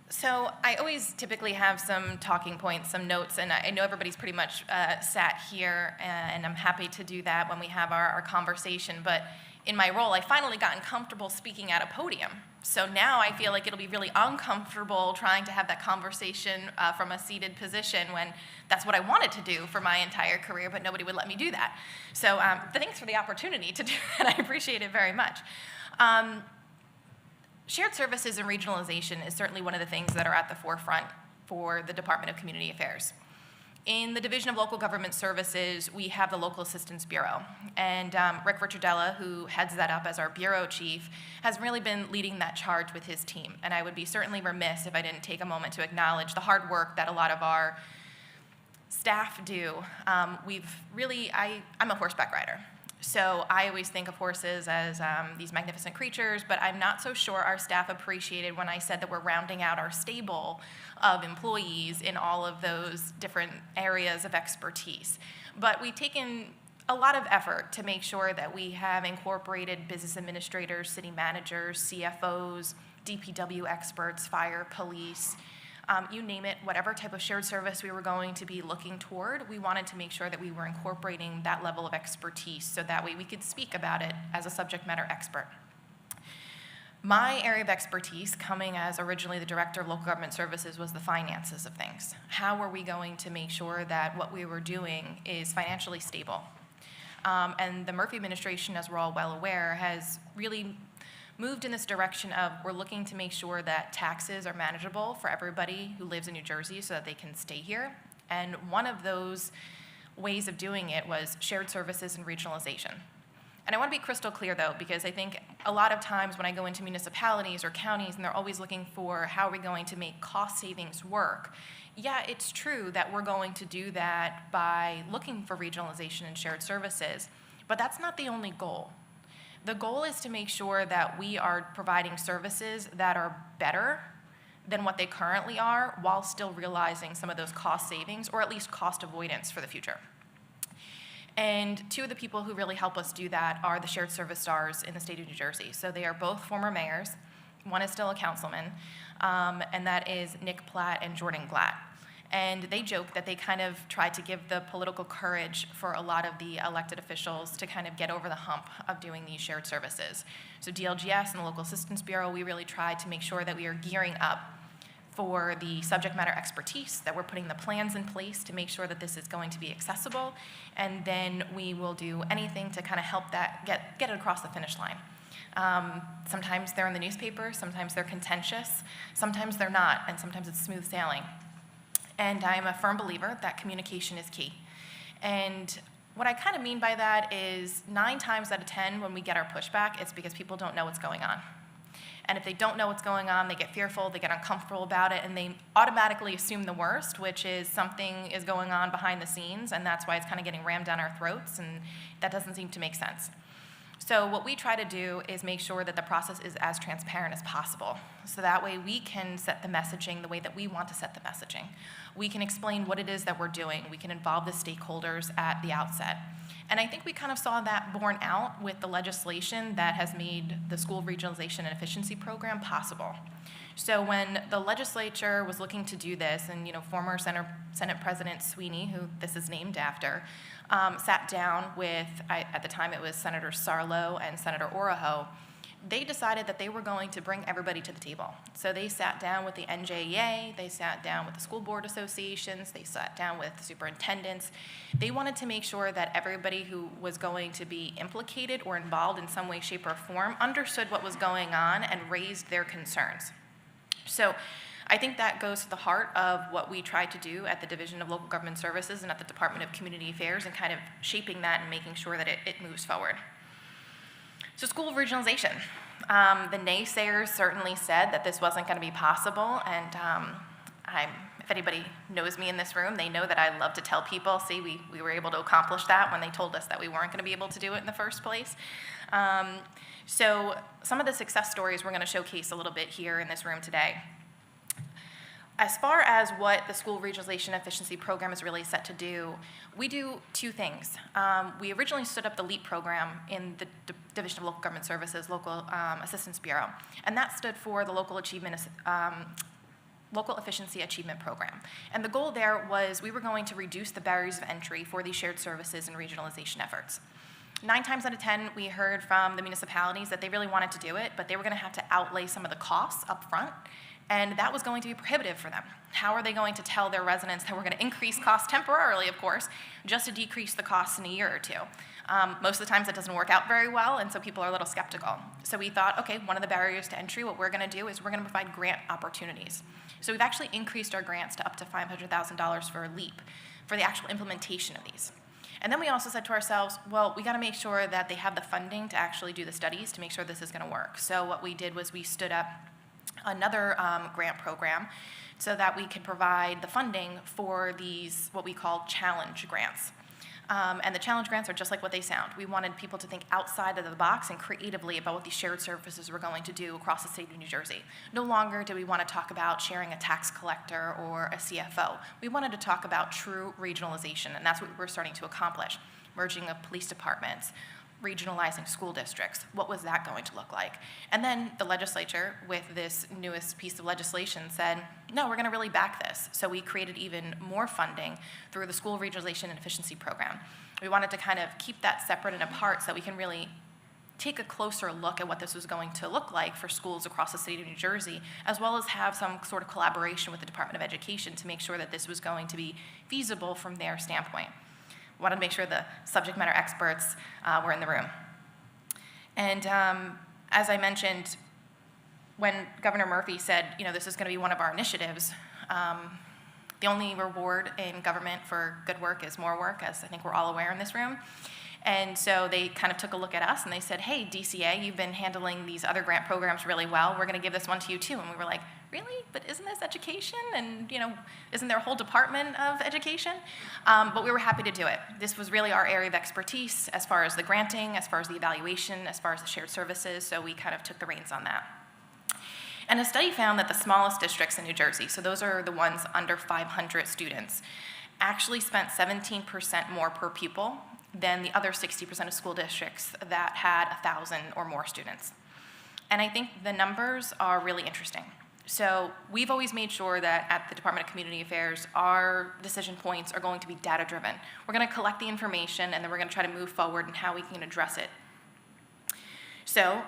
So I always typically have some talking points, some notes, and I know everybody's pretty much sat here, and I'm happy to do that when we have our conversation. But in my role, I finally gotten comfortable speaking at a podium. So now I feel like it'll be really uncomfortable trying to have that conversation from a seated position when that's what I wanted to do for my entire career, but nobody would let me do that. So thanks for the opportunity to do that. I appreciate it very much. Shared services and regionalization is certainly one of the things that are at the forefront for the Department of Community Affairs. In the Division of Local Government Services, we have the Local Assistance Bureau. And Rick Richardella, who heads that up as our bureau chief, has really been leading that charge with his team. And I would be certainly remiss if I didn't take a moment to acknowledge the hard work that a lot of our staff do. I'm a horseback rider. So I always think of horses as these magnificent creatures, but I'm not so sure our staff appreciated when I said that we're rounding out our stable of employees in all of those different areas of expertise. But we've taken a lot of effort to make sure that we have incorporated business administrators, city managers, CFOs, DPW experts, fire, police, you name it, whatever type of shared service we were going to be looking toward, we wanted to make sure that we were incorporating that level of expertise so that way we could speak about it as a subject matter expert. My area of expertise, coming as originally the Director of Local Government Services, was the finances of things. How were we going to make sure that what we were doing is financially stable? And the Murphy administration, as we're all well aware, has really moved in this direction of we're looking to make sure that taxes are manageable for everybody who lives in New Jersey so that they can stay here. And one of those ways of doing it was shared services and regionalization. And I want to be crystal clear, though, because I think a lot of times when I go into municipalities or counties and they're always looking for how are we going to make cost savings work, yeah, it's true that we're going to do that by looking for regionalization and shared services, but that's not the only goal. The goal is to make sure that we are providing services that are better than what they currently are while still realizing some of those cost savings or at least cost avoidance for the future. And two of the people who really help us do that are the shared service stars in the state of New Jersey. So they are both former mayors. One is still a councilman, and that is Nick Platt and Jordan Glatt. And they joke that they kind of tried to give the political courage for a lot of the elected officials to kind of get over the hump of doing these shared services. So DLGS and the Local Assistance Bureau, we really tried to make sure that we are gearing up for the subject matter expertise, that we're putting the plans in place to make sure that this is going to be accessible, and then we will do anything to kind of help that get it across the finish line. Sometimes they're in the newspaper, sometimes they're contentious, sometimes they're not, and sometimes it's smooth sailing. And I'm a firm believer that communication is key. And what I kind of mean by that is 9 times out of 10 when we get our pushback, it's because people don't know what's going on. And if they don't know what's going on, they get fearful, they get uncomfortable about it, and they automatically assume the worst, which is something is going on behind the scenes, and that's why it's kind of getting rammed down our throats, and that doesn't seem to make sense. So what we try to do is make sure that the process is as transparent as possible. So that way we can set the messaging the way that we want to set the messaging. We can explain what it is that we're doing. We can involve the stakeholders at the outset. And I think we kind of saw that borne out with the legislation that has made the school regionalization and efficiency program possible. So when the legislature was looking to do this, and former Senate President Sweeney, who this is named after, sat down with, at the time it was Senator Sarlo and Senator Oroho, they decided that they were going to bring everybody to the table. So they sat down with the NJEA, they sat down with the school board associations, they sat down with superintendents. They wanted to make sure that everybody who was going to be implicated or involved in some way, shape, or form understood what was going on and raised their concerns. So I think that goes to the heart of what we try to do at the Division of Local Government Services and at the Department of Community Affairs, and kind of shaping that and making sure that it moves forward. So school regionalization. The naysayers certainly said that this wasn't going to be possible, and if anybody knows me in this room, they know that I love to tell people, see, we were able to accomplish that when they told us that we weren't going to be able to do it in the first place. So some of the success stories we're going to showcase a little bit here in this room today. As far as what the School Regionalization Efficiency Program is really set to do, we do 2 things. We originally stood up the LEAP program in the Division of Local Government Services, Local Assistance Bureau, and that stood for the Local Efficiency Achievement Program. And the goal there was we were going to reduce the barriers of entry for these shared services and regionalization efforts. 9 times out of 10, we heard from the municipalities that they really wanted to do it, but they were going to have to outlay some of the costs up front. And that was going to be prohibitive for them. How are they going to tell their residents that we're going to increase costs temporarily, of course, just to decrease the costs in a year or 2? Most of the times that doesn't work out very well, and so people are a little skeptical. So we thought, okay, one of the barriers to entry, what we're going to do is we're going to provide grant opportunities. So we've actually increased our grants to up to $500,000 for LEAP, for the actual implementation of these. And then we also said to ourselves, well, we got to make sure that they have the funding to actually do the studies to make sure this is going to work. So what we did was we stood up another grant program so that we could provide the funding for these, what we call challenge grants. And the challenge grants are just like what they sound. We wanted people to think outside of the box and creatively about what these shared services were going to do across the state of New Jersey. No longer do we want to talk about sharing a tax collector or a CFO. We wanted to talk about true regionalization, and that's what we're starting to accomplish. Merging of police departments, regionalizing school districts. What was that going to look like? And then the legislature, with this newest piece of legislation, said, no, we're going to really back this. So we created even more funding through the School Regionalization and Efficiency Program. We wanted to kind of keep that separate and apart so that we can really take a closer look at what this was going to look like for schools across the state of New Jersey, as well as have some sort of collaboration with the Department of Education to make sure that this was going to be feasible from their standpoint. Wanted to make sure the subject matter experts were in the room. And as I mentioned, when Governor Murphy said, this is going to be one of our initiatives, the only reward in government for good work is more work, as I think we're all aware in this room. And so they kind of took a look at us and they said, hey, DCA, you've been handling these other grant programs really well. We're going to give this one to you too. And we were like, really? But isn't this education? And isn't there a whole department of education? But we were happy to do it. This was really our area of expertise as far as the granting, as far as the evaluation, as far as the shared services. So we kind of took the reins on that. And a study found that the smallest districts in New Jersey, so those are the ones under 500 students, actually spent 17% more per pupil than the other 60% of school districts that had 1,000 or more students. And I think the numbers are really interesting. So we've always made sure that at the Department of Community Affairs, our decision points are going to be data-driven. We're going to collect the information, and then we're going to try to move forward and how we can address it. So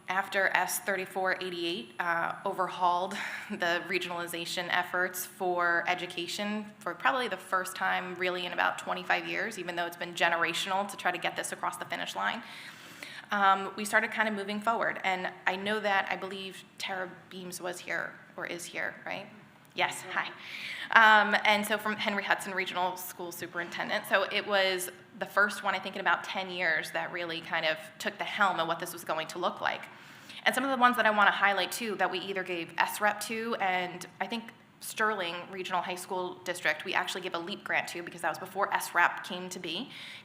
after S3488 overhauled the regionalization efforts for education for probably the first time really in about 25 years, even though it's been generational to try to get this across the finish line. we started kind of moving forward. And I know that, I believe Tara Beams was here, or is here, right? Yes, hi. And so from Henry Hudson Regional School Superintendent. So it was the first one, I think, in about 10 years that really kind of took the helm of what this was going to look like. And some of the ones that I want to highlight, too, that we either gave SREP to, and I think Sterling Regional High School District, we actually gave a LEAP grant to, because that was before SREP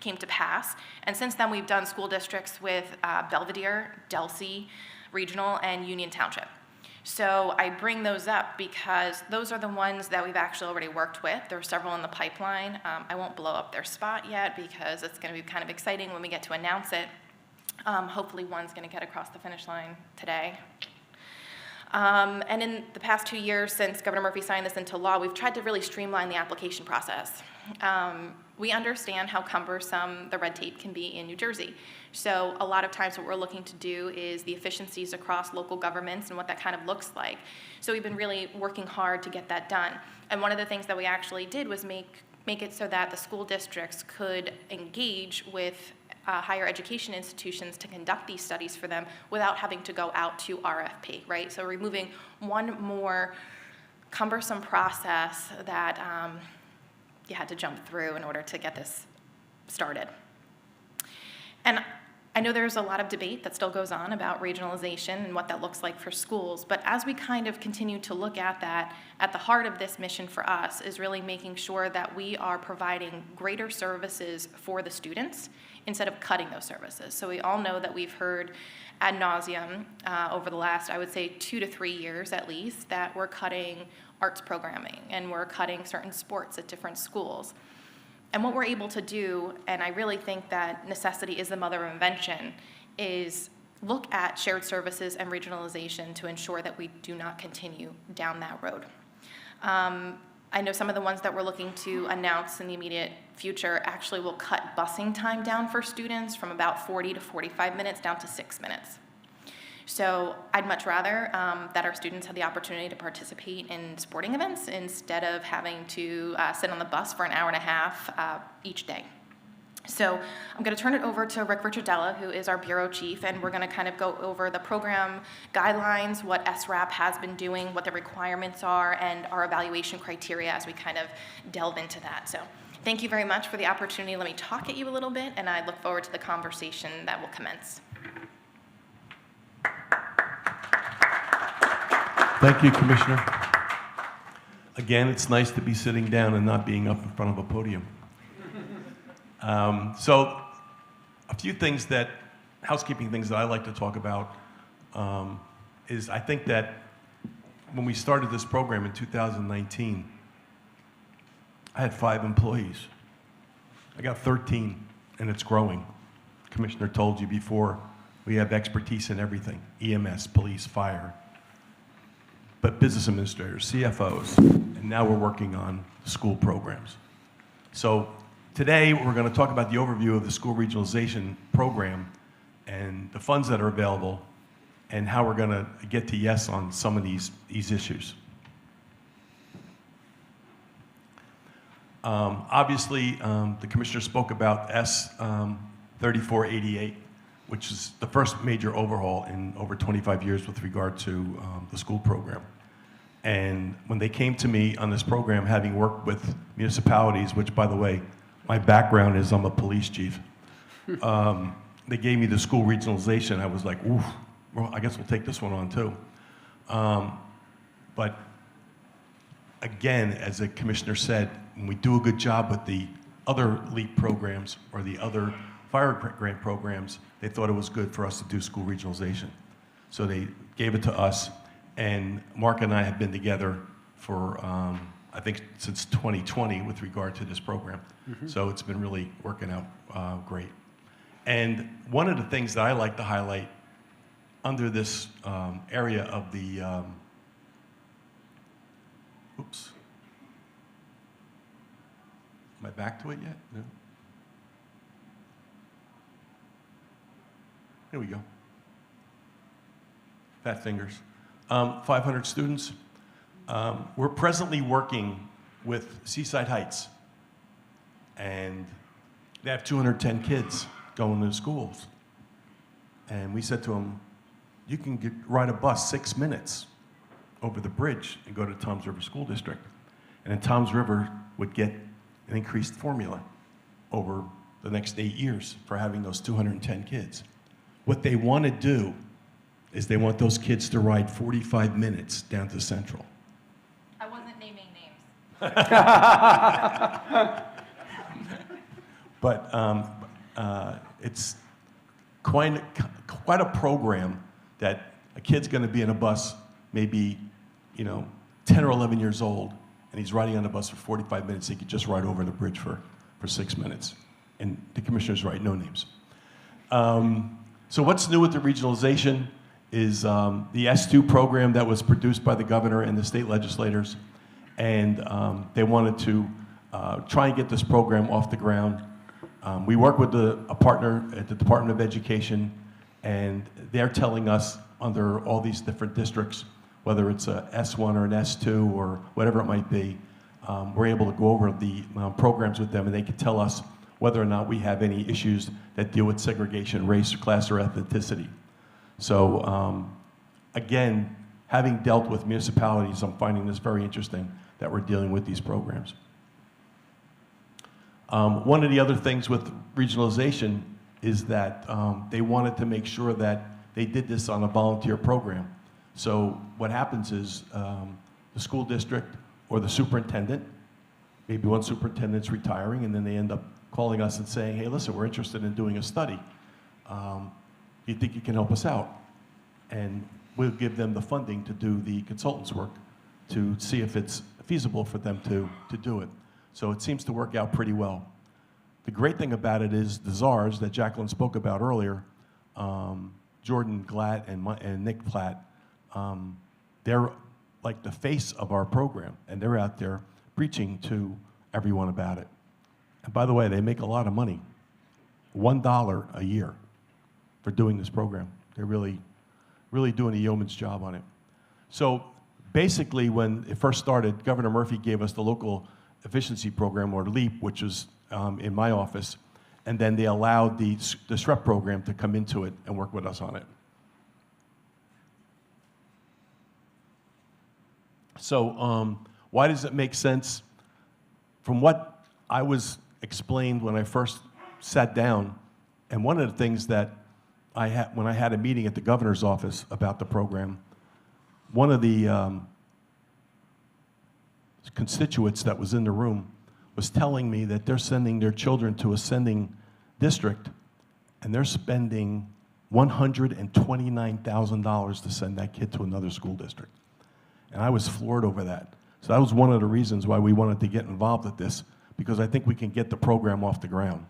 came to pass. And since then, we've done school districts with Belvedere, Delsey Regional, and Union Township. So I bring those up because those are the ones that we've actually already worked with. There are several in the pipeline. I won't blow up their spot yet because it's going to be kind of exciting when we get to announce it. Hopefully one's going to get across the finish line today. And in the past 2 years since Governor Murphy signed this into law, we've tried to really streamline the application process. We understand how cumbersome the red tape can be in New Jersey. So a lot of times what we're looking to do is the efficiencies across local governments and what that kind of looks like. So we've been really working hard to get that done. And one of the things that we actually did was make it so that the school districts could engage with higher education institutions to conduct these studies for them without having to go out to RFP, right? So removing one more cumbersome process that you had to jump through in order to get this started. And I know there's a lot of debate that still goes on about regionalization and what that looks like for schools, but as we kind of continue to look at that, at the heart of this mission for us is really making sure that we are providing greater services for the students instead of cutting those services. So we all know that we've heard ad nauseum over the last, I would say, 2 to 3 years at least, that we're cutting arts programming and we're cutting certain sports at different schools. And what we're able to do, and I really think that necessity is the mother of invention, is look at shared services and regionalization to ensure that we do not continue down that road. I know some of the ones that we're looking to announce in the immediate future actually will cut busing time down for students from about 40 to 45 minutes down to 6 minutes. So I'd much rather that our students have the opportunity to participate in sporting events instead of having to sit on the bus for an hour and a half each day. So I'm going to turn it over to Rick Ricciardella, who is our bureau chief, and we're going to kind of go over the program guidelines, what SRAP has been doing, what the requirements are, and our evaluation criteria as we kind of delve into that. So thank you very much for the opportunity. Let me talk at you a little bit, and I look forward to the conversation that will commence. Thank you, Commissioner. Again, it's nice to be sitting down and not being up in front of a podium. So a few things that, housekeeping things that I like to talk about is I think that when we started this program in 2019, I had 5 employees. I got 13, and it's growing. Commissioner told you before, we have expertise in everything, EMS, police, fire, but business administrators, CFOs, and now we're working on school programs. So today, we're going to talk about the overview of the school regionalization program and the funds that are available and how we're going to get to yes on some of these issues. Obviously, the commissioner spoke about S3488, which is the first major overhaul in over 25 years with regard to the school program. And when they came to me on this program, having worked with municipalities, which, by the way, my background is I'm a police chief, they gave me the school regionalization. I was like, ooh, well, I guess we'll take this one on too. But again, as the commissioner said, when we do a good job with the other LEAP programs or the other fire grant programs, they thought it was good for us to do school regionalization. So they gave it to us, and Mark and I have been together for, I think, since 2020 with regard to this program. Mm-hmm. So it's been really working out great. And one of the things that I like to highlight under this area of the, oops. Am I back to it yet? No? Here we go. Fat fingers. 500 students. We're presently working with Seaside Heights, and they have 210 kids going to schools. And we said to him, you can ride a bus 6 minutes over the bridge and go to Toms River School District. And then Toms River would get an increased formula over the next 8 years for having those 210 kids. What they want to do is they want those kids to ride 45 minutes down to Central. I wasn't naming names. But it's quite a program that a kid's going to be in a bus, maybe 10 or 11 years old, and he's riding on the bus for 45 minutes. He could just ride over the bridge for 6 minutes. And the commissioner's right, no names. So what's new with the regionalization is the S2 program that was produced by the governor and the state legislators, and they wanted to try and get this program off the ground. We work with a partner at the Department of Education, and they're telling us under all these different districts, whether it's a S1 or an S2 or whatever it might be, we're able to go over the programs with them, and they can tell us whether or not we have any issues that deal with segregation, race, class, or ethnicity. So again, having dealt with municipalities, I'm finding this very interesting that we're dealing with these programs. One of the other things with regionalization is that they wanted to make sure that they did this on a volunteer program. So what happens is the school district or the superintendent, maybe one superintendent's retiring, and then they end up calling us and saying, hey, listen, we're interested in doing a study. Do you think you can help us out? And we'll give them the funding to do the consultants' work to see if it's feasible for them to do it. So it seems to work out pretty well. The great thing about it is the czars that Jacqueline spoke about earlier, Jordan Glatt and Nick Platt, they're like the face of our program, and they're out there preaching to everyone about it. And by the way, they make a lot of money, $1 a year for doing this program. They're really doing a yeoman's job on it. So basically, when it first started, Governor Murphy gave us the local efficiency program, or LEAP, which was in my office, and then they allowed the SREP program to come into it and work with us on it. So why does it make sense? From what I was explained when I first sat down, and one of the things that when I had a meeting at the governor's office about the program, one of the constituents that was in the room was telling me that they're sending their children to a sending district, and they're spending $129,000 to send that kid to another school district. And I was floored over that. So that was one of the reasons why we wanted to get involved with this, because I think we can get the program off the ground.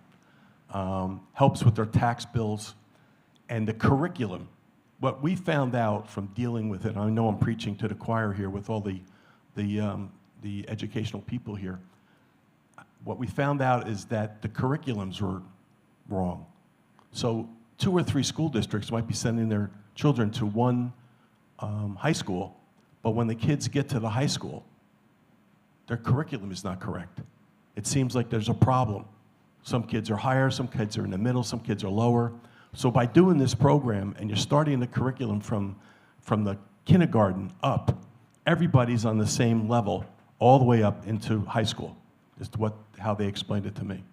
Helps with their tax bills and the curriculum. What we found out from dealing with it, I know I'm preaching to the choir here with all the educational people here, what we found out is that the curriculums were wrong. So 2 or 3 school districts might be sending their children to one high school, but when the kids get to the high school, their curriculum is not correct. It seems like there's a problem. Some kids are higher, some kids are in the middle, some kids are lower. So by doing this program, and you're starting the curriculum from the kindergarten up, everybody's on the same level all the way up into high school, is how they explained it to me.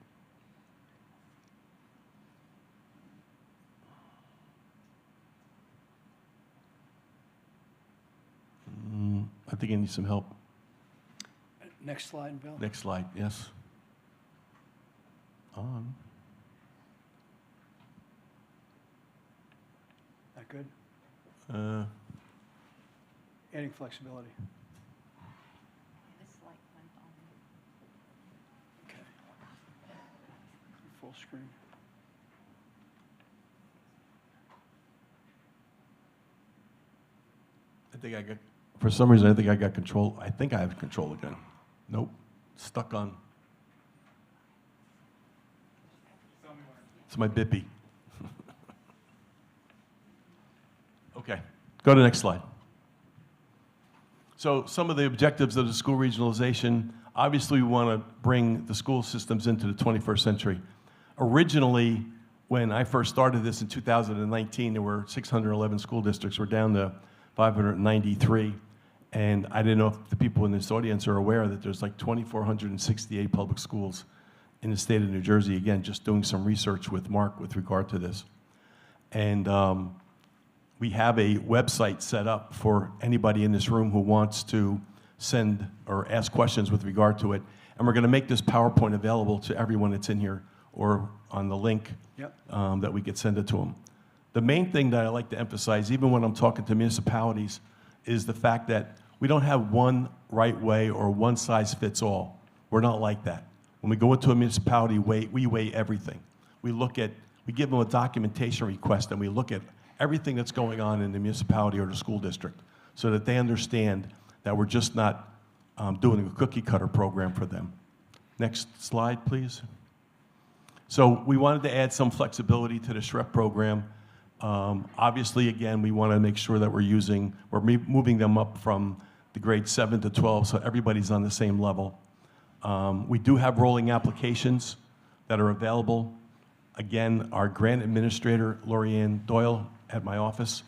I think I need some help. Next slide, Bill. Next slide, yes. On. That good? Adding flexibility. Okay. Full screen. For some reason, I think I got control. I think I have control again. Nope, stuck on. It's my bippy. Okay, go to the next slide. So some of the objectives of the school regionalization, obviously we want to bring the school systems into the 21st century. Originally, when I first started this in 2019, there were 611 school districts. We're down to 593. And I didn't know if the people in this audience are aware that there's like 2,468 public schools in the state of New Jersey. Again, just doing some research with Mark with regard to this. And we have a website set up for anybody in this room who wants to send or ask questions with regard to it. And we're going to make this PowerPoint available to everyone that's in here or on the link that we could send it to them. The main thing that I like to emphasize, even when I'm talking to municipalities, is the fact that we don't have one right way or one size fits all. We're not like that. When we go into a municipality, we weigh everything. We give them a documentation request and we look at everything that's going on in the municipality or the school district so that they understand that we're just not doing a cookie cutter program for them. Next slide, please. So we wanted to add some flexibility to the SHREP program. Obviously, again, we want to make sure that we're moving them up from the grade 7 to 12 so everybody's on the same level. We do have rolling applications that are available. Again, our grant administrator, Lorianne Doyle, at my office,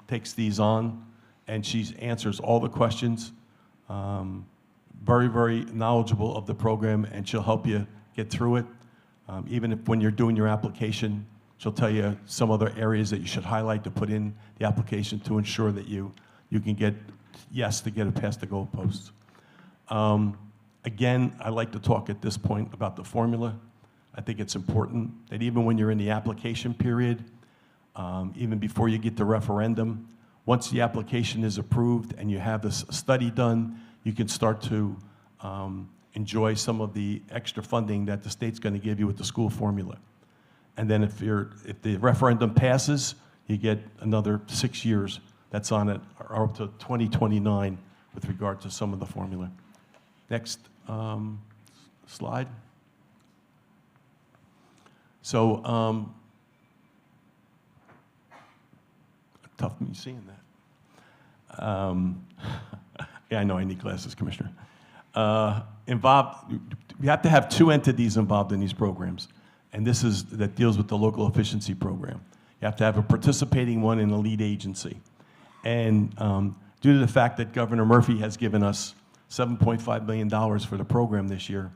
takes these on, and she answers all the questions. Very, very knowledgeable of the program, and she'll help you get through it. Even if when you're doing your application, she'll tell you some other areas that you should highlight to put in the application to ensure that you can get yes to get it past the goalposts. Again, I like to talk at this point about the formula. I think it's important that even when you're in the application period, even before you get to referendum, once the application is approved and you have this study done, you can start to enjoy some of the extra funding that the state's going to give you with the school formula. And then if the referendum passes, you get another 6 years that's on it, or up to 2029 with regard to some of the formula. Next slide. So, tough me seeing that. Yeah, I know I need glasses, Commissioner. We have to have 2 entities involved in these programs, and that deals with the local efficiency program. You have to have a participating one in the lead agency. And due to the fact that Governor Murphy has given us $7.5 million for the program this year,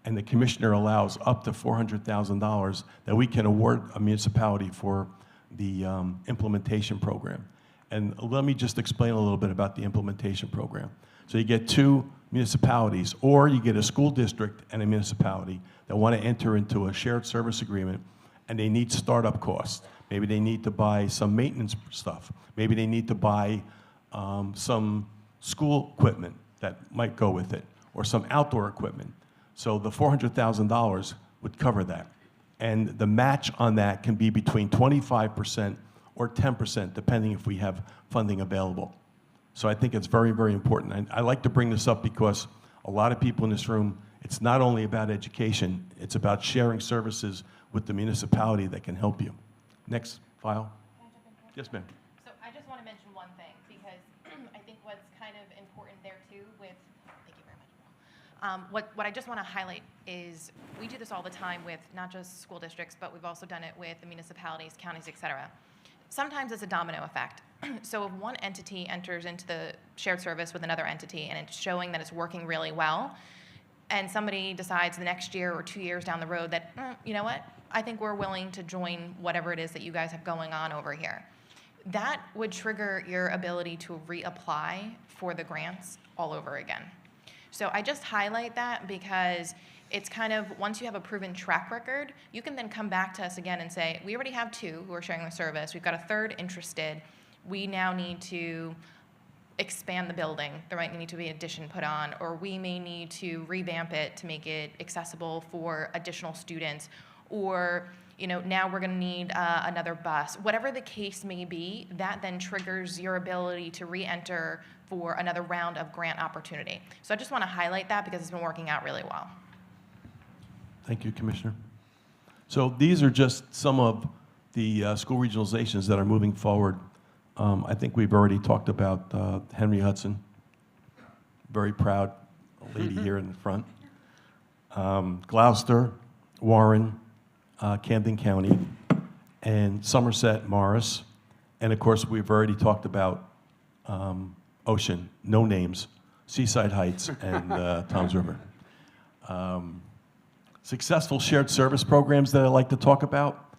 and the commissioner allows up to $400,000 that we can award a municipality for the implementation program. And let me just explain a little bit about the implementation program. So you get 2 municipalities, or you get a school district and a municipality that want to enter into a shared service agreement, and they need startup costs. Maybe they need to buy some maintenance stuff. Maybe they need to buy some school equipment that might go with it, or some outdoor equipment. So the $400,000 would cover that. And the match on that can be between 25% or 10%, depending if we have funding available. So I think it's very, very important. And I like to bring this up because a lot of people in this room, it's not only about education, it's about sharing services with the municipality that can help you. Next file. Yes, ma'am. So I just want to mention one thing, because I think what's kind of important there too with, thank you very much. What I just want to highlight is we do this all the time with not just school districts, but we've also done it with the municipalities, counties, et cetera. Sometimes it's a domino effect. So if one entity enters into the shared service with another entity and it's showing that it's working really well, and somebody decides the next year or 2 years down the road that, you know what, I think we're willing to join whatever it is that you guys have going on over here, that would trigger your ability to reapply for the grants all over again. So I just highlight that because it's kind of, once you have a proven track record, you can then come back to us again and say, we already have 2 who are sharing the service. We've got a 3rd interested. We now need to expand the building. There might need to be an addition put on, or we may need to revamp it to make it accessible for additional students, or now we're going to need another bus. Whatever the case may be, that then triggers your ability to re-enter for another round of grant opportunity. So I just want to highlight that because it's been working out really well. Thank you, Commissioner. So these are just some of the school regionalizations that are moving forward. I think we've already talked about Henry Hudson. Very proud lady here in the front. Gloucester, Warren, Camden County, and Somerset, Morris, and of course, we've already talked about Ocean, no names, Seaside Heights, and Toms River. Successful shared service programs that I like to talk about.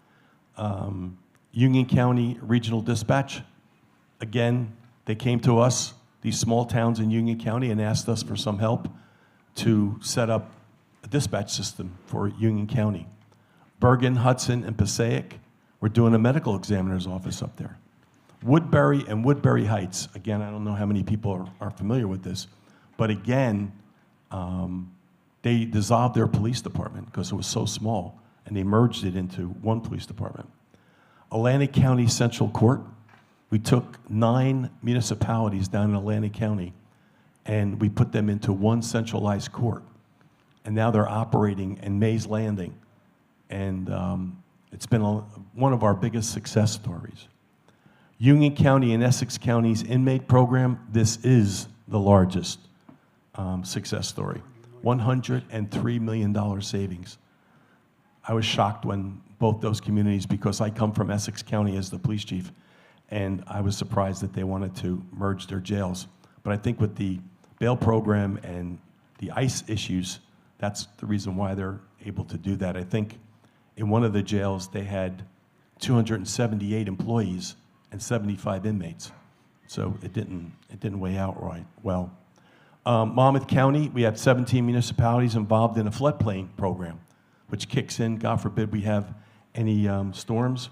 Union County Regional Dispatch. Again, they came to us, these small towns in Union County, and asked us for some help to set up a dispatch system for Union County. Bergen, Hudson, and Passaic, we're doing a medical examiner's office up there. Woodbury and Woodbury Heights, again, I don't know how many people are familiar with this, but again, they dissolved their police department because it was so small, and they merged it into one police department. Atlantic County Central Court, we took 9 municipalities down in Atlantic County, and we put them into one centralized court. And now they're operating in Mays Landing, and it's been one of our biggest success stories. Union County and Essex County's inmate program, this is the largest success story. $103 million savings. I was shocked when both those communities, because I come from Essex County as the police chief, and I was surprised that they wanted to merge their jails. But I think with the bail program and the ICE issues, that's the reason why they're able to do that. I think in one of the jails, they had 278 employees and 75 inmates. So it didn't weigh out right well. Monmouth County, we have 17 municipalities involved in a floodplain program, which kicks in, God forbid we have any storms.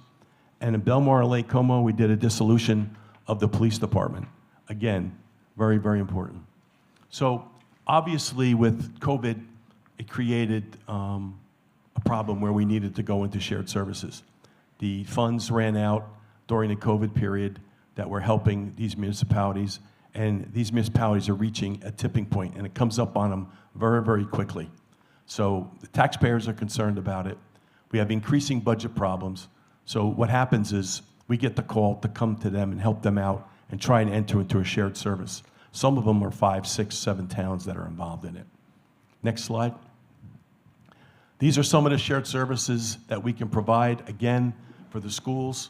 And in Belmar and Lake Como, we did a dissolution of the police department. Again, very, very important. So obviously with COVID, it created a problem where we needed to go into shared services. The funds ran out during the COVID period that were helping these municipalities, and these municipalities are reaching a tipping point, and it comes up on them very, very quickly. So the taxpayers are concerned about it. We have increasing budget problems. So what happens is we get the call to come to them and help them out and try and enter into a shared service. Some of them are 5, 6, 7 towns that are involved in it. Next slide. These are some of the shared services that we can provide, again, for the schools.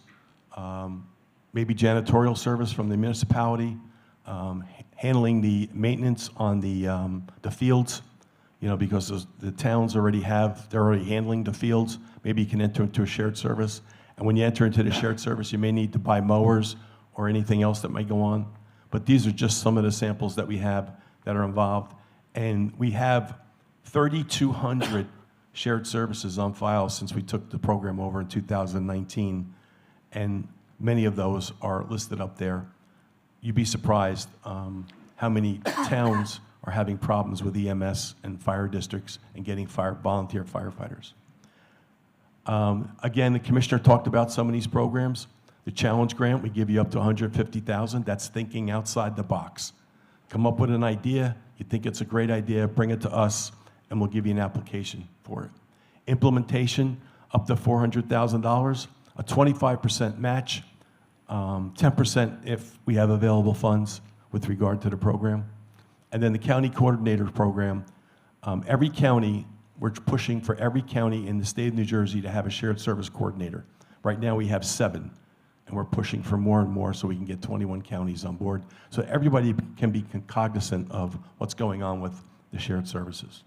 Maybe janitorial service from the municipality, handling the maintenance on the fields, you know, because the towns they're already handling the fields. Maybe you can enter into a shared service. And when you enter into the shared service, you may need to buy mowers or anything else that might go on. But these are just some of the samples that we have that are involved. And we have 3,200 shared services on file since we took the program over in 2019. And many of those are listed up there. You'd be surprised how many towns are having problems with EMS and fire districts and getting volunteer firefighters. Again, the commissioner talked about some of these programs. The challenge grant, we give you up to $150,000. That's thinking outside the box. Come up with an idea, you think it's a great idea, bring it to us, and we'll give you an application for it. Implementation, up to $400,000, a 25% match, 10% if we have available funds with regard to the program. And then the county coordinator program, every county, we're pushing for every county in the state of New Jersey to have a shared service coordinator. Right now we have 7, and we're pushing for more and more so we can get 21 counties on board, so everybody can be cognizant of what's going on with the shared services.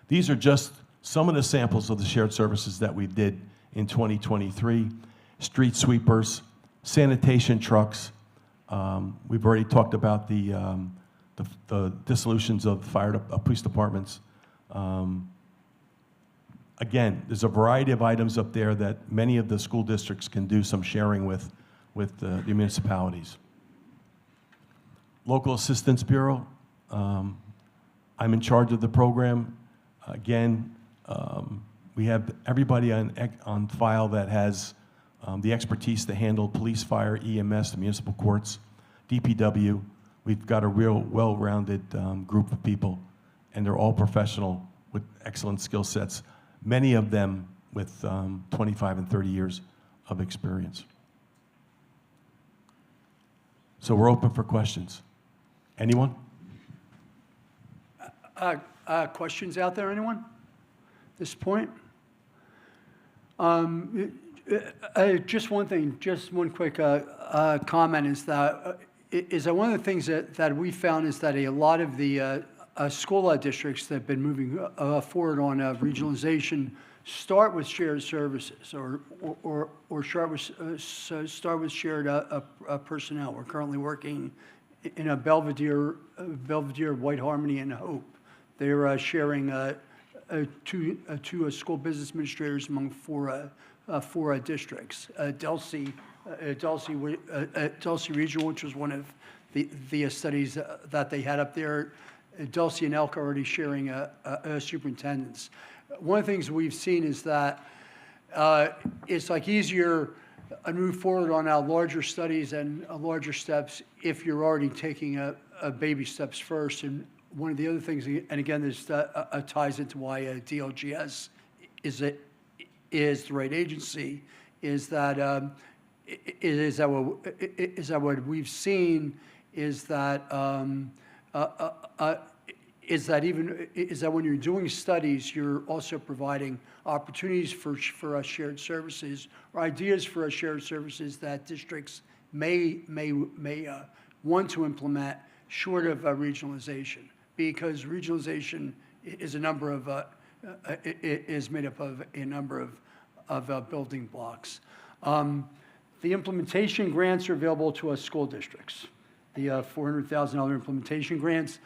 These are just some of the samples of the shared services that we did in 2023. Street sweepers, sanitation trucks. We've already talked about the dissolutions of police departments. Again, there's a variety of items up there that many of the school districts can do some sharing with the municipalities. Local Assistance Bureau, I'm in charge of the program. Again, we have everybody on file that has the expertise to handle police, fire, EMS, the municipal courts, DPW. We've got a real well-rounded group of people, and they're all professional with excellent skill sets, many of them with 25 and 30 years of experience. So we're open for questions. Anyone? Questions out there, anyone? At this point? Just one thing, just one quick comment is that one of the things that we found is that a lot of the school districts that have been moving forward on regionalization start with shared services or start with shared personnel. We're currently working in a Belvedere, White Harmony, and Hope. They're sharing two school business administrators among four districts. Delsey Regional, which was one of the studies that they had up there. Delsey and Elk are already sharing superintendents. One of the things we've seen is that it's like easier to move forward on our larger studies and larger steps if you're already taking baby steps first. And one of the other things, and again, this ties into why DLGS is the right agency, is that what we've seen is that when you're doing studies, you're also providing opportunities for shared services or ideas for shared services that districts may want to implement short of regionalization, because regionalization is is made up of a number of building blocks. The implementation grants are available to us school districts. The $400,000 implementation grants.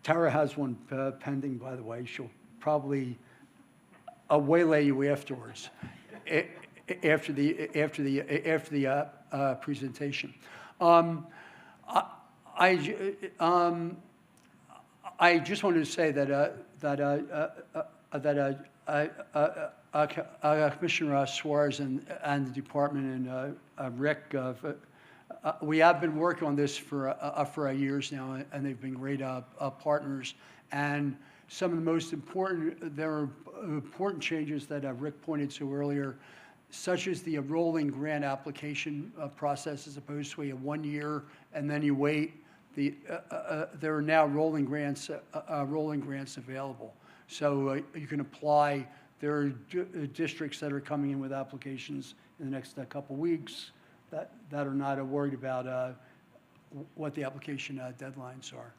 Tara has one pending, by the way. She'll probably waylay you afterwards, after the presentation. I just wanted to say that Commissioner Suarez and the department and Rick, we have been working on this for years now, and they've been great partners. And some of the most important, there are important changes that Rick pointed to earlier, such as the rolling grant application process as opposed to a 1 year and then you wait. There are now rolling grants available, so you can apply. There are districts that are coming in with applications in the next couple weeks that are not worried about what the application deadlines are.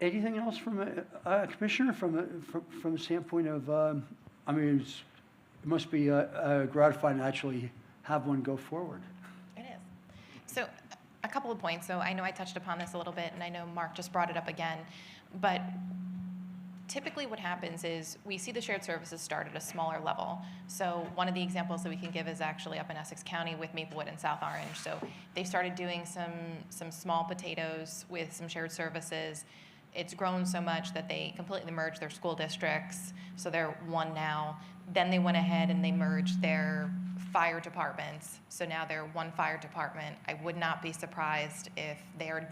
Anything else from a commissioner from the standpoint of? I mean, it must be gratifying to actually have one go forward. It is. So a couple of points. So I know I touched upon this a little bit, and I know Mark just brought it up again, but typically what happens is we see the shared services start at a smaller level. So one of the examples that we can give is actually up in Essex County with Maplewood and South Orange. So they started doing some small potatoes with some shared services. It's grown so much that they completely merged their school districts, so they're one now. Then they went ahead and they merged their fire departments, so now they're one fire department. I would not be surprised if they are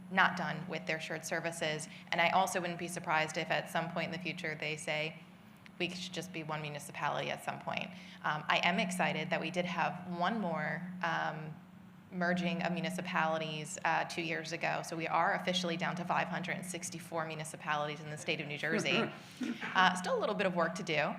not done with their shared services. And I also wouldn't be surprised if at some point in the future they say, we should just be one municipality at some point. I am excited that we did have one more merging of municipalities 2 years ago. So we are officially down to 564 municipalities in the state of New Jersey. Still a little bit of work to do.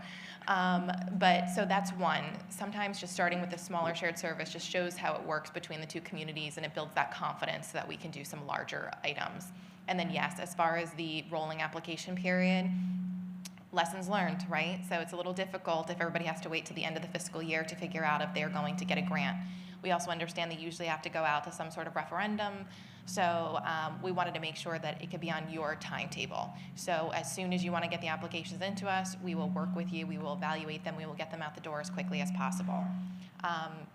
But so that's one. Sometimes just starting with a smaller shared service just shows how it works between the two communities, and it builds that confidence so that we can do some larger items. And then yes, as far as the rolling application period, lessons learned, right? So it's a little difficult if everybody has to wait to the end of the fiscal year to figure out if they're going to get a grant. We also understand they usually have to go out to some sort of referendum. So we wanted to make sure that it could be on your timetable. So as soon as you want to get the applications into us, we will work with you, we will evaluate them, we will get them out the door as quickly as possible.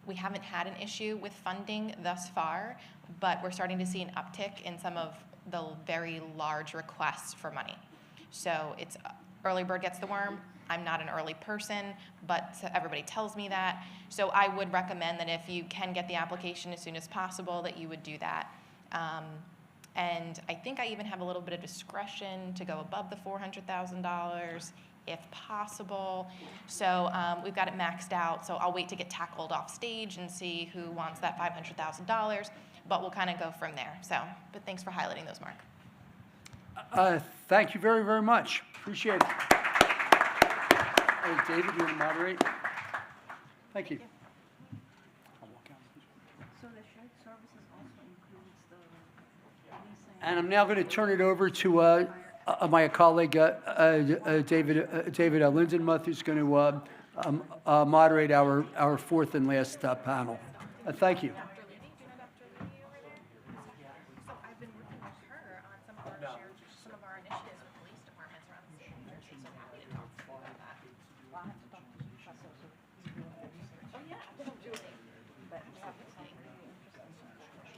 We haven't had an issue with funding thus far, but we're starting to see an uptick in some of the very large requests for money. So it's early bird gets the worm. I'm not an early person, but everybody tells me that. So I would recommend that if you can get the application as soon as possible, that you would do that. And I think I even have a little bit of discretion to go above the $400,000 if possible. So we've got it maxed out, so I'll wait to get tackled off stage and see who wants that $500,000, but we'll kind of go from there. So, but thanks for highlighting those, Mark. Thank you very, very much. Appreciate it. David, you want to moderate? Thank you. So the shared services also includes the leasing. And I'm now going to turn it over to my colleague, David Lindenmuth, who's going to moderate our fourth and last panel. Thank you. So I've been working with her on some of our initiatives with police departments around the state of New Jersey, so happy to talk to you about that. Well, I have to talk to you about those. Oh, yeah, absolutely. But we have to say,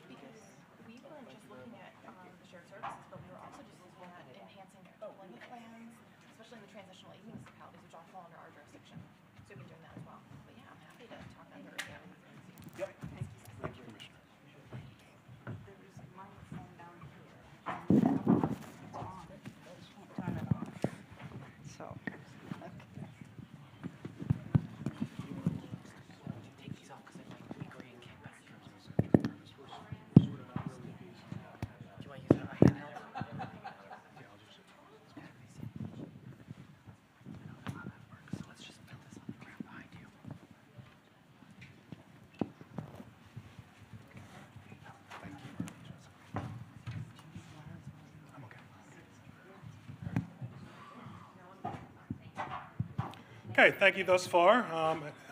because we weren't just looking at the shared services, but we were also just looking at enhancing their deployment plans, especially in the transitional aid municipalities, which all fall under our jurisdiction. So we've been doing that as well. But yeah, I'm happy to talk under it. Yep. Thank you, Commissioner. There's a microphone down here. It's on. Can't turn it off. So, Okay, thank you thus far.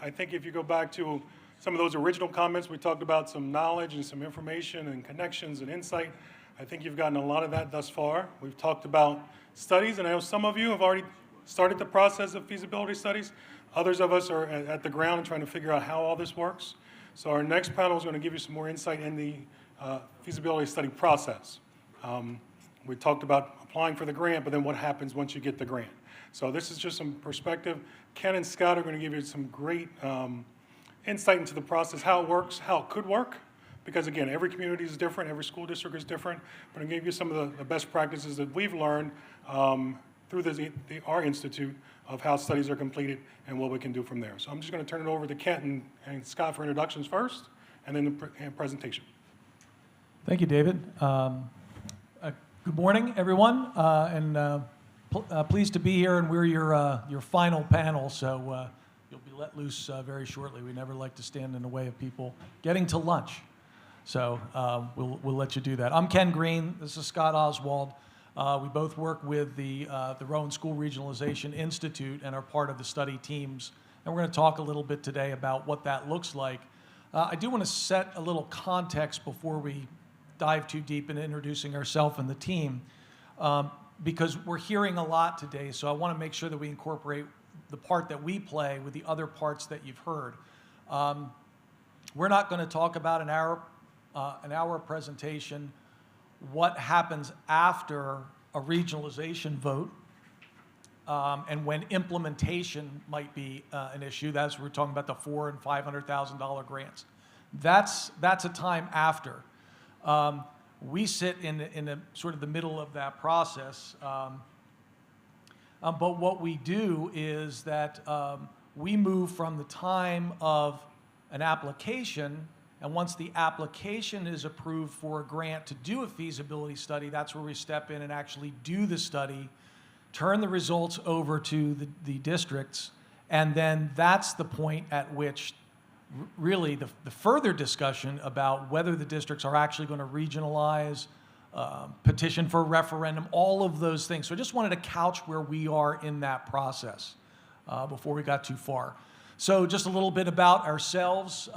I think if you go back to some of those original comments, we talked about some knowledge and some information and connections and insight. I think you've gotten a lot of that thus far. We've talked about studies, and I know some of you have already started the process of feasibility studies. Others of us are at the ground and trying to figure out how all this works. So our next panel is going to give you some more insight in the feasibility study process. We talked about applying for the grant, but then what happens once you get the grant. So this is just some perspective. Ken and Scott are going to give you some great insight into the process, how it works, how it could work. Because again, every community is different, every school district is different. But I'm going to give you some of the best practices that we've learned through our institute of how studies are completed and what we can do from there. So I'm just going to turn it over to Ken and Scott for introductions first, and then the presentation. Thank you, David. Good morning, everyone, and pleased to be here. And we're your final panel, so you'll be let loose very shortly. We never like to stand in the way of people getting to lunch, so we'll let you do that. I'm Ken Green. This is Scott Oswald. We both work with the Rowan School Regionalization Institute and are part of the study teams. And we're going to talk a little bit today about what that looks like. I do want to set a little context before we dive too deep in introducing ourselves and the team, because we're hearing a lot today, so I want to make sure that we incorporate the part that we play with the other parts that you've heard. We're not going to talk about an hour presentation, what happens after a regionalization vote, and when implementation might be an issue. That's we're talking about the $400,000 and $500,000 grants. That's a time after. We sit in the sort of the middle of that process. But what we do is that we move from the time of an application, and once the application is approved for a grant to do a feasibility study, that's where we step in and actually do the study, turn the results over to the districts, and then that's the point at which really the further discussion about whether the districts are actually going to regionalize, petition for a referendum, all of those things. So I just wanted to couch where we are in that process before we got too far. So just a little bit about ourselves.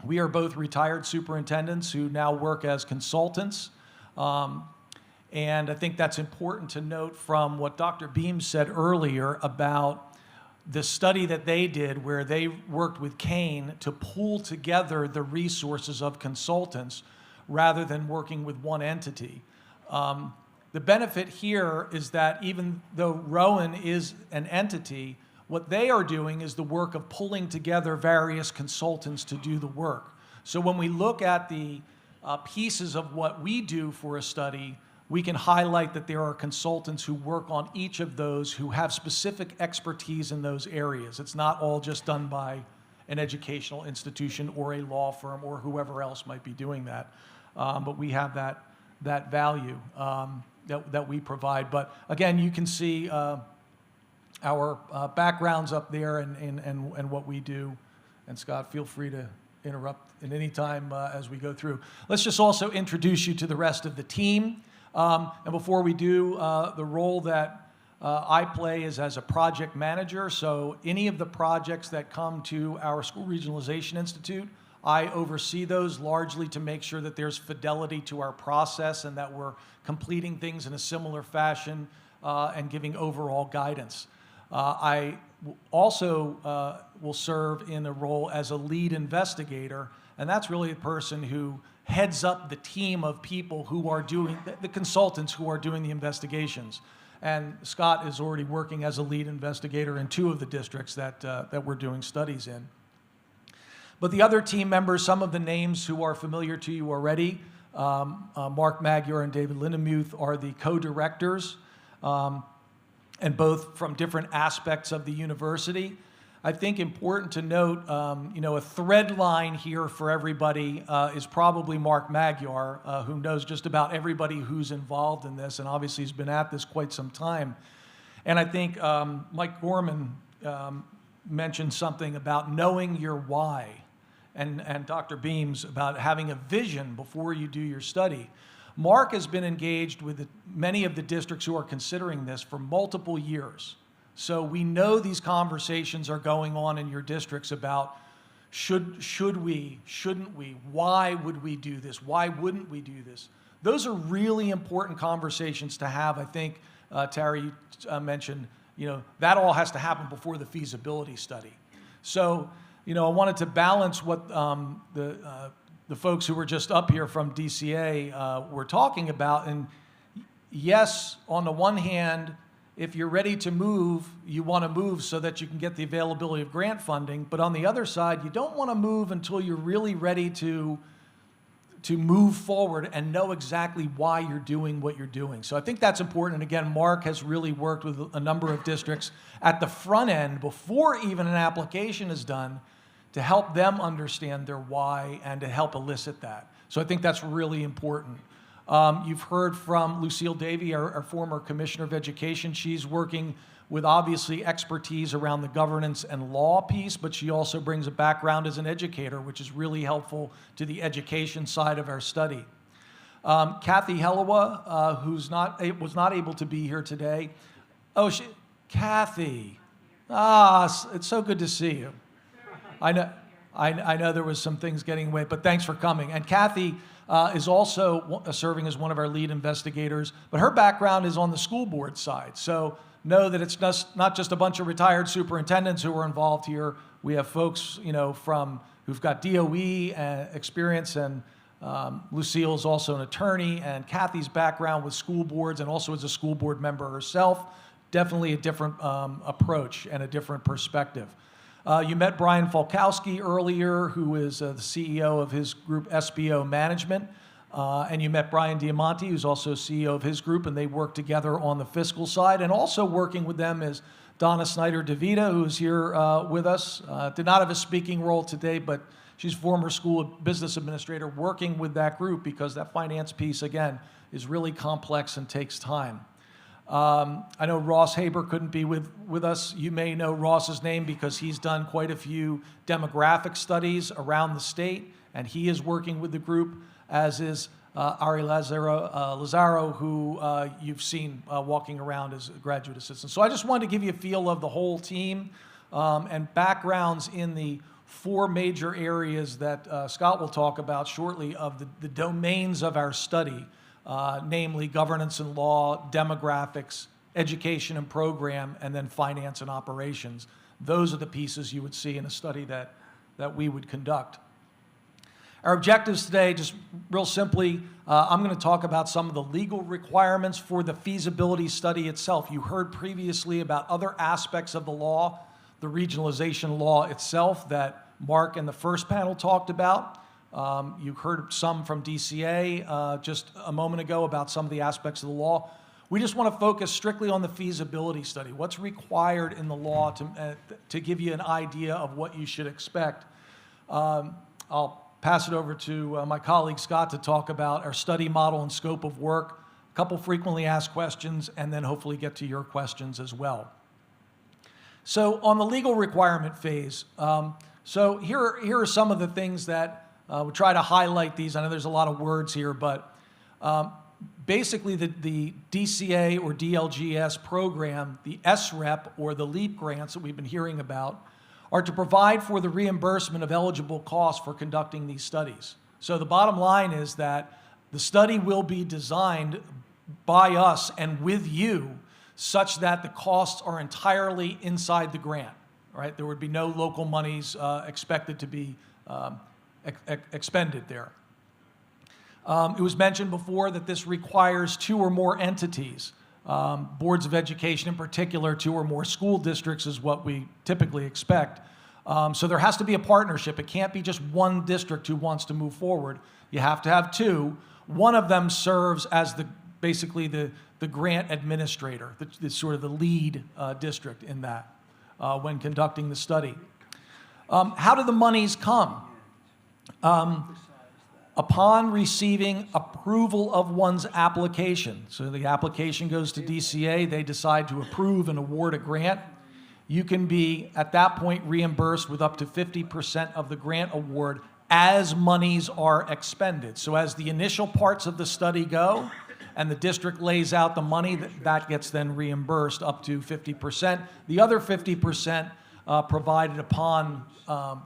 We are both retired superintendents who now work as consultants. And I think that's important to note from what Dr. Beam said earlier about the study that they did where they worked with Kane to pool together the resources of consultants rather than working with one entity. The benefit here is that even though Rowan is an entity, what they are doing is the work of pulling together various consultants to do the work. So when we look at the pieces of what we do for a study, we can highlight that there are consultants who work on each of those who have specific expertise in those areas. It's not all just done by an educational institution or a law firm or whoever else might be doing that. But we have that value that we provide. But again, you can see our backgrounds up there and what we do. And Scott, feel free to interrupt at any time as we go through. Let's just also introduce you to the rest of the team. And before we do, the role that I play is as a project manager. So any of the projects that come to our School Regionalization Institute, I oversee those largely to make sure that there's fidelity to our process and that we're completing things in a similar fashion and giving overall guidance. I also will serve in a role as a lead investigator, and that's really the person who heads up the team of people who are doing, the consultants who are doing the investigations. And Scott is already working as a lead investigator in 2 of the districts that we're doing studies in. But the other team members, some of the names who are familiar to you already, Mark Magyar and David Lindemuth are the co-directors, and both from different aspects of the university. I think important to note, a thread line here for everybody is probably Mark Magyar, who knows just about everybody who's involved in this, and obviously has been at this quite some time. And I think Mike Gorman mentioned something about knowing your why, and Dr. Beams about having a vision before you do your study. Mark has been engaged with many of the districts who are considering this for multiple years. So we know these conversations are going on in your districts about should we, shouldn't we, why would we do this, why wouldn't we do this? Those are really important conversations to have. I think Terry mentioned, that all has to happen before the feasibility study. So, I wanted to balance what the folks who were just up here from DCA were talking about. And yes, on the one hand, if you're ready to move, you want to move so that you can get the availability of grant funding. But on the other side, you don't want to move until you're really ready to move forward and know exactly why you're doing what you're doing. So I think that's important. And again, Mark has really worked with a number of districts at the front end before even an application is done to help them understand their why and to help elicit that. So I think that's really important. You've heard from Lucille Davey, our former Commissioner of Education. She's working with obviously expertise around the governance and law piece, but she also brings a background as an educator, which is really helpful to the education side of our study. Kathy Hellewa, was not able to be here today. Kathy, it's so good to see you. I know there was some things getting away, but thanks for coming. And Kathy is also serving as one of our lead investigators, but her background is on the school board side. So know that it's not just a bunch of retired superintendents who are involved here. We have folks, who've got DOE experience, and Lucille's also an attorney, and Kathy's background with school boards and also as a school board member herself, definitely a different approach and a different perspective. You met Brian Falkowski earlier, who is the CEO of his group SBO Management. And you met Brian Diamanti, who's also CEO of his group, and they work together on the fiscal side. And also working with them is Donna Snyder-DeVita, who's here with us. Did not have a speaking role today, but she's former school business administrator working with that group because that finance piece, again, is really complex and takes time. I know Ross Haber couldn't be with us. You may know Ross's name because he's done quite a few demographic studies around the state, and he is working with the group, as is Ari Lazaro, who you've seen walking around as a graduate assistant. So I just wanted to give you a feel of the whole team and backgrounds in the 4 major areas that Scott will talk about shortly of the domains of our study. Namely governance and law, demographics, education and program, and then finance and operations. Those are the pieces you would see in a study that we would conduct. Our objectives today, just real simply, I'm going to talk about some of the legal requirements for the feasibility study itself. You heard previously about other aspects of the law, the regionalization law itself that Mark in the first panel talked about. You heard some from DCA just a moment ago about some of the aspects of the law. We just want to focus strictly on the feasibility study. What's required in the law to give you an idea of what you should expect. I'll pass it over to my colleague Scott to talk about our study model and scope of work, a couple frequently asked questions, and then hopefully get to your questions as well. So on the legal requirement phase, so here are some of the things that we try to highlight these. I know there's a lot of words here, but basically the DCA or DLGS program, the SREP or the LEAP grants that we've been hearing about, are to provide for the reimbursement of eligible costs for conducting these studies. So the bottom line is that the study will be designed by us and with you such that the costs are entirely inside the grant, right? There would be no local monies expected to be expended there. It was mentioned before that this requires 2 or more entities. Boards of education in particular, 2 or more school districts is what we typically expect. So there has to be a partnership. It can't be just one district who wants to move forward. You have to have 2. One of them serves as basically the grant administrator, the sort of the lead district in that when conducting the study. How do the monies come? Upon receiving approval of one's application, so the application goes to DCA, they decide to approve and award a grant, you can be, at that point, reimbursed with up to 50% of the grant award as monies are expended. So as the initial parts of the study go, and the district lays out the money, that gets then reimbursed up to 50%. The other 50% provided upon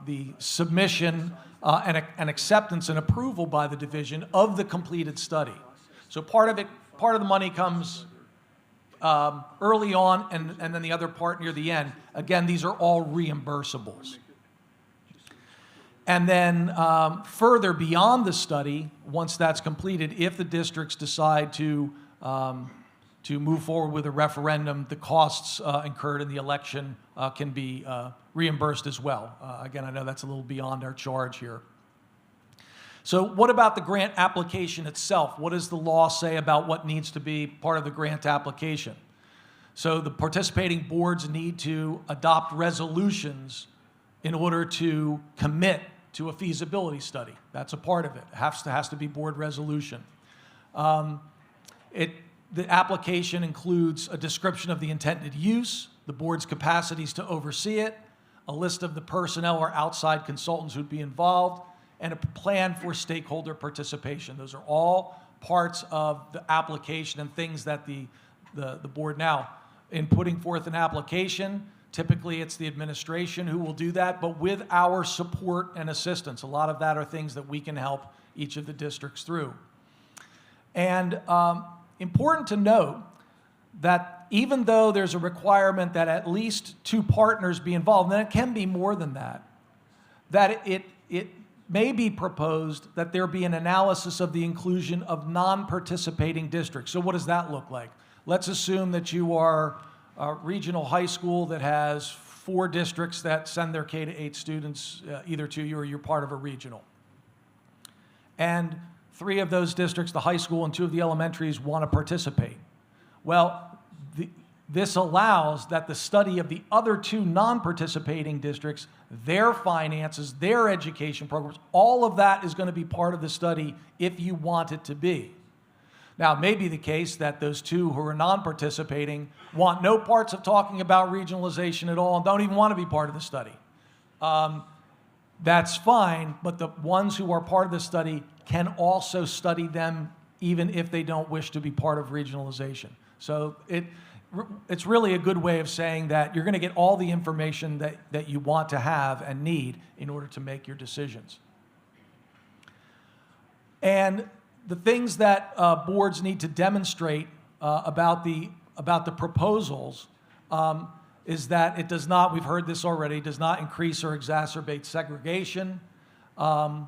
the submission and acceptance and approval by the division of the completed study. So part of the money comes early on, and then the other part near the end. Again, these are all reimbursables. And then further beyond the study, once that's completed, if the districts decide to move forward with a referendum, the costs incurred in the election can be reimbursed as well. Again, I know that's a little beyond our charge here. So what about the grant application itself? What does the law say about what needs to be part of the grant application? So the participating boards need to adopt resolutions in order to commit to a feasibility study. That's a part of it. It has to be board resolution. The application includes a description of the intended use, the board's capacities to oversee it, a list of the personnel or outside consultants who'd be involved, and a plan for stakeholder participation. Those are all parts of the application and things that the board now, in putting forth an application, typically it's the administration who will do that, but with our support and assistance. A lot of that are things that we can help each of the districts through. And important to note that even though there's a requirement that at least 2 partners be involved, and it can be more than that, that it may be proposed that there be an analysis of the inclusion of non-participating districts. So what does that look like? Let's assume that you are a regional high school that has 4 districts that send their K-8 students either to you or you're part of a regional. And 3 of those districts, the high school and 2 of the elementaries, want to participate. Well, this allows that the study of the other 2 non-participating districts, their finances, their education programs, all of that is going to be part of the study if you want it to be. Now, it may be the case that those 2 who are non-participating want no parts of talking about regionalization at all and don't even want to be part of the study. That's fine, but the ones who are part of the study can also study them even if they don't wish to be part of regionalization. So it's really a good way of saying that you're going to get all the information that you want to have and need in order to make your decisions. And the things that boards need to demonstrate about the proposals is that it does not, we've heard this already, does not increase or exacerbate segregation,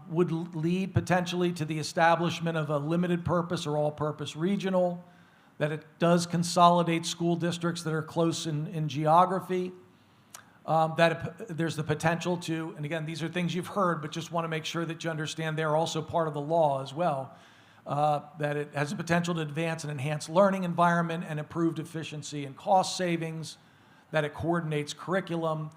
would lead potentially to the establishment of a limited purpose or all-purpose regional, that it does consolidate school districts that are close in geography, there's the potential to, and again, these are things you've heard, but just want to make sure that you understand they're also part of the law as well, that it has the potential to advance and enhance learning environment and improved efficiency and cost savings, that it coordinates curriculum,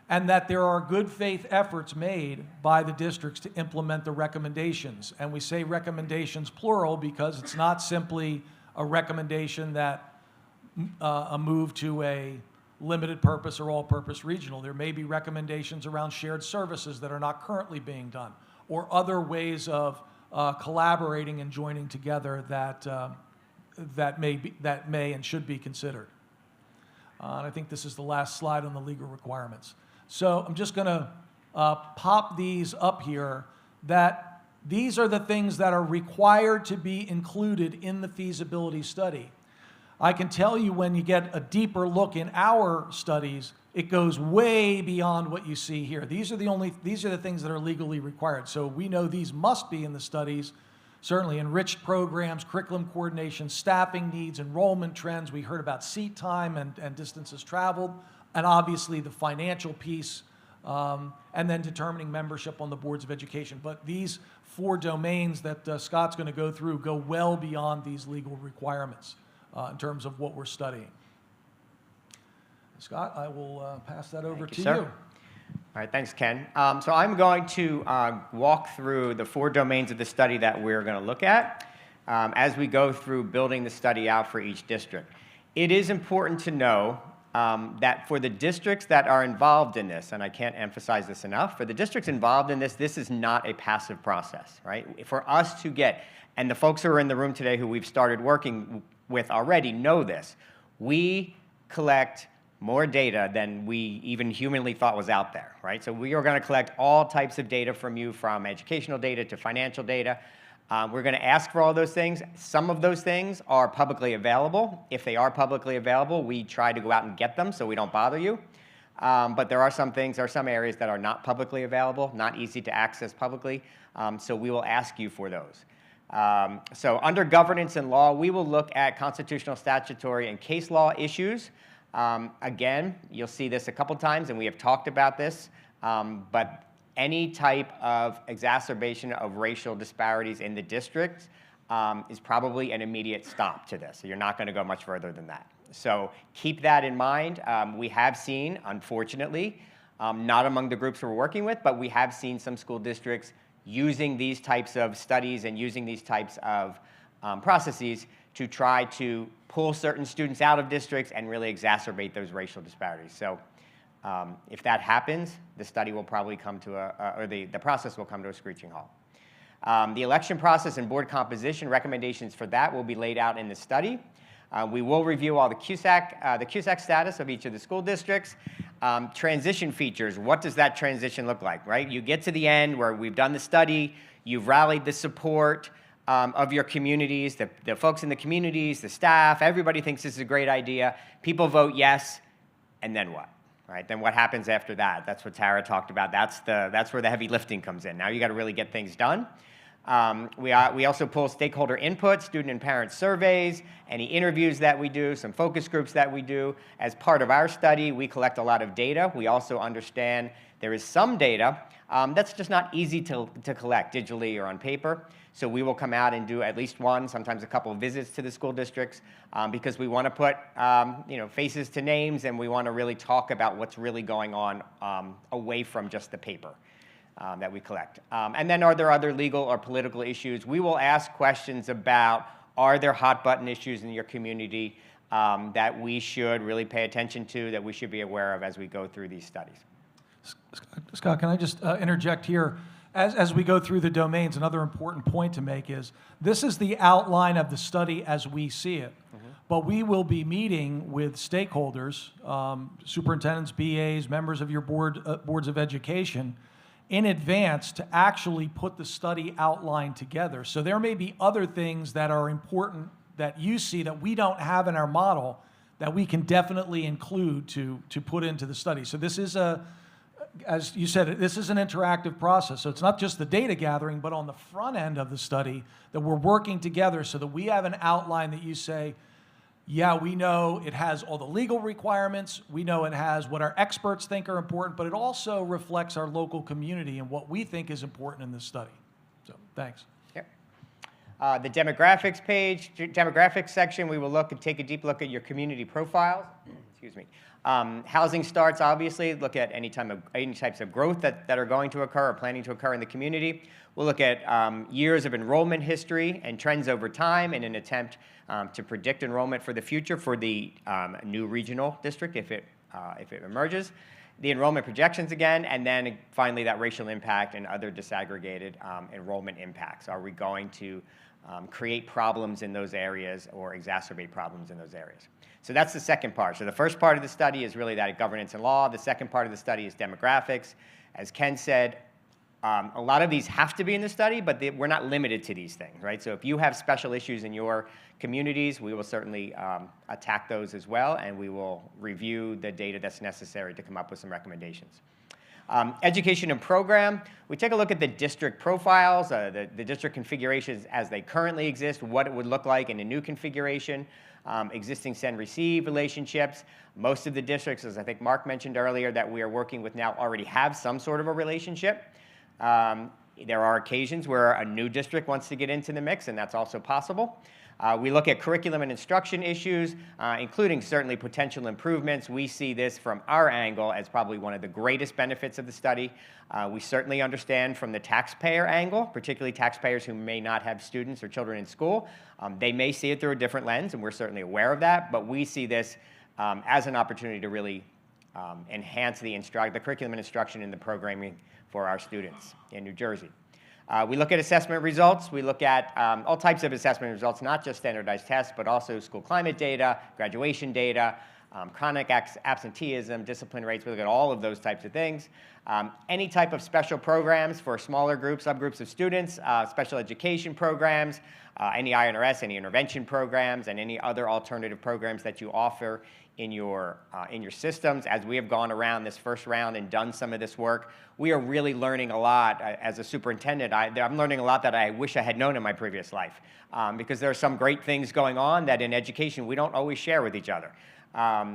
and that there are good faith efforts made by the districts to implement the recommendations. And we say recommendations plural because it's not simply a recommendation that a move to a limited purpose or all-purpose regional. There may be recommendations around shared services that are not currently being done, or other ways of collaborating and joining together that may and should be considered. And I think this is the last slide on the legal requirements. So I'm just going to pop these up here, that these are the things that are required to be included in the feasibility study. I can tell you, when you get a deeper look in our studies, it goes way beyond what you see here. These are the things that are legally required. So we know these must be in the studies. Certainly enriched programs, curriculum coordination, staffing needs, enrollment trends. We heard about seat time and distances traveled, and obviously the financial piece, and then determining membership on the boards of education. But these 4 domains that Scott's going to go through go well beyond these legal requirements in terms of what we're studying. Scott, I will pass that over to you. All right, thanks, Ken. So I'm going to walk through the 4 domains of the study that we're going to look at as we go through building the study out for each district. It is important to know that for the districts that are involved in this, and I can't emphasize this enough, for the districts involved in this, this is not a passive process, right? For us to get, and the folks who are in the room today who we've started working with already know this, we collect more data than we even humanly thought was out there, right? So we are going to collect all types of data from you, from educational data to financial data. We're going to ask for all those things. Some of those things are publicly available. If they are publicly available, we try to go out and get them so we don't bother you. But there are some things, there are some areas that are not publicly available, not easy to access publicly, so we will ask you for those. So under governance and law, we will look at constitutional, statutory, and case law issues. Again, you'll see this a couple times, and we have talked about this, but any type of exacerbation of racial disparities in the district is probably an immediate stop to this. So you're not going to go much further than that. So keep that in mind. We have seen, unfortunately, not among the groups we're working with, but we have seen some school districts using these types of studies and using these types of processes to try to pull certain students out of districts and really exacerbate those racial disparities. So if that happens, the study will probably come to the process will come to a screeching halt. The election process and board composition recommendations for that will be laid out in the study. We will review all the CUSAC status of each of the school districts. Transition features, what does that transition look like, right? You get to the end where we've done the study, you've rallied the support of your communities, the folks in the communities, the staff, everybody thinks this is a great idea. People vote yes, and then what? Right? Then what happens after that? That's what Tara talked about. That's where the heavy lifting comes in. Now you got to really get things done. We also pull stakeholder input, student and parent surveys, any interviews that we do, some focus groups that we do. As part of our study, we collect a lot of data. We also understand there is some data that's just not easy to collect digitally or on paper. So we will come out and do at least one, sometimes a couple of visits to the school districts because we want to put faces to names, and we want to really talk about what's really going on away from just the paper that we collect. And then are there other legal or political issues? We will ask questions about, are there hot button issues in your community that we should really pay attention to, that we should be aware of as we go through these studies? Scott, can I just interject here? As we go through the domains, another important point to make is this is the outline of the study as we see it. Mm-hmm. But we will be meeting with stakeholders, superintendents, BAs, members of your boards of education, in advance to actually put the study outline together. So there may be other things that are important that you see that we don't have in our model that we can definitely include to put into the study. So this is as you said, this is an interactive process. So it's not just the data gathering, but on the front end of the study that we're working together so that we have an outline that you say, yeah, we know it has all the legal requirements. We know it has what our experts think are important, but it also reflects our local community and what we think is important in this study. So thanks. Yep. The demographics page, demographics section, we will look and take a deep look at your community profiles. Excuse me. Housing starts, obviously, look at any types of growth that are going to occur or planning to occur in the community. We'll look at years of enrollment history and trends over time in an attempt to predict enrollment for the future for the new regional district if it if it emerges. The enrollment projections again, and then finally that racial impact and other disaggregated enrollment impacts. Are we going to create problems in those areas or exacerbate problems in those areas? So that's the second part. So the first part of the study is really that governance and law. The second part of the study is demographics. As Ken said, a lot of these have to be in the study, but we're not limited to these things, right? So if you have special issues in your communities, we will certainly attack those as well, and we will review the data that's necessary to come up with some recommendations. Education and program, we take a look at the district profiles, the district configurations as they currently exist, what it would look like in a new configuration, existing send-receive relationships. Most of the districts, as I think Mark mentioned earlier, that we are working with now already have some sort of a relationship. There are occasions where a new district wants to get into the mix, and that's also possible. We look at curriculum and instruction issues, including certainly potential improvements. We see this from our angle as probably one of the greatest benefits of the study. We certainly understand from the taxpayer angle, particularly taxpayers who may not have students or children in school. They may see it through a different lens, and we're certainly aware of that, but we see this as an opportunity to really enhance the curriculum and instruction in the programming for our students in New Jersey. We look at assessment results. We look at all types of assessment results, not just standardized tests, but also school climate data, graduation data, chronic absenteeism, discipline rates. We look at all of those types of things. Any type of special programs for smaller groups, subgroups of students, special education programs, any INRS, any intervention programs, and any other alternative programs that you offer in your systems. As we have gone around this first round and done some of this work, we are really learning a lot. As a superintendent, I'm learning a lot that I wish I had known in my previous life, because there are some great things going on that in education we don't always share with each other.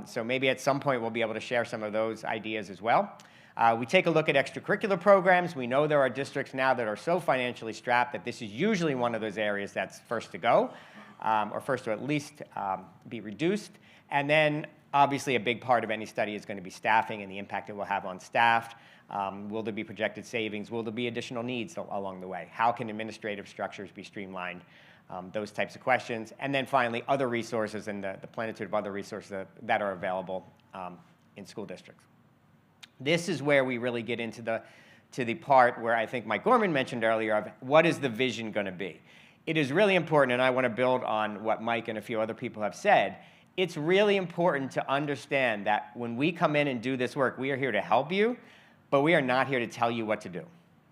So maybe at some point we'll be able to share some of those ideas as well. We take a look at extracurricular programs. We know there are districts now that are so financially strapped that this is usually one of those areas that's first to go, or first to at least be reduced. And then obviously a big part of any study is going to be staffing and the impact it will have on staff. Will there be projected savings? Will there be additional needs along the way? How can administrative structures be streamlined? Those types of questions. And then finally, other resources and the plenitude of other resources that are available in school districts. This is where we really get into the part where I think Mike Gorman mentioned earlier of what is the vision going to be. It is really important, and I want to build on what Mike and a few other people have said. It's really important to understand that when we come in and do this work, we are here to help you, but we are not here to tell you what to do.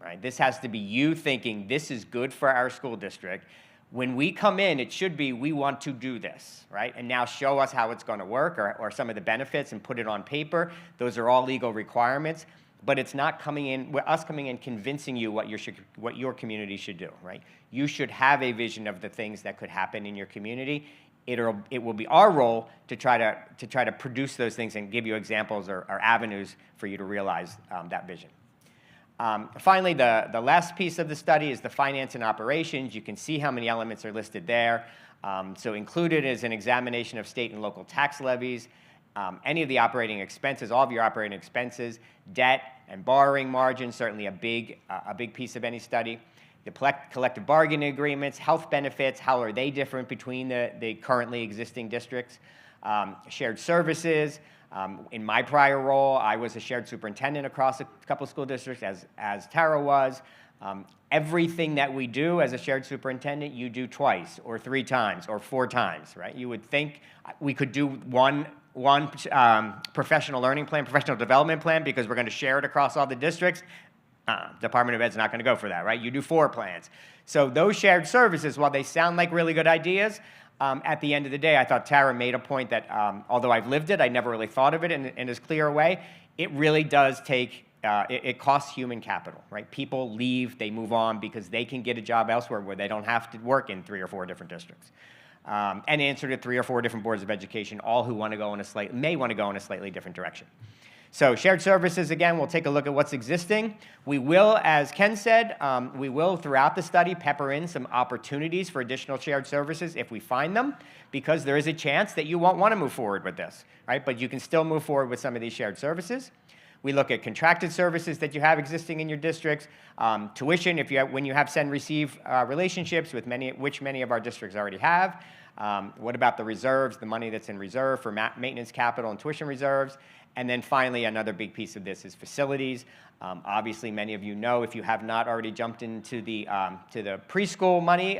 Right? This has to be you thinking this is good for our school district. When we come in, it should be, we want to do this, right? And now show us how it's going to work or some of the benefits and put it on paper. Those are all legal requirements, but it's not us coming in convincing you what your community should do, right? You should have a vision of the things that could happen in your community. It will be our role to try to produce those things and give you examples or avenues for you to realize that vision. Finally, the last piece of the study is the finance and operations. You can see how many elements are listed there. So included is an examination of state and local tax levies, any of the operating expenses, all of your operating expenses, debt and borrowing margins, certainly a big piece of any study. The collective bargaining agreements, health benefits, how are they different between the currently existing districts? Shared services. In my prior role, I was a shared superintendent across a couple school districts, as Tara was. Everything that we do as a shared superintendent, you do twice, or 3 times, or 4 times, right? You would think we could do one professional learning plan, professional development plan, because we're going to share it across all the districts. Department of Ed's not going to go for that, right? You do 4 plans. So those shared services, while they sound like really good ideas, at the end of the day, I thought Tara made a point that although I've lived it, I never really thought of it in as clear a way. It really does take, it costs human capital, right? People leave, they move on because they can get a job elsewhere where they don't have to work in 3 or 4 different districts. And answer to 3 or 4 different boards of education, all who want to go may want to go in a slightly different direction. So shared services, again, we'll take a look at what's existing. We will, as Ken said, we will throughout the study pepper in some opportunities for additional shared services if we find them, because there is a chance that you won't want to move forward with this, right? But you can still move forward with some of these shared services. We look at contracted services that you have existing in your districts, tuition when you have send-receive relationships with which many of our districts already have. What about the reserves, the money that's in reserve for maintenance capital and tuition reserves? And then finally, another big piece of this is facilities. Obviously, many of you know, if you have not already jumped into the preschool money,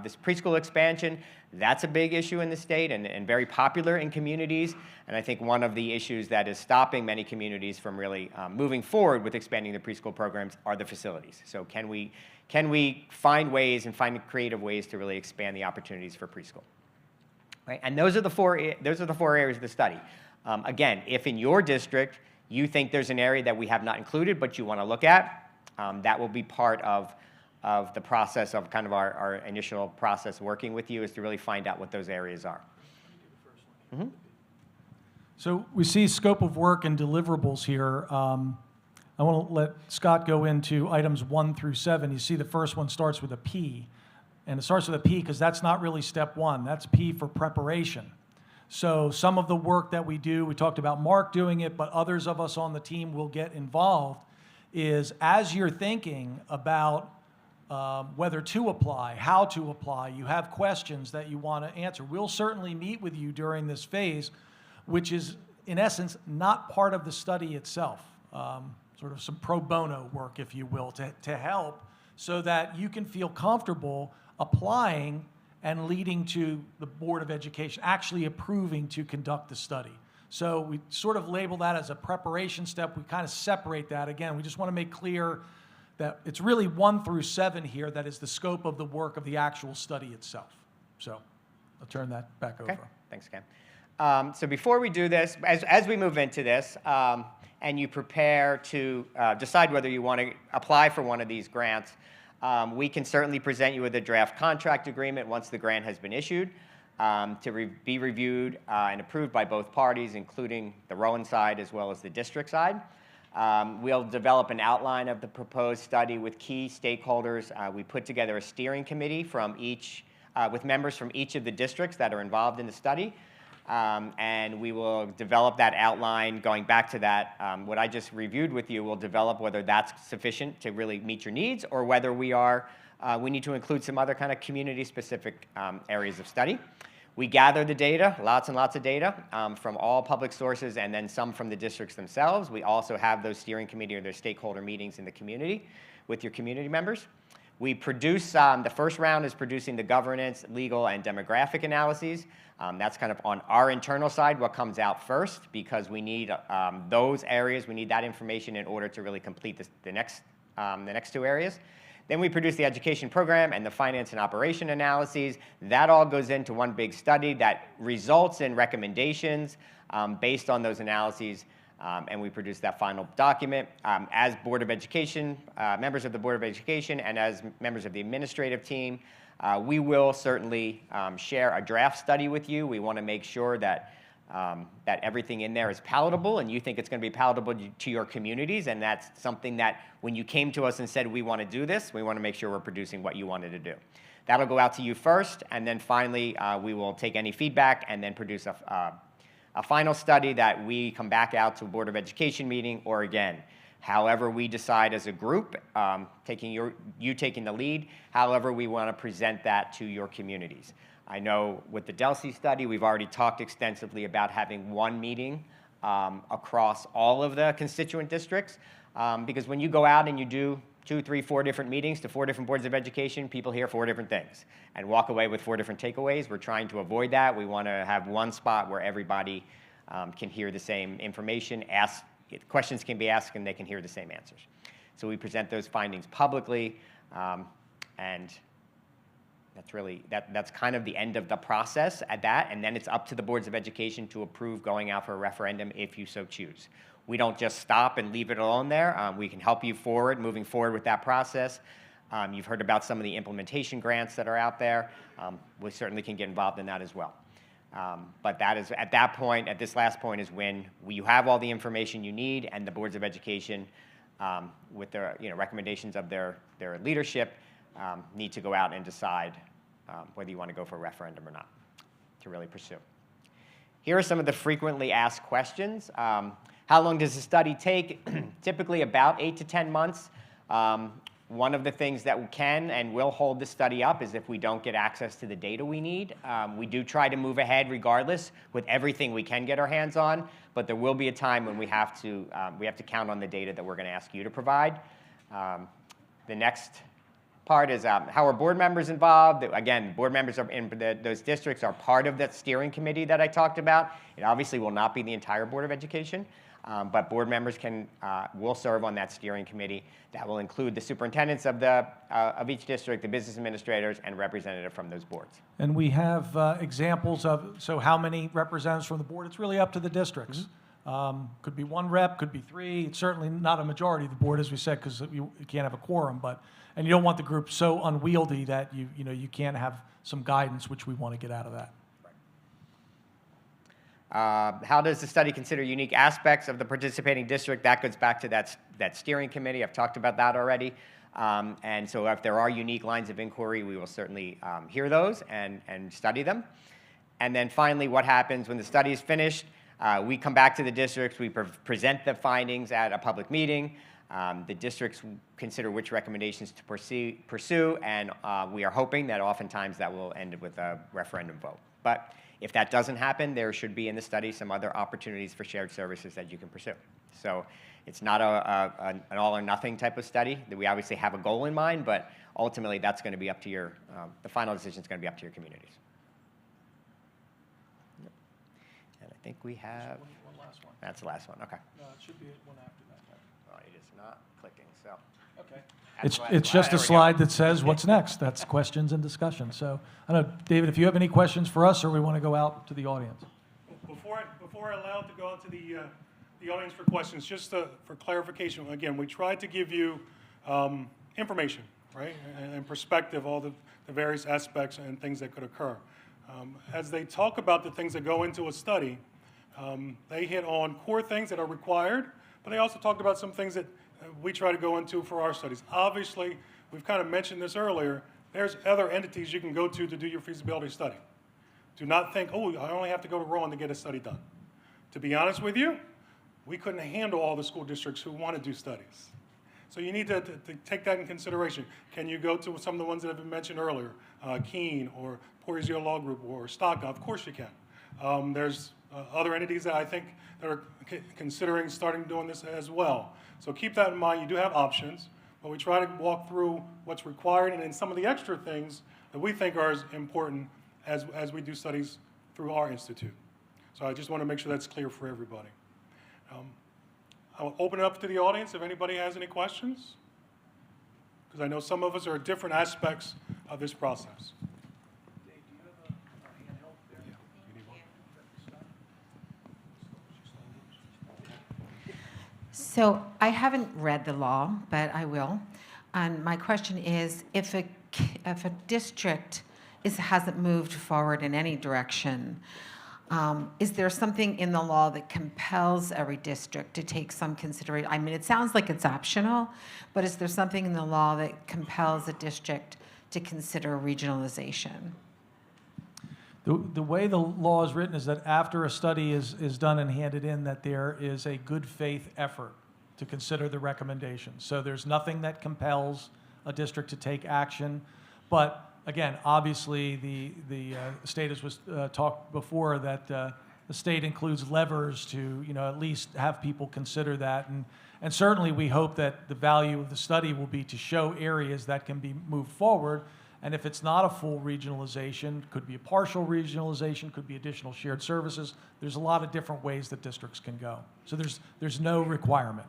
this preschool expansion, that's a big issue in the state and very popular in communities. And I think one of the issues that is stopping many communities from really moving forward with expanding the preschool programs are the facilities. So can we find ways and find creative ways to really expand the opportunities for preschool? Right? And those are the four areas of the study. Again, if in your district you think there's an area that we have not included but you want to look at, that will be part of the process of kind of our initial process working with you, is to really find out what those areas are. Mm-hmm. So we see scope of work and deliverables here. I want to let Scott go into items 1 through 7. You see the first one starts with a P. And it starts with a P because that's not really step 1. That's P for preparation. So some of the work that we do, we talked about Mark doing it, but others of us on the team will get involved, is as you're thinking about whether to apply, how to apply, you have questions that you want to answer. We'll certainly meet with you during this phase, which is, in essence, not part of the study itself. Sort of some pro bono work, if you will, to help so that you can feel comfortable applying and leading to the Board of Education actually approving to conduct the study. So we sort of label that as a preparation step. We kind of separate that. Again, we just want to make clear that it's really 1 through 7 here that is the scope of the work of the actual study itself. So I'll turn that back over. Thanks, Ken. So before we do this, as we move into this, and you prepare to decide whether you want to apply for one of these grants, we can certainly present you with a draft contract agreement once the grant has been issued to be reviewed and approved by both parties, including the Rowan side as well as the district side. We'll develop an outline of the proposed study with key stakeholders. We put together a steering committee from with members from each of the districts that are involved in the study. And we will develop that outline. Going back to that, what I just reviewed with you, we'll develop whether that's sufficient to really meet your needs or whether we need to include some other kind of community-specific areas of study. We gather the data, lots and lots of data, from all public sources and then some from the districts themselves. We also have those steering committee or their stakeholder meetings in the community with your community members. We produce, the first round is producing the governance, legal, and demographic analyses. That's kind of on our internal side, what comes out first, because we need those areas, we need that information in order to really complete the next 2 areas. Then we produce the education program and the finance and operation analyses. That all goes into one big study that results in recommendations based on those analyses. And we produce that final document. As Board of Education, members of the Board of Education, and as members of the administrative team, we will certainly share a draft study with you. We want to make sure that everything in there is palatable, and you think it's going to be palatable to your communities, and that's something that when you came to us and said, we want to do this, we want to make sure we're producing what you wanted to do. That'll go out to you first, and then finally, we will take any feedback and then produce a final study that we come back out to a Board of Education meeting, or again, however we decide as a group, taking the lead, however we want to present that to your communities. I know with the Delsey study, we've already talked extensively about having one meeting across all of the constituent districts, because when you go out and you do 2, 3, 4 different meetings to 4 different boards of education, people hear 4 different things and walk away with 4 different takeaways. We're trying to avoid that. We want to have one spot where everybody can hear the same information, questions can be asked, and they can hear the same answers. So we present those findings publicly, and that's kind of the end of the process at that, and then it's up to the boards of education to approve going out for a referendum if you so choose. We don't just stop and leave it alone there. We can help you moving forward with that process. You've heard about some of the implementation grants that are out there. We certainly can get involved in that as well. But that is, at that point, at this last point, is when you have all the information you need, and the boards of education, with their recommendations of their leadership, need to go out and decide whether you want to go for a referendum or not to really pursue. Here are some of the frequently asked questions. How long does the study take? Typically about 8 to 10 months. One of the things that we can and will hold the study up is if we don't get access to the data we need. We do try to move ahead regardless with everything we can get our hands on, but there will be a time when we have to count on the data that we're going to ask you to provide. The next part is how are board members involved? Again, board members in those districts are part of that steering committee that I talked about. It obviously will not be the entire Board of Education, but board members will serve on that steering committee. That will include the superintendents of each district, the business administrators, and representative from those boards. And we have examples of, so how many representatives from the board? It's really up to the districts. Could be 1 rep, could be 3. It's certainly not a majority of the board, as we said, because you can't have a quorum. And you don't want the group so unwieldy that you can't have some guidance, which we want to get out of that. How does the study consider unique aspects of the participating district? That goes back to that steering committee. I've talked about that already. And so if there are unique lines of inquiry, we will certainly hear those and study them. And then finally, what happens when the study is finished? We come back to the districts. We present the findings at a public meeting. The districts consider which recommendations to pursue, and we are hoping that oftentimes that will end with a referendum vote. But if that doesn't happen, there should be in the study some other opportunities for shared services that you can pursue. So it's not an all or nothing type of study. That we obviously have a goal in mind, but ultimately that's going to be up to the final decision is going to be up to your communities. And I think we have, One last one. that's the last one, okay. No, it should be one after that. Well, it is not clicking, so. Okay. That's It's just a there we go. slide that says what's next. That's questions and discussion. So I don't know, David, if you have any questions for us, or we want to go out to the audience. Before I allow it to go out to the audience for questions, just for clarification, again, we tried to give you information, right, and perspective, all the various aspects and things that could occur. As they talk about the things that go into a study, they hit on core things that are required, but they also talked about some things that we try to go into for our studies. Obviously, we've kind of mentioned this earlier, there's other entities you can go to do your feasibility study. Do not think, oh, I only have to go to Rowan to get a study done. To be honest with you, we couldn't handle all the school districts who want to do studies. So you need to take that in consideration. Can you go to some of the ones that have been mentioned earlier, Keene or Porzio Law Group or Stockton? Of course you can. There's other entities that I think that are considering starting doing this as well. So keep that in mind. You do have options, but we try to walk through what's required and then some of the extra things that we think are as important as we do studies through our institute. So I just want to make sure that's clear for everybody. I'll open it up to the audience if anybody has any questions, because I know some of us are at different aspects of this process. So I haven't read the law, but I will. And my question is, if a district hasn't moved forward in any direction, is there something in the law that compels every district to take some consideration? I mean, it sounds like it's optional, but is there something in the law that compels a district to consider regionalization? The way the law is written is that after a study is done and handed in, that there is a good faith effort to consider the recommendations. So there's nothing that compels a district to take action. But again, obviously the state, as was talked before, that the state includes levers to at least have people consider that. And certainly we hope that the value of the study will be to show areas that can be moved forward. And if it's not a full regionalization, could be a partial regionalization, could be additional shared services. There's a lot of different ways that districts can go. So there's no requirement.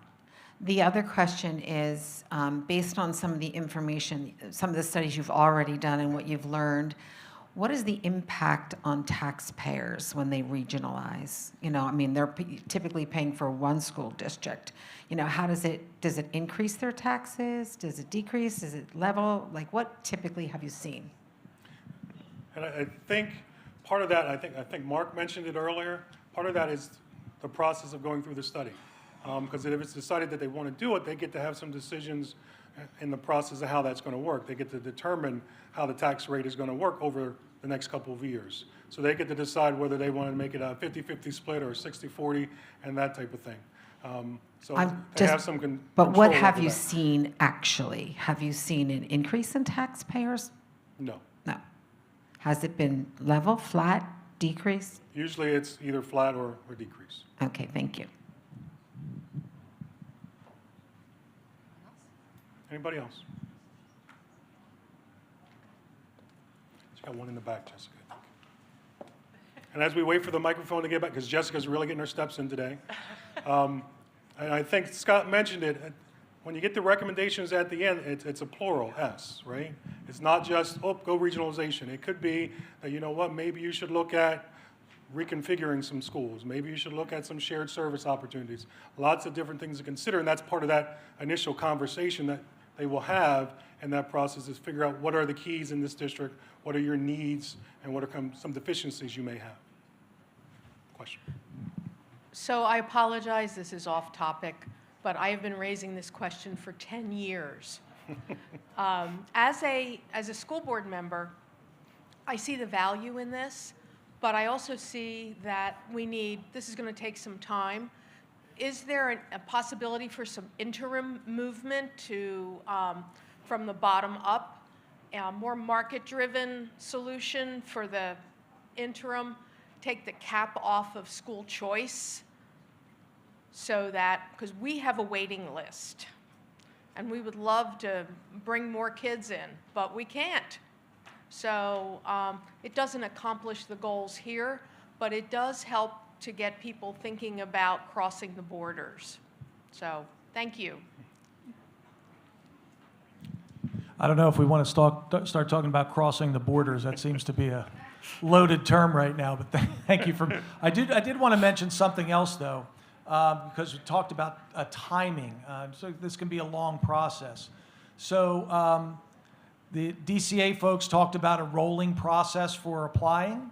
The other question is, based on some of the information, some of the studies you've already done and what you've learned, what is the impact on taxpayers when they regionalize? I mean, they're typically paying for one school district. How does it increase their taxes? Does it decrease? Does it level? Like, what typically have you seen? And I think part of that, I think Mark mentioned it earlier, part of that is the process of going through the study. Because if it's decided that they want to do it, they get to have some decisions in the process of how that's going to work. They get to determine how the tax rate is going to work over the next couple of years. So they get to decide whether they want to make it a 50-50 split or a 60-40 and that type of thing. So I'm they just- have some But what control have over you that. seen actually? Have you seen an increase in taxpayers? No. No. Has it been level, flat, decrease? Usually it's either flat or decrease. Okay, thank you. Anybody else? She's got one in the back, Jessica, I think. And as we wait for the microphone to get back, because Jessica's really getting her steps in today, and I think Scott mentioned it, when you get the recommendations at the end, it's a plural, S, right? It's not just, oh, go regionalization. It could be that, you know what, maybe you should look at reconfiguring some schools. Maybe you should look at some shared service opportunities. Lots of different things to consider, and that's part of that initial conversation that they will have in that process is figure out what are the keys in this district, what are your needs, and what are some deficiencies you may have. Question. So I apologize, this is off topic, but I have been raising this question for 10 years. As a school board member, I see the value in this, but I also see that this is going to take some time. Is there a possibility for some interim movement from the bottom up, a more market-driven solution for the interim, take the cap off of school choice so that, because we have a waiting list and we would love to bring more kids in, but we can't. So it doesn't accomplish the goals here, but it does help to get people thinking about crossing the borders. So thank you. I don't know if we want to start talking about crossing the borders. That seems to be a loaded term right now, but thank you for. I did want to mention something else, though, because we talked about timing. So this can be a long process. So the DCA folks talked about a rolling process for applying.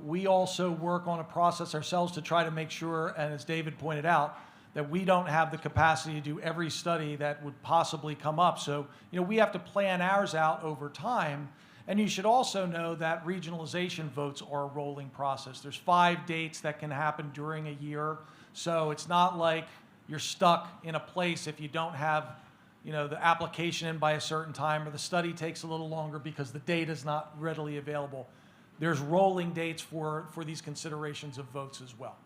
We also work on a process ourselves to try to make sure, and as David pointed out, that we don't have the capacity to do every study that would possibly come up. So, we have to plan ours out over time. And you should also know that regionalization votes are a rolling process. There's 5 dates that can happen during a year. So it's not like you're stuck in a place if you don't have, the application in by a certain time, or the study takes a little longer because the data is not readily available. There's rolling dates for these considerations of votes as well.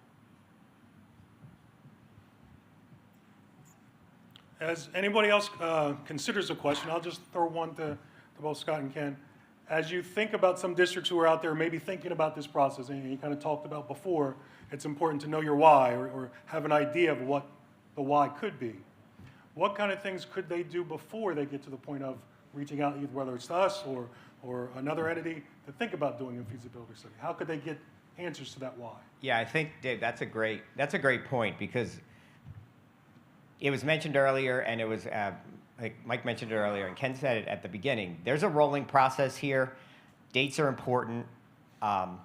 As anybody else considers a question, I'll just throw one to both Scott and Ken. As you think about some districts who are out there maybe thinking about this process, and you kind of talked about before, it's important to know your why or have an idea of what the why could be. What kind of things could they do before they get to the point of reaching out, whether it's to us or another entity, to think about doing a feasibility study? How could they get answers to that why? Yeah, I think, Dave, that's a great point, because it was mentioned earlier, and it was, like Mike mentioned it earlier, and Ken said it at the beginning. There's a rolling process here. Dates are important. Kind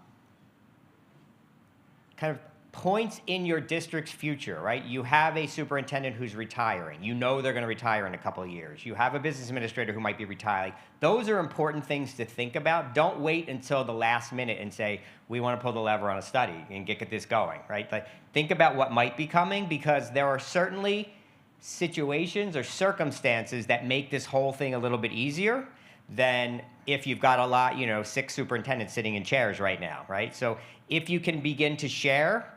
of points in your district's future, right? You have a superintendent who's retiring. You know they're going to retire in a couple of years. You have a business administrator who might be retiring. Those are important things to think about. Don't wait until the last minute and say, we want to pull the lever on a study and get this going, right? Like, think about what might be coming, because there are certainly situations or circumstances that make this whole thing a little bit easier than if you've got a lot, 6 superintendents sitting in chairs right now, right? So if you can begin to share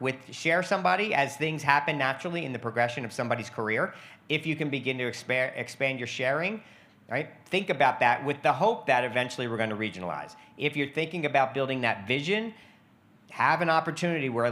somebody as things happen naturally in the progression of somebody's career, if you can begin to expand your sharing, right? Think about that with the hope that eventually we're going to regionalize. If you're thinking about building that vision, have an opportunity where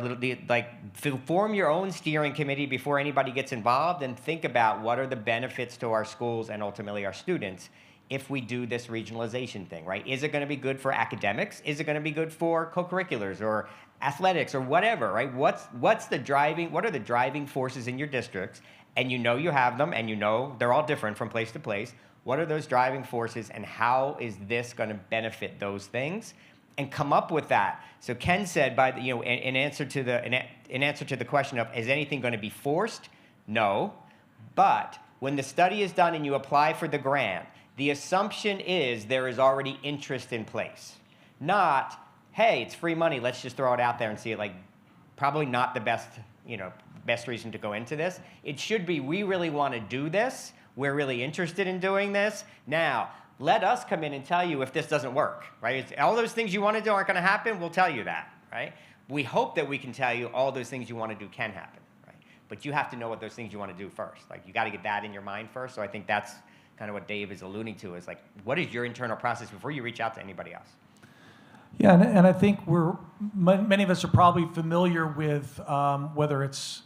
form your own steering committee before anybody gets involved, and think about what are the benefits to our schools and ultimately our students if we do this regionalization thing, right? Is it going to be good for academics? Is it going to be good for co-curriculars or athletics or whatever, right? What are the driving forces in your districts? And you have them, and they're all different from place to place. What are those driving forces, and how is this going to benefit those things? And come up with that. So Ken said, in answer to the question of, is anything going to be forced? No. But when the study is done and you apply for the grant, the assumption is there is already interest in place. Not, hey, it's free money, let's just throw it out there and see it. Probably not the best best reason to go into this. It should be, we really want to do this. We're really interested in doing this. Now, let us come in and tell you if this doesn't work, right? All those things you want to do aren't going to happen. We'll tell you that, right? We hope that we can tell you all those things you want to do can happen, right? But you have to know what those things you want to do first. Like, you got to get that in your mind first. So I think that's kind of what Dave is alluding to, is like, what is your internal process before you reach out to anybody else? Yeah, and I think many of us are probably familiar with whether it's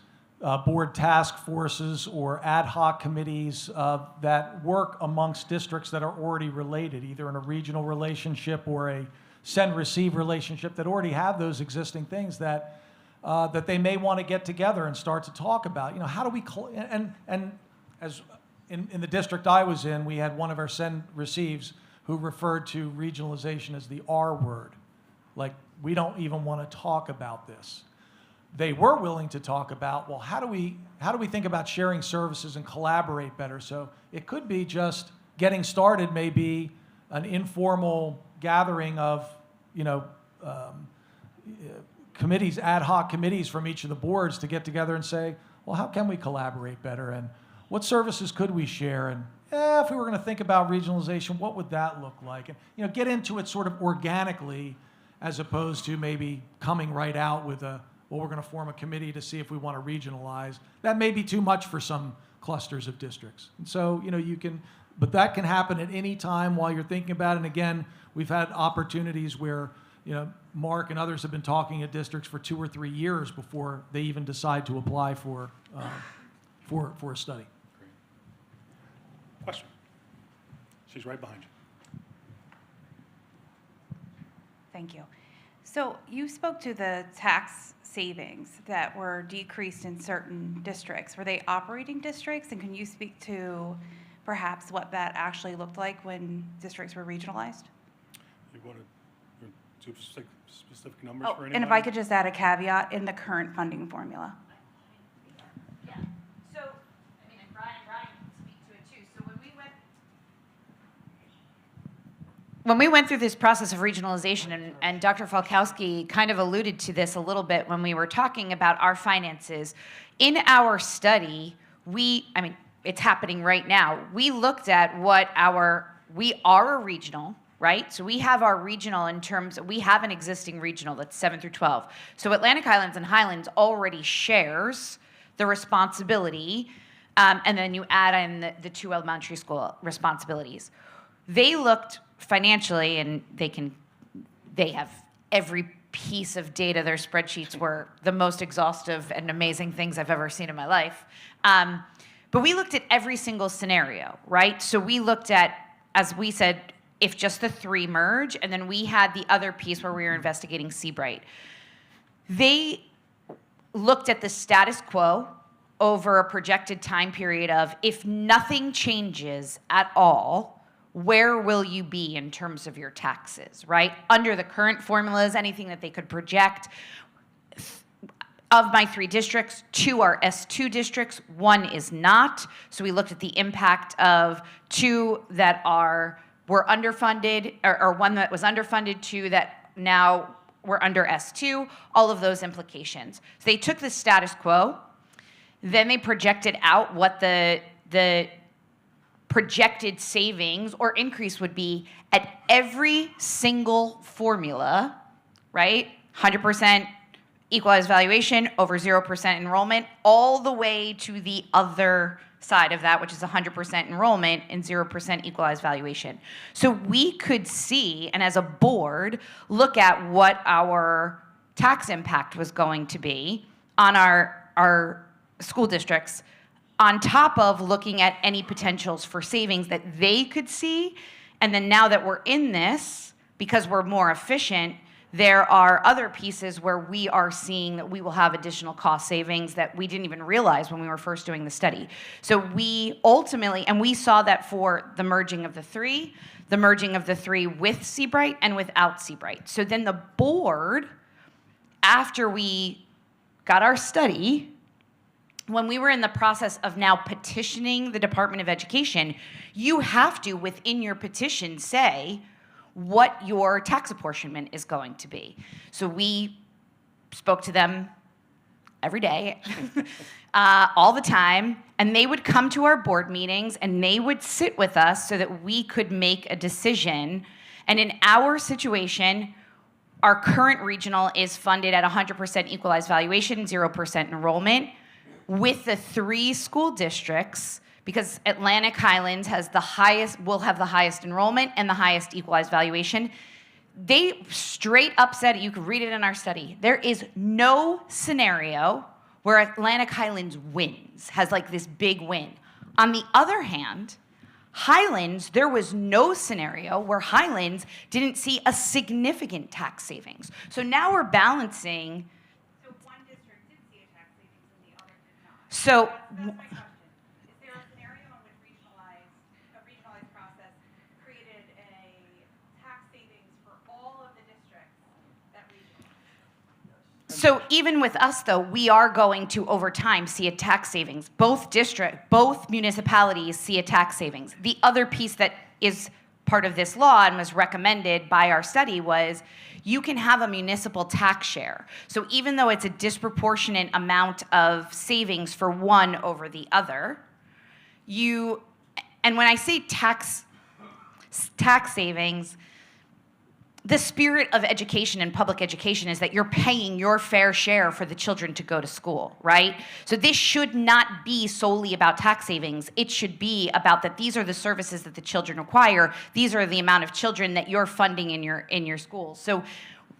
board task forces or ad hoc committees that work amongst districts that are already related, either in a regional relationship or a send-receive relationship, that already have those existing things that that they may want to get together and start to talk about. How do we and as in the district I was in, we had one of our send-receives who referred to regionalization as the R word. Like, we don't even want to talk about this. They were willing to talk about, well, how do we think about sharing services and collaborate better? So it could be just getting started, maybe an informal gathering of, committees, ad hoc committees from each of the boards to get together and say, well, how can we collaborate better? And what services could we share? And if we were going to think about regionalization, what would that look like? And, get into it sort of organically, as opposed to maybe coming right out with well, we're going to form a committee to see if we want to regionalize. That may be too much for some clusters of districts. And so, but that can happen at any time while you're thinking about it. And again, we've had opportunities where, Mark and others have been talking at districts for 2 or 3 years before they even decide to apply for a study. Great. Question? She's right behind you. Thank you. So you spoke to the tax savings that were decreased in certain districts. Were they operating districts? And can you speak to perhaps what that actually looked like when districts were regionalized? You want to do specific numbers for anybody? And if I could just add a caveat, in the current funding formula. Yeah. So, and Brian can speak to it too. So when we went through this process of regionalization, and Dr. Falkowski kind of alluded to this a little bit when we were talking about our finances, in our study, it's happening right now. We looked at we are a regional, right? So we have our regional we have an existing regional that's 7 through 12. So Atlantic Highlands and Highlands already shares the responsibility, and then you add in the 2 elementary school responsibilities. They looked financially, and they have every piece of data. Their spreadsheets were the most exhaustive and amazing things I've ever seen in my life. But we looked at every single scenario, right? So we looked at, as we said, if just the 3 merge, and then we had the other piece where we were investigating Seabright. They looked at the status quo over a projected time period of, if nothing changes at all, where will you be in terms of your taxes, right? Under the current formulas, anything that they could project. Of my 3 districts, 2 are S2 districts, 1 is not. So we looked at the impact of 2 that were underfunded, or 1 that was underfunded, 2 that now were under S2, all of those implications. So they took the status quo, then they projected out what the projected savings or increase would be at every single formula, right? 100% equalized valuation over 0% enrollment, all the way to the other side of that, which is 100% enrollment and 0% equalized valuation. So we could see, and as a board, look at what our tax impact was going to be on our school districts, on top of looking at any potentials for savings that they could see. And then now that we're in this, because we're more efficient, there are other pieces where we are seeing that we will have additional cost savings that we didn't even realize when we were first doing the study. So we ultimately, and we saw that for the merging of the 3 with Seabright and without Seabright. So then the board, after we got our study, when we were in the process of now petitioning the Department of Education, you have to, within your petition, say what your tax apportionment is going to be. So we spoke to them every day, all the time, and they would come to our board meetings and they would sit with us so that we could make a decision. And in our situation, our current regional is funded at 100% equalized valuation, 0% enrollment, with the 3 school districts, because Atlantic Highlands has the highest, will have the highest enrollment and the highest equalized valuation. They straight up said it, you could read it in our study, there is no scenario where Atlantic Highlands wins, has like this big win. On the other hand, Highlands, there was no scenario where Highlands didn't see a significant tax savings. So now we're balancing. So one district did see a tax savings and the other did not. So That's my question. Is there a scenario in which a regionalized process created a tax savings for all of the districts that regionalized? So even with us, though, we are going to, over time, see a tax savings. Both municipalities see a tax savings. The other piece that is part of this law and was recommended by our study was you can have a municipal tax share. So even though it's a disproportionate amount of savings for one over the other, and when I say tax savings, the spirit of education and public education is that you're paying your fair share for the children to go to school, right? So this should not be solely about tax savings. It should be about that these are the services that the children require. These are the amount of children that you're funding in your schools. So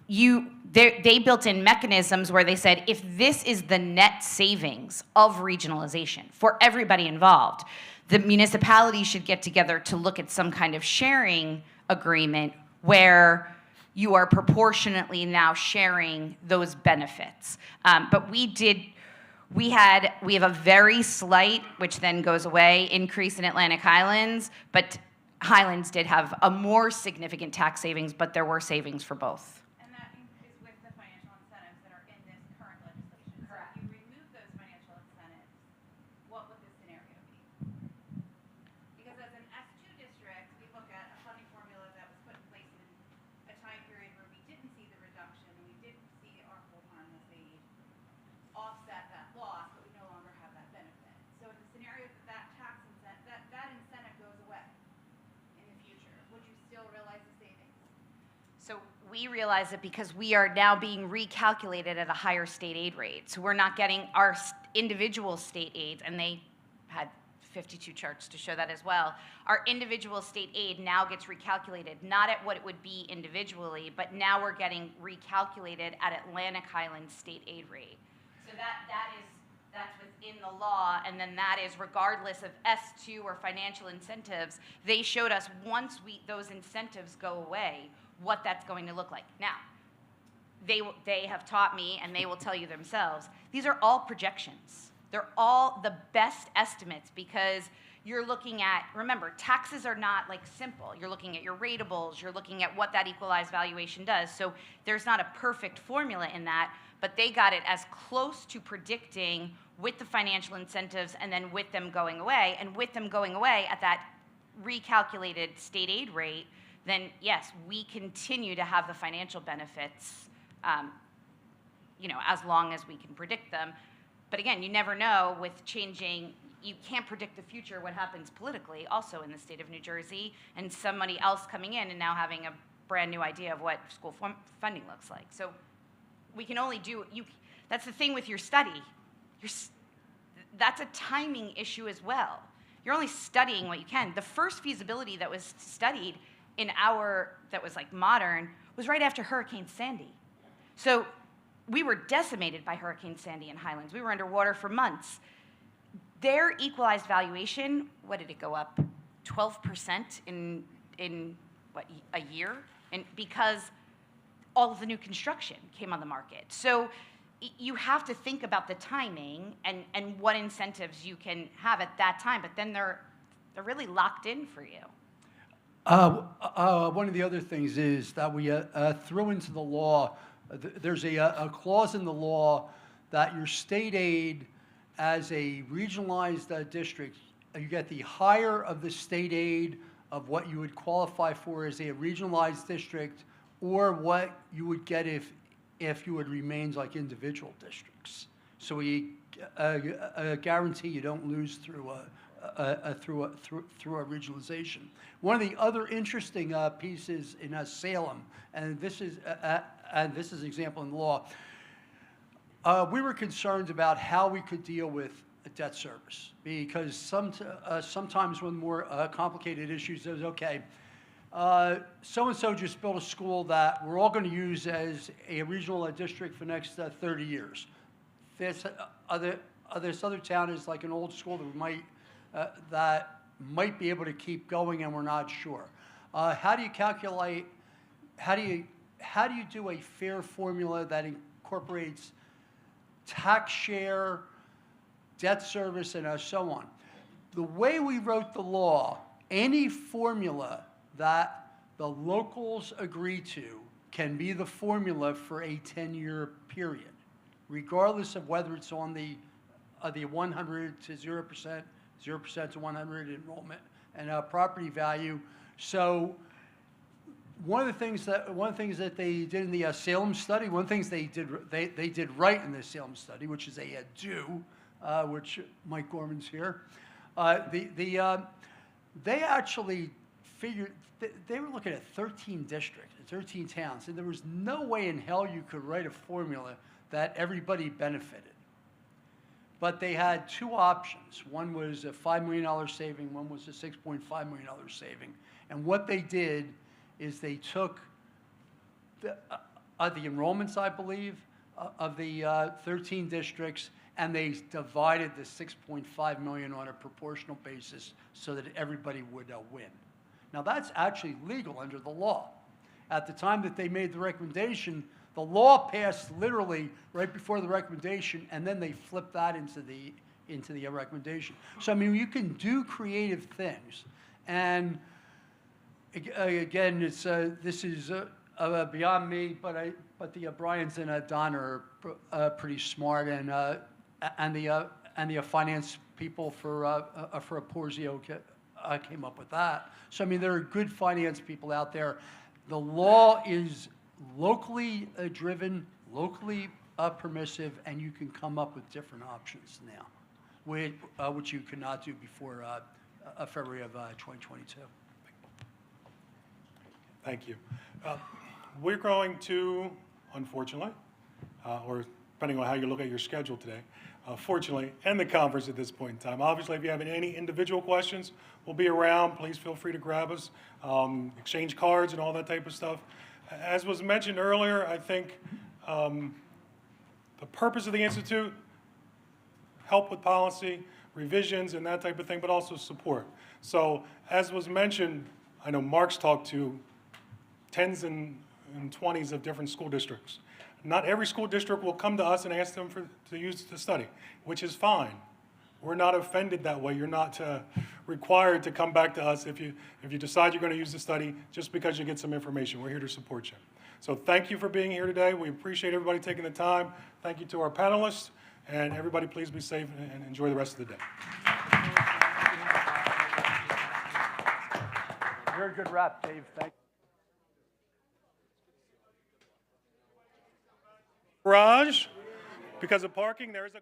they built in mechanisms where they said, if this is the net savings of regionalization for everybody involved, the municipality should get together to look at some kind of sharing agreement where you are proportionately now sharing those benefits. But we have a very slight, which then goes away, increase in Atlantic Highlands, but Highlands did have a more significant tax savings, but there were savings for both. And that is with the financial incentives that are in this current legislation. Correct. So if you remove those financial incentives, what would the scenario be? Because as an S2 district, we look at a funding formula that was put in place in a time period where we didn't see the reduction, we didn't see our full harmless aid offset that loss, but we no longer have that benefit. So in the scenario that tax incentive, that incentive goes away in the future, would you still realize the savings? So we realize it because we are now being recalculated at a higher state aid rate. So we're not getting our individual state aids, and they had 52 charts to show that as well. Our individual state aid now gets recalculated, not at what it would be individually, but now we're getting recalculated at Atlantic Highlands state aid rate. So that's within the law, and then that is regardless of S2 or financial incentives. They showed us once those incentives go away, what that's going to look like. Now, they have taught me, and they will tell you themselves, these are all projections. They're all the best estimates because you're looking at, remember, taxes are not like simple. You're looking at your ratables, you're looking at what that equalized valuation does. So there's not a perfect formula in that, but they got it as close to predicting with the financial incentives and then with them going away. And with them going away at that recalculated state aid rate, then yes, we continue to have the financial benefits, as long as we can predict them. But again, you never know with changing, you can't predict the future, what happens politically also in the state of New Jersey, and somebody else coming in and now having a brand new idea of what school funding looks like. So we can only do, that's the thing with your study. That's a timing issue as well. You're only studying what you can. The first feasibility that was studied that was like modern, was right after Hurricane Sandy. So we were decimated by Hurricane Sandy in Highlands. We were underwater for months. Their equalized valuation, what did it go up? 12% in what, a year? And because all of the new construction came on the market. So you have to think about the timing and what incentives you can have at that time, but then they're really locked in for you. One of the other things is that we threw into the law, there's a clause in the law that your state aid as a regionalized district, you get the higher of the state aid of what you would qualify for as a regionalized district, or what you would get if you had remained like individual districts. So we guarantee you don't lose through a regionalization. One of the other interesting pieces in Salem, and this is an example in the law. We were concerned about how we could deal with a debt service because sometimes one of the more complicated issues is, okay, so-and-so just built a school that we're all going to use as a regional district for the next 30 years. This other town is like an old school that might be able to keep going, and we're not sure. How do you calculate? How do you do a fair formula that incorporates tax share, debt service, and so on? The way we wrote the law, any formula that the locals agree to can be the formula for a 10-year period, regardless of whether it's on the 100 to 0%, 0% to 100 enrollment, and property value. So one of the things that they did in the Salem study, one of the things they did right in the Salem study, which is a do, which Mike Gorman's here, they actually figured they were looking at 13 districts, 13 towns, and there was no way in hell you could write a formula that everybody benefited. But they had two options. One was a $5 million saving, one was a $6.5 million saving. And what they did is they took the enrollments, I believe, of the 13 districts, and they divided the $6.5 million on a proportional basis so that everybody would win. Now, that's actually legal under the law. At the time that they made the recommendation, the law passed literally right before the recommendation, and then they flipped that into the recommendation. So, I mean, you can do creative things. And again, this is beyond me, but the Bryans and Don are pretty smart, and the finance people for Porzio came up with that. So, I mean, there are good finance people out there. The law is locally driven, locally permissive, and you can come up with different options now, which you could not do before February of 2022. Thank you. We're going to, unfortunately, or depending on how you look at your schedule today, fortunately, end the conference at this point in time. Obviously, if you have any individual questions, we'll be around. Please feel free to grab us, exchange cards and all that type of stuff. As was mentioned earlier, I think the purpose of the Institute, help with policy, revisions, and that type of thing, but also support. So as was mentioned, I know Mark's talked to tens and 20s of different school districts. Not every school district will come to us and ask them to use the study, which is fine. We're not offended that way. You're not required to come back to us if you decide you're going to use the study just because you get some information. We're here to support you. So thank you for being here today. We appreciate everybody taking the time. Thank you to our panelists. And everybody, please be safe and enjoy the rest of the day. Very good rep, Dave. Thank you. Garage, because of parking, there is a